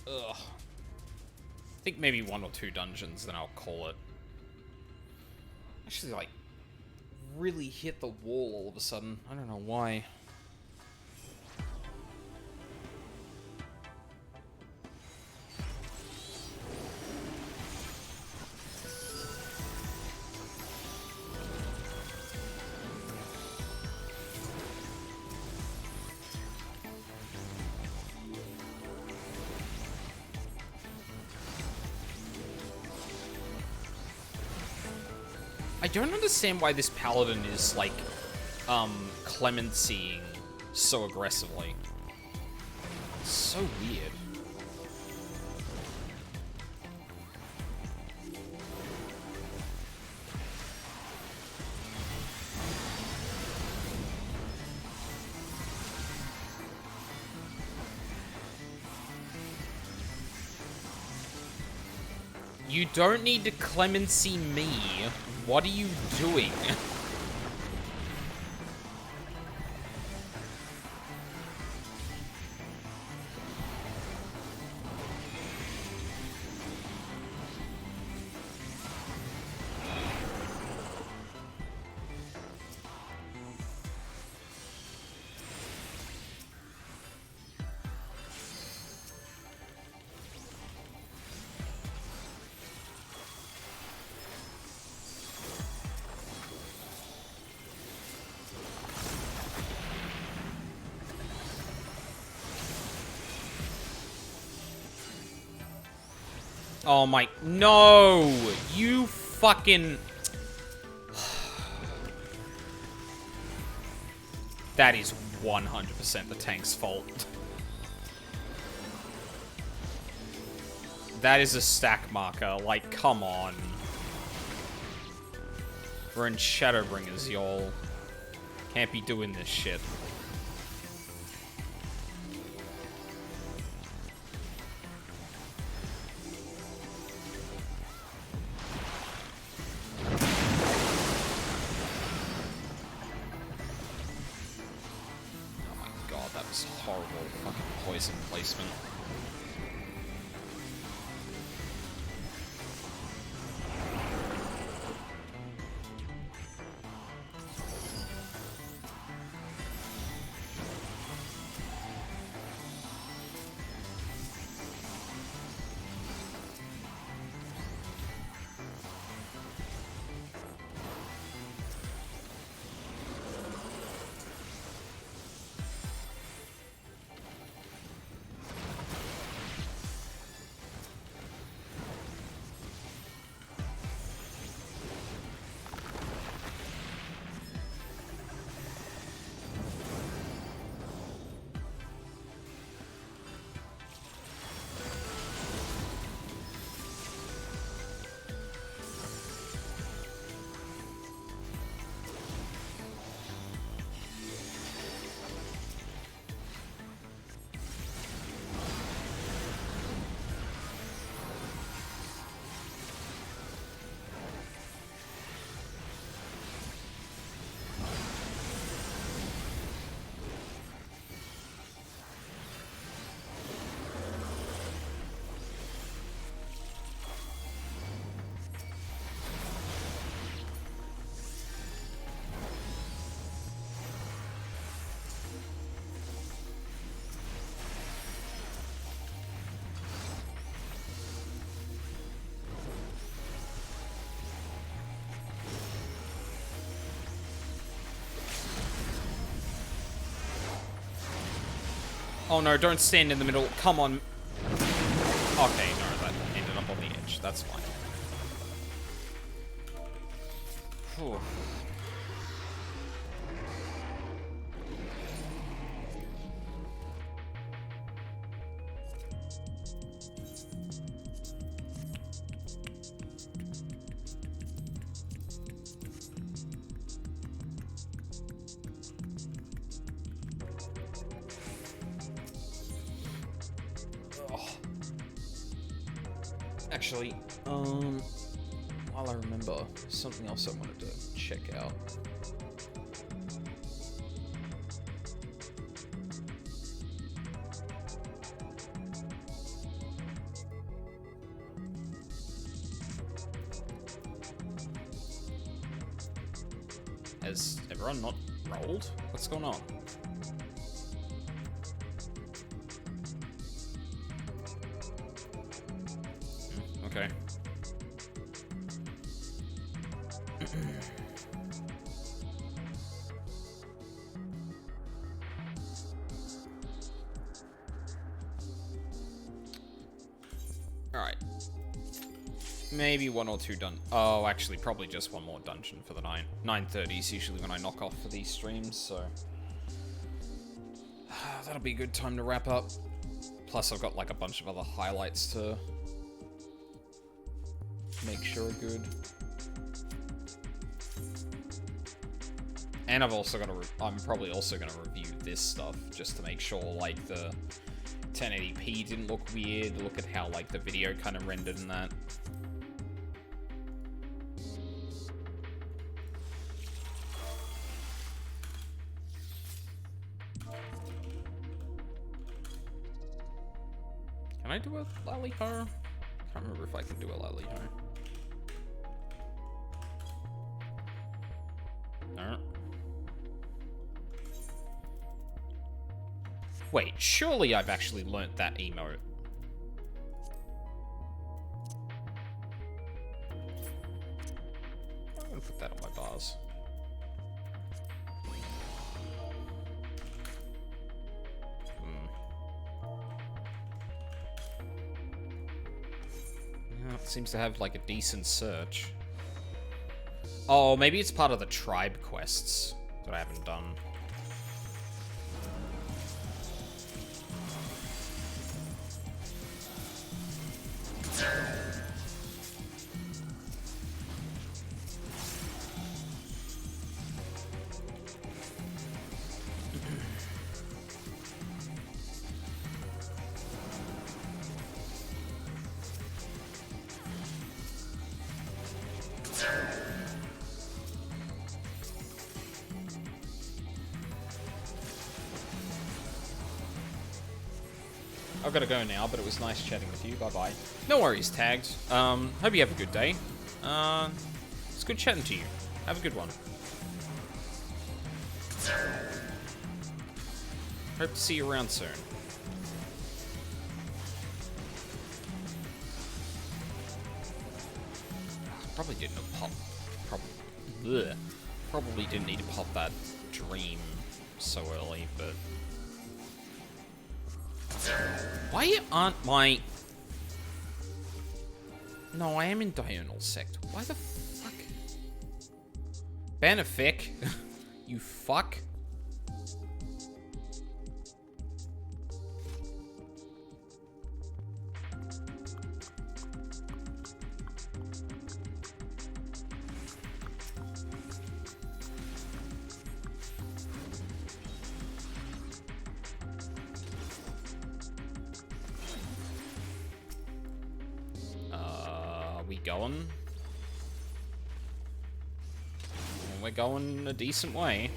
Ugh. I think maybe 1 or 2 dungeons, then I'll call it. Actually, like, really hit the wall all of a sudden. I don't know why. I don't understand why this paladin is, like, clemencying so aggressively. It's so weird. You don't need to clemency me. What are you doing? Oh my... No! You fucking... That is 100% the tank's fault. That is a stack marker. Like, come on. We're in Shadowbringers, y'all. Can't be doing this shit. Horrible fucking poison placement. Oh no, don't stand in the middle. Come on. Okay, no, that ended up on the edge. That's fine. Whew. Actually, while I remember, something else I wanted to check out. Has everyone not rolled? What's going on? Okay. Alright. Maybe one or two done. Oh, actually, probably just one more dungeon for the 9:30 is usually when I knock off for these streams, so that'll be a good time to wrap up. Plus, I've got like a bunch of other highlights to make sure are good. And I've also got to. I'm probably also going to review this stuff just to make sure like the 1080p didn't look weird. Look at how like the video kind of rendered in that. Can I do a lally-ho? Can't remember if I can do a lally-ho. No. Wait, surely I've actually learnt that emote. I'm gonna put that on my bars. It seems to have like a decent search. Oh, maybe it's part of the tribe quests that I haven't done. I've got to go now, but it was nice chatting with you. Bye-bye. No worries, Tagged. Hope you have a good day. It's good chatting to you. Have a good one. Hope to see you around soon. Probably didn't have pop. Probably didn't need to pop that dream so early, but. Why aren't my... No, I am in Diurnal Sect. Why the fuck? Benefic. You fuck. Going? We're going a decent way.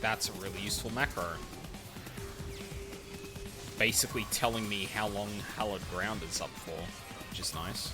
That's a really useful macro. Basically telling me how long Hallowed Ground is up for, which is nice.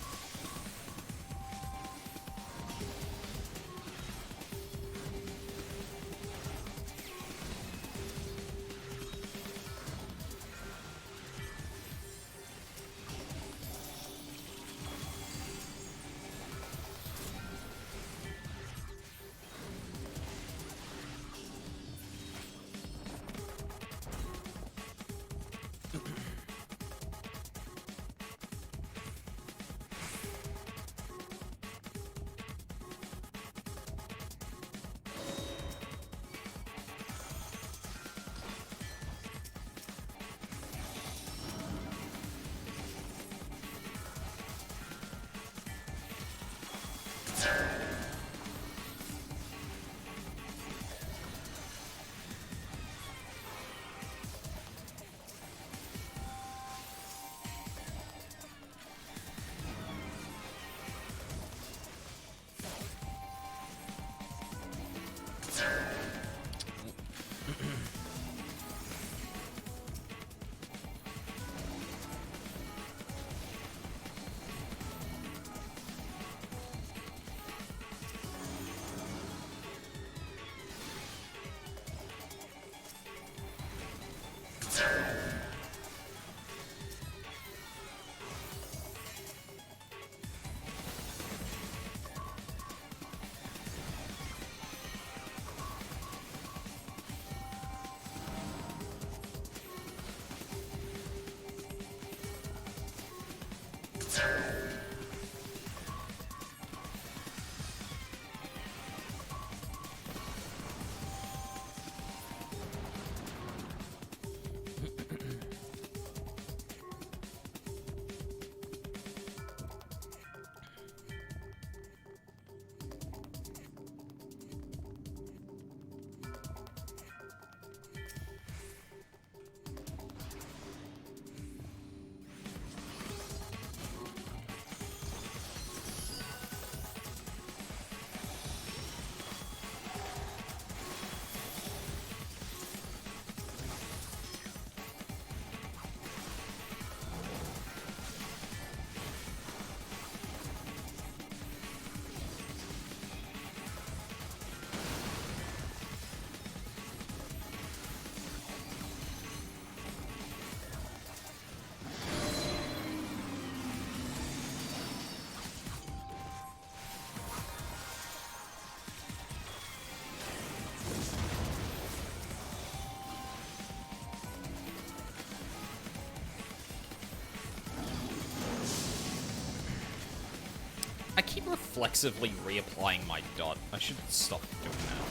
keep reflexively reapplying my dot? I should stop doing that.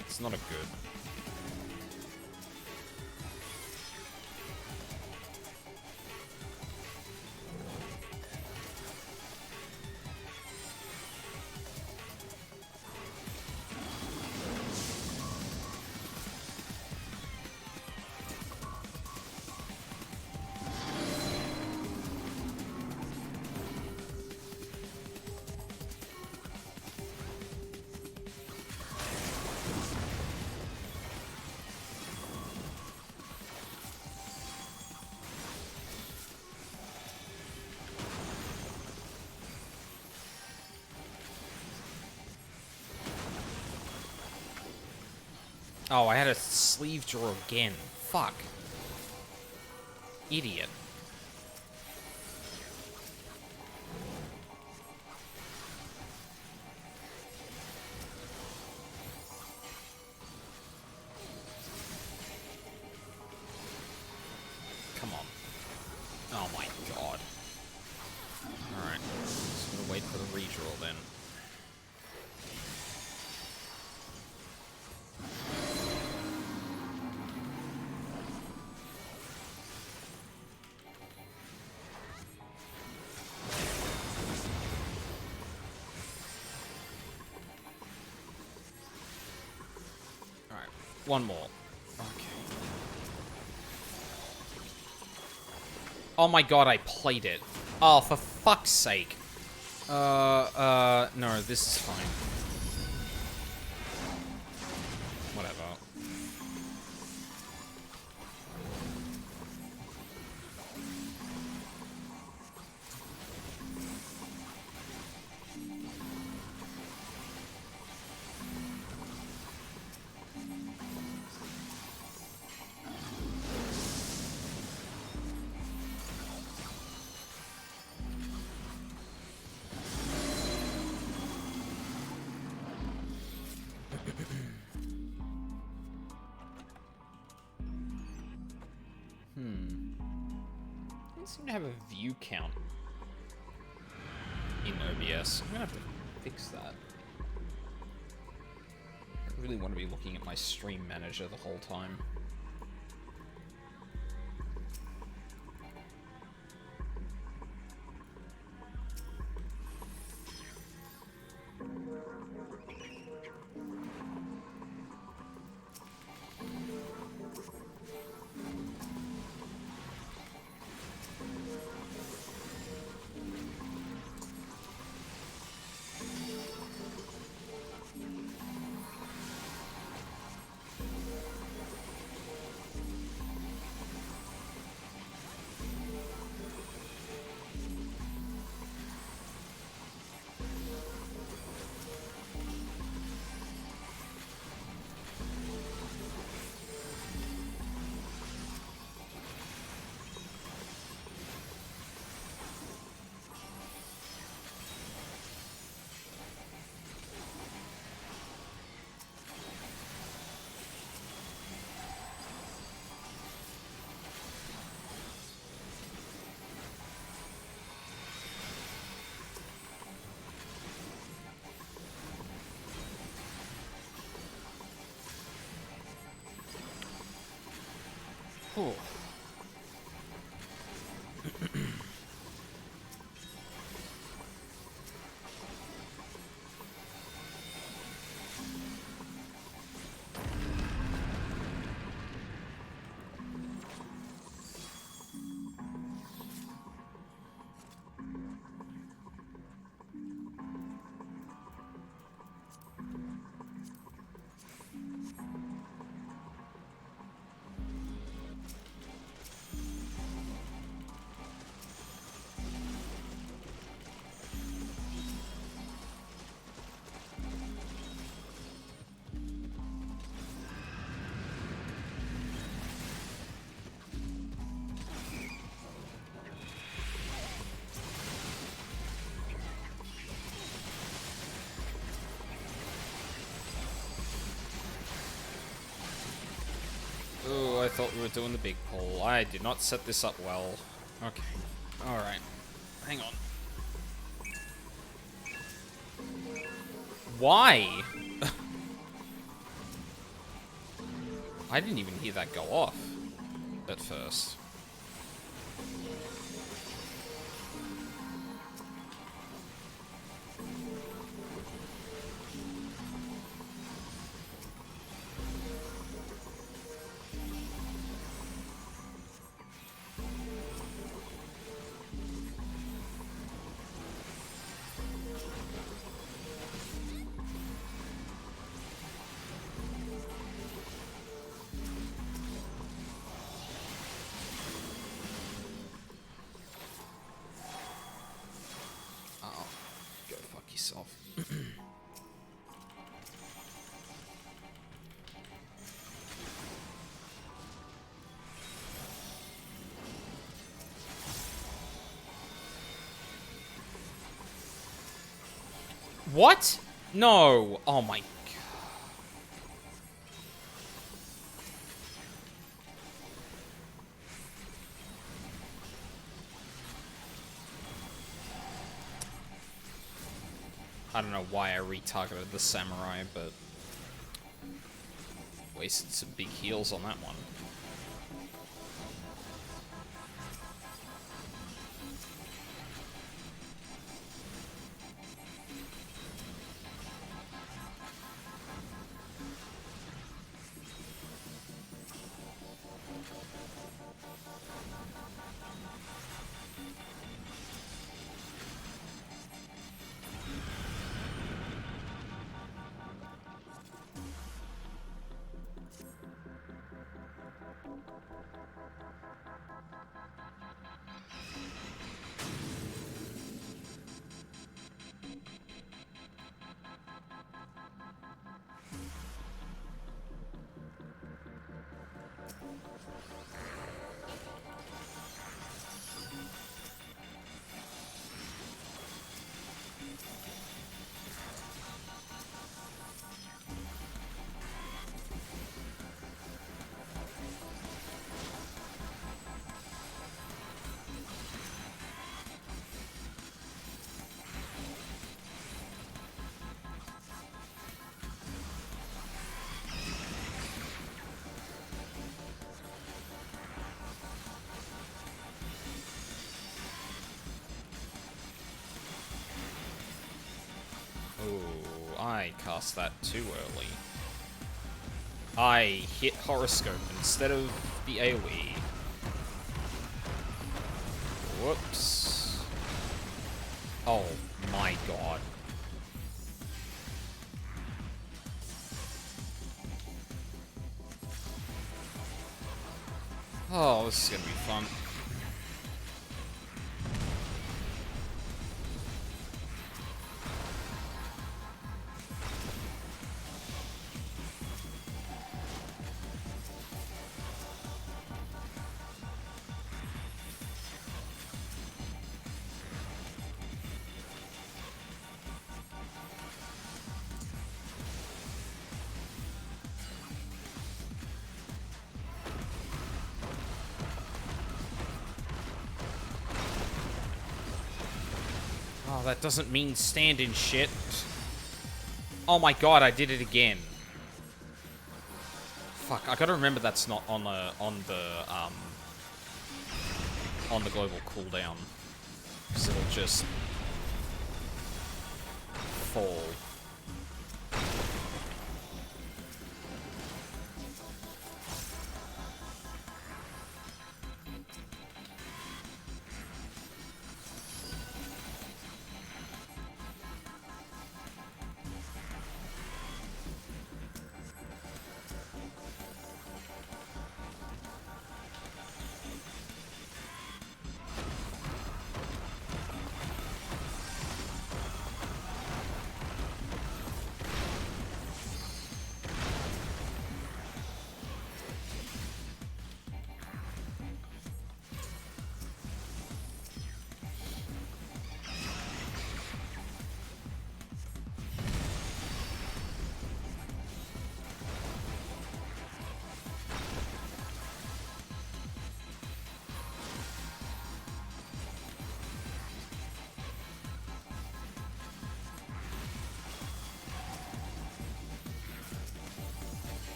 It's not a good. Oh, I had a sleeve draw again. Fuck. Idiot. Come on. Oh my god. Alright. Just gonna wait for the redraw then. One more. Okay. Oh my god, I played it. Oh, for fuck's sake. No, this is fine. Whatever. I seem to have a view count in OBS. I'm gonna have to fix that. I really want to be looking at my stream manager the whole time. Cool. Ooh, I thought we were doing the big pull. I did not set this up well. Okay. Alright. Hang on. Why? I didn't even hear that go off at first. What? No. Oh my god. I don't know why I retargeted the samurai, but wasted some big heals on that one. I cast that too early. I hit Horoscope instead of the AoE. Whoops. Oh my god. Oh, this is gonna be fun. Oh, that doesn't mean stand in shit. Oh my god, I did it again. Fuck, I gotta remember that's not on the global cooldown. Because it'll just fall.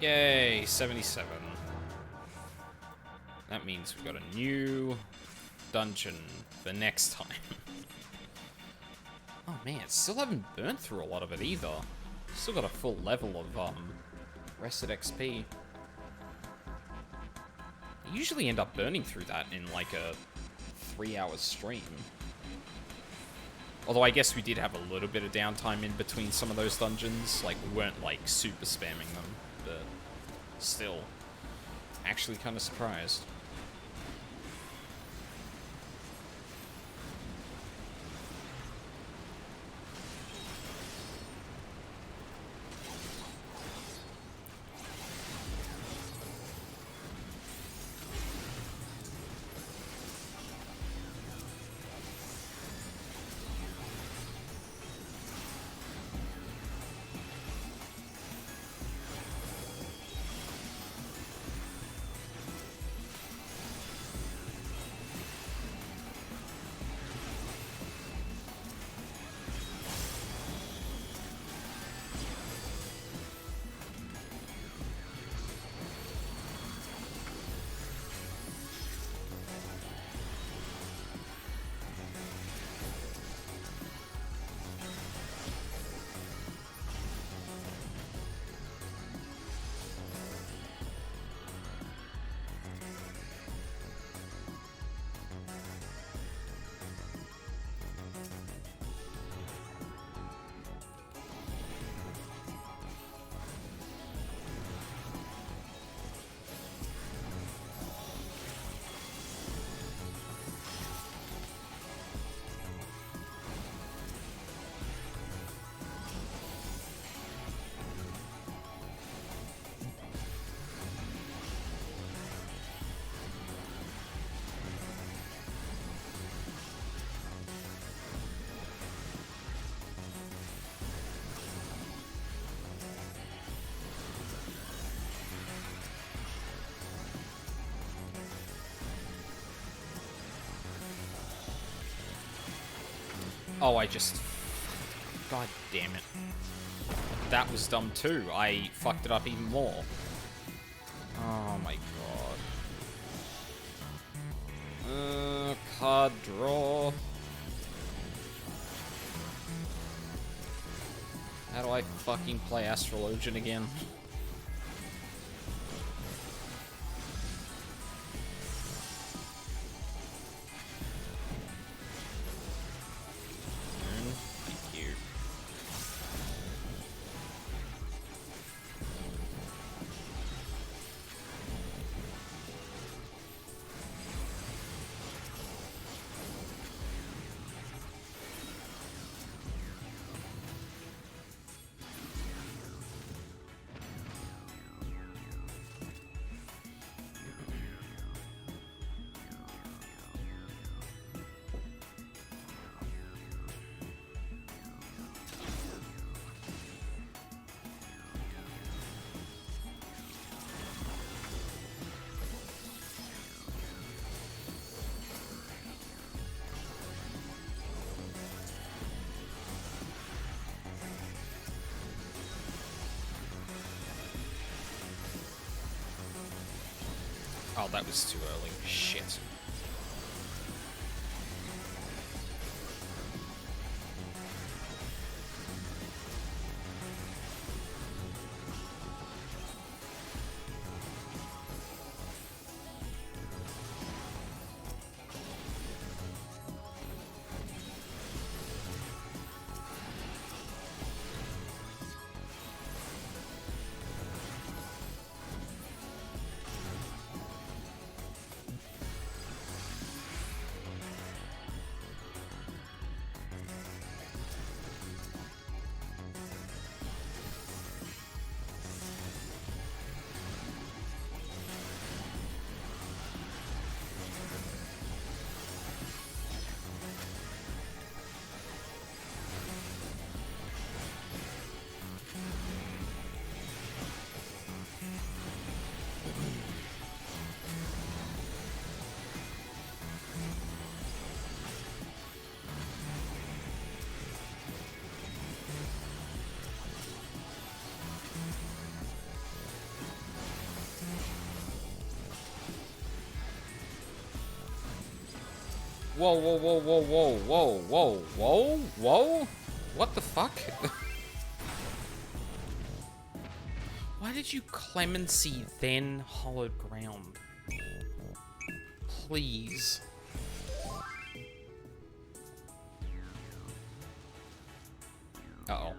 Yay, 77. That means we've got a new dungeon the next time. Oh man, still haven't burnt through a lot of it either. Still got a full level of rested XP. I usually end up burning through that in like a 3-hour stream. Although I guess we did have a little bit of downtime in between some of those dungeons. Like, we weren't like super spamming them, but still, actually kind of surprised. Oh, I just... God damn it. That was dumb too. I fucked it up even more. Oh my god. Card draw. How do I fucking play Astrologian again? Oh, that was too early. Shit. Whoa, whoa, whoa, whoa, whoa, whoa, whoa, whoa, whoa? What the fuck? Why did you clemency then hollowed ground? Please. Uh-oh.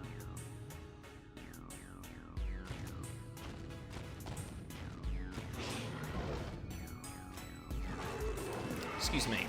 Excuse me.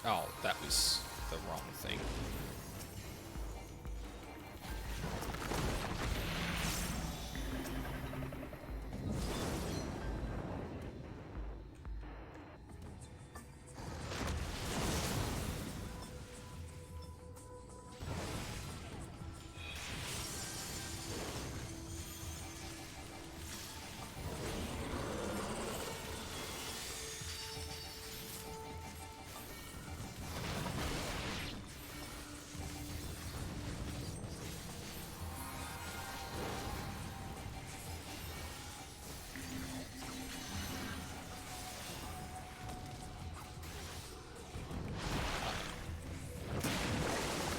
Oh, that was the wrong thing.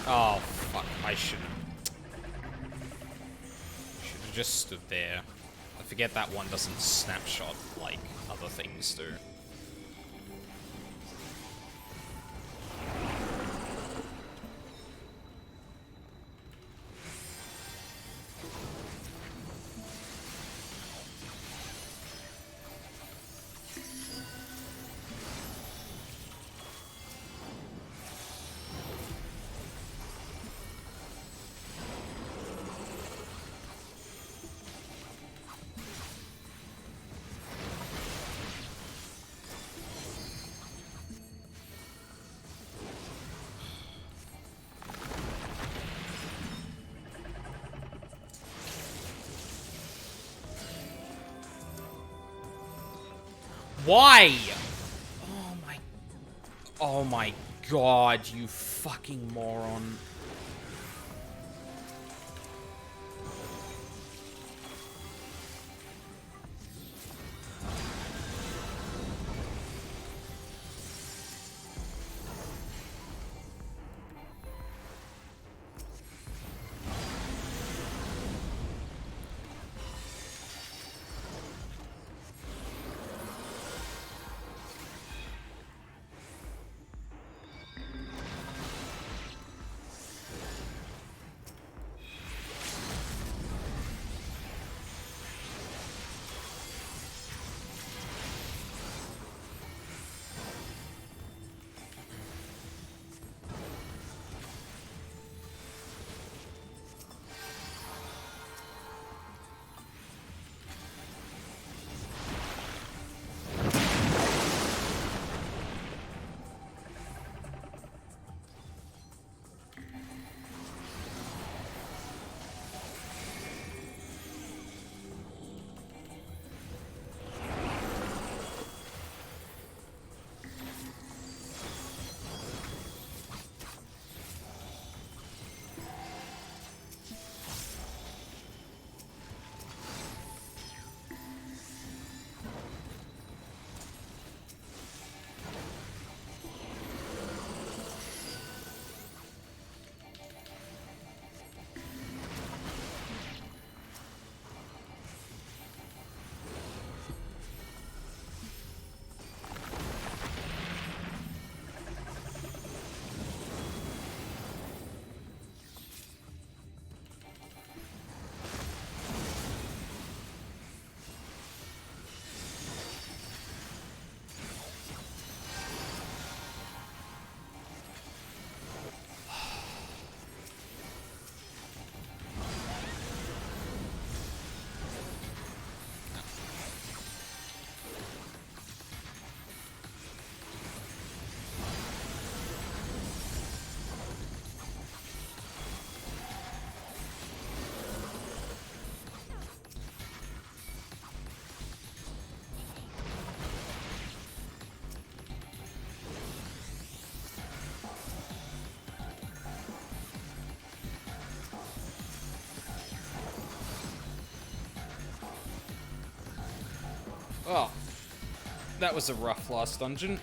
Oh, fuck. I should've just stood there. I forget that one doesn't snapshot like other things do. Why? Oh my god, you fucking moron. Oh, that was a rough last dungeon.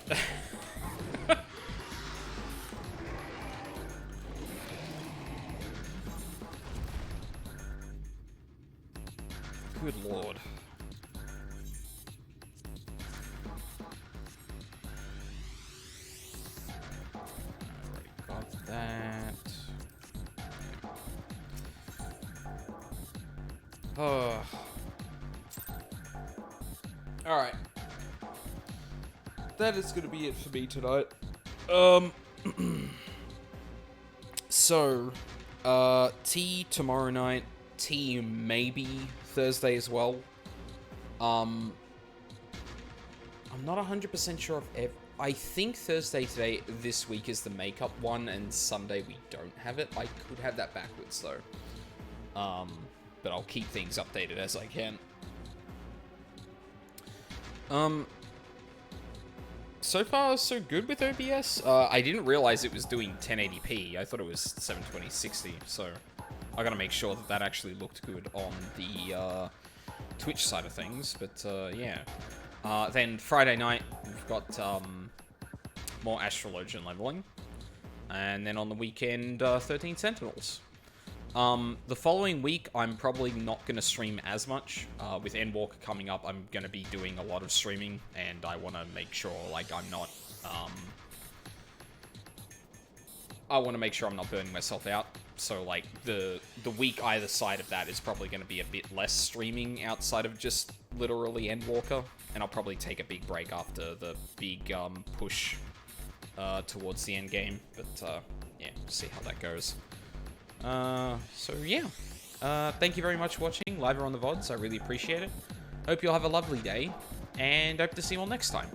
Good lord. Already got that. Oh. Alright. That is going to be it for me tonight. So, tea tomorrow night, tea maybe Thursday as well. I'm not 100% sure if I think Thursday this week is the makeup one, and Sunday we don't have it. I could have that backwards though. But I'll keep things updated as I can. So far, so good with OBS. I didn't realize it was doing 1080p. I thought it was 720/60, so I gotta make sure that that actually looked good on the Twitch side of things. But yeah. Then Friday night, we've got more Astrologian leveling. And then on the weekend, 13 Sentinels. The following week, I'm probably not going to stream as much. With Endwalker coming up, I'm going to be doing a lot of streaming, and I want to make sure, like, I'm not, I want to make sure I'm not burning myself out. So, like, the week either side of that is probably going to be a bit less streaming outside of just literally Endwalker, and I'll probably take a big break after the big, push, towards the end game, but, yeah, see how that goes. So yeah, thank you very much for watching live or on the VODs. I really appreciate it. Hope you'll have a lovely day, and hope to see you all next time.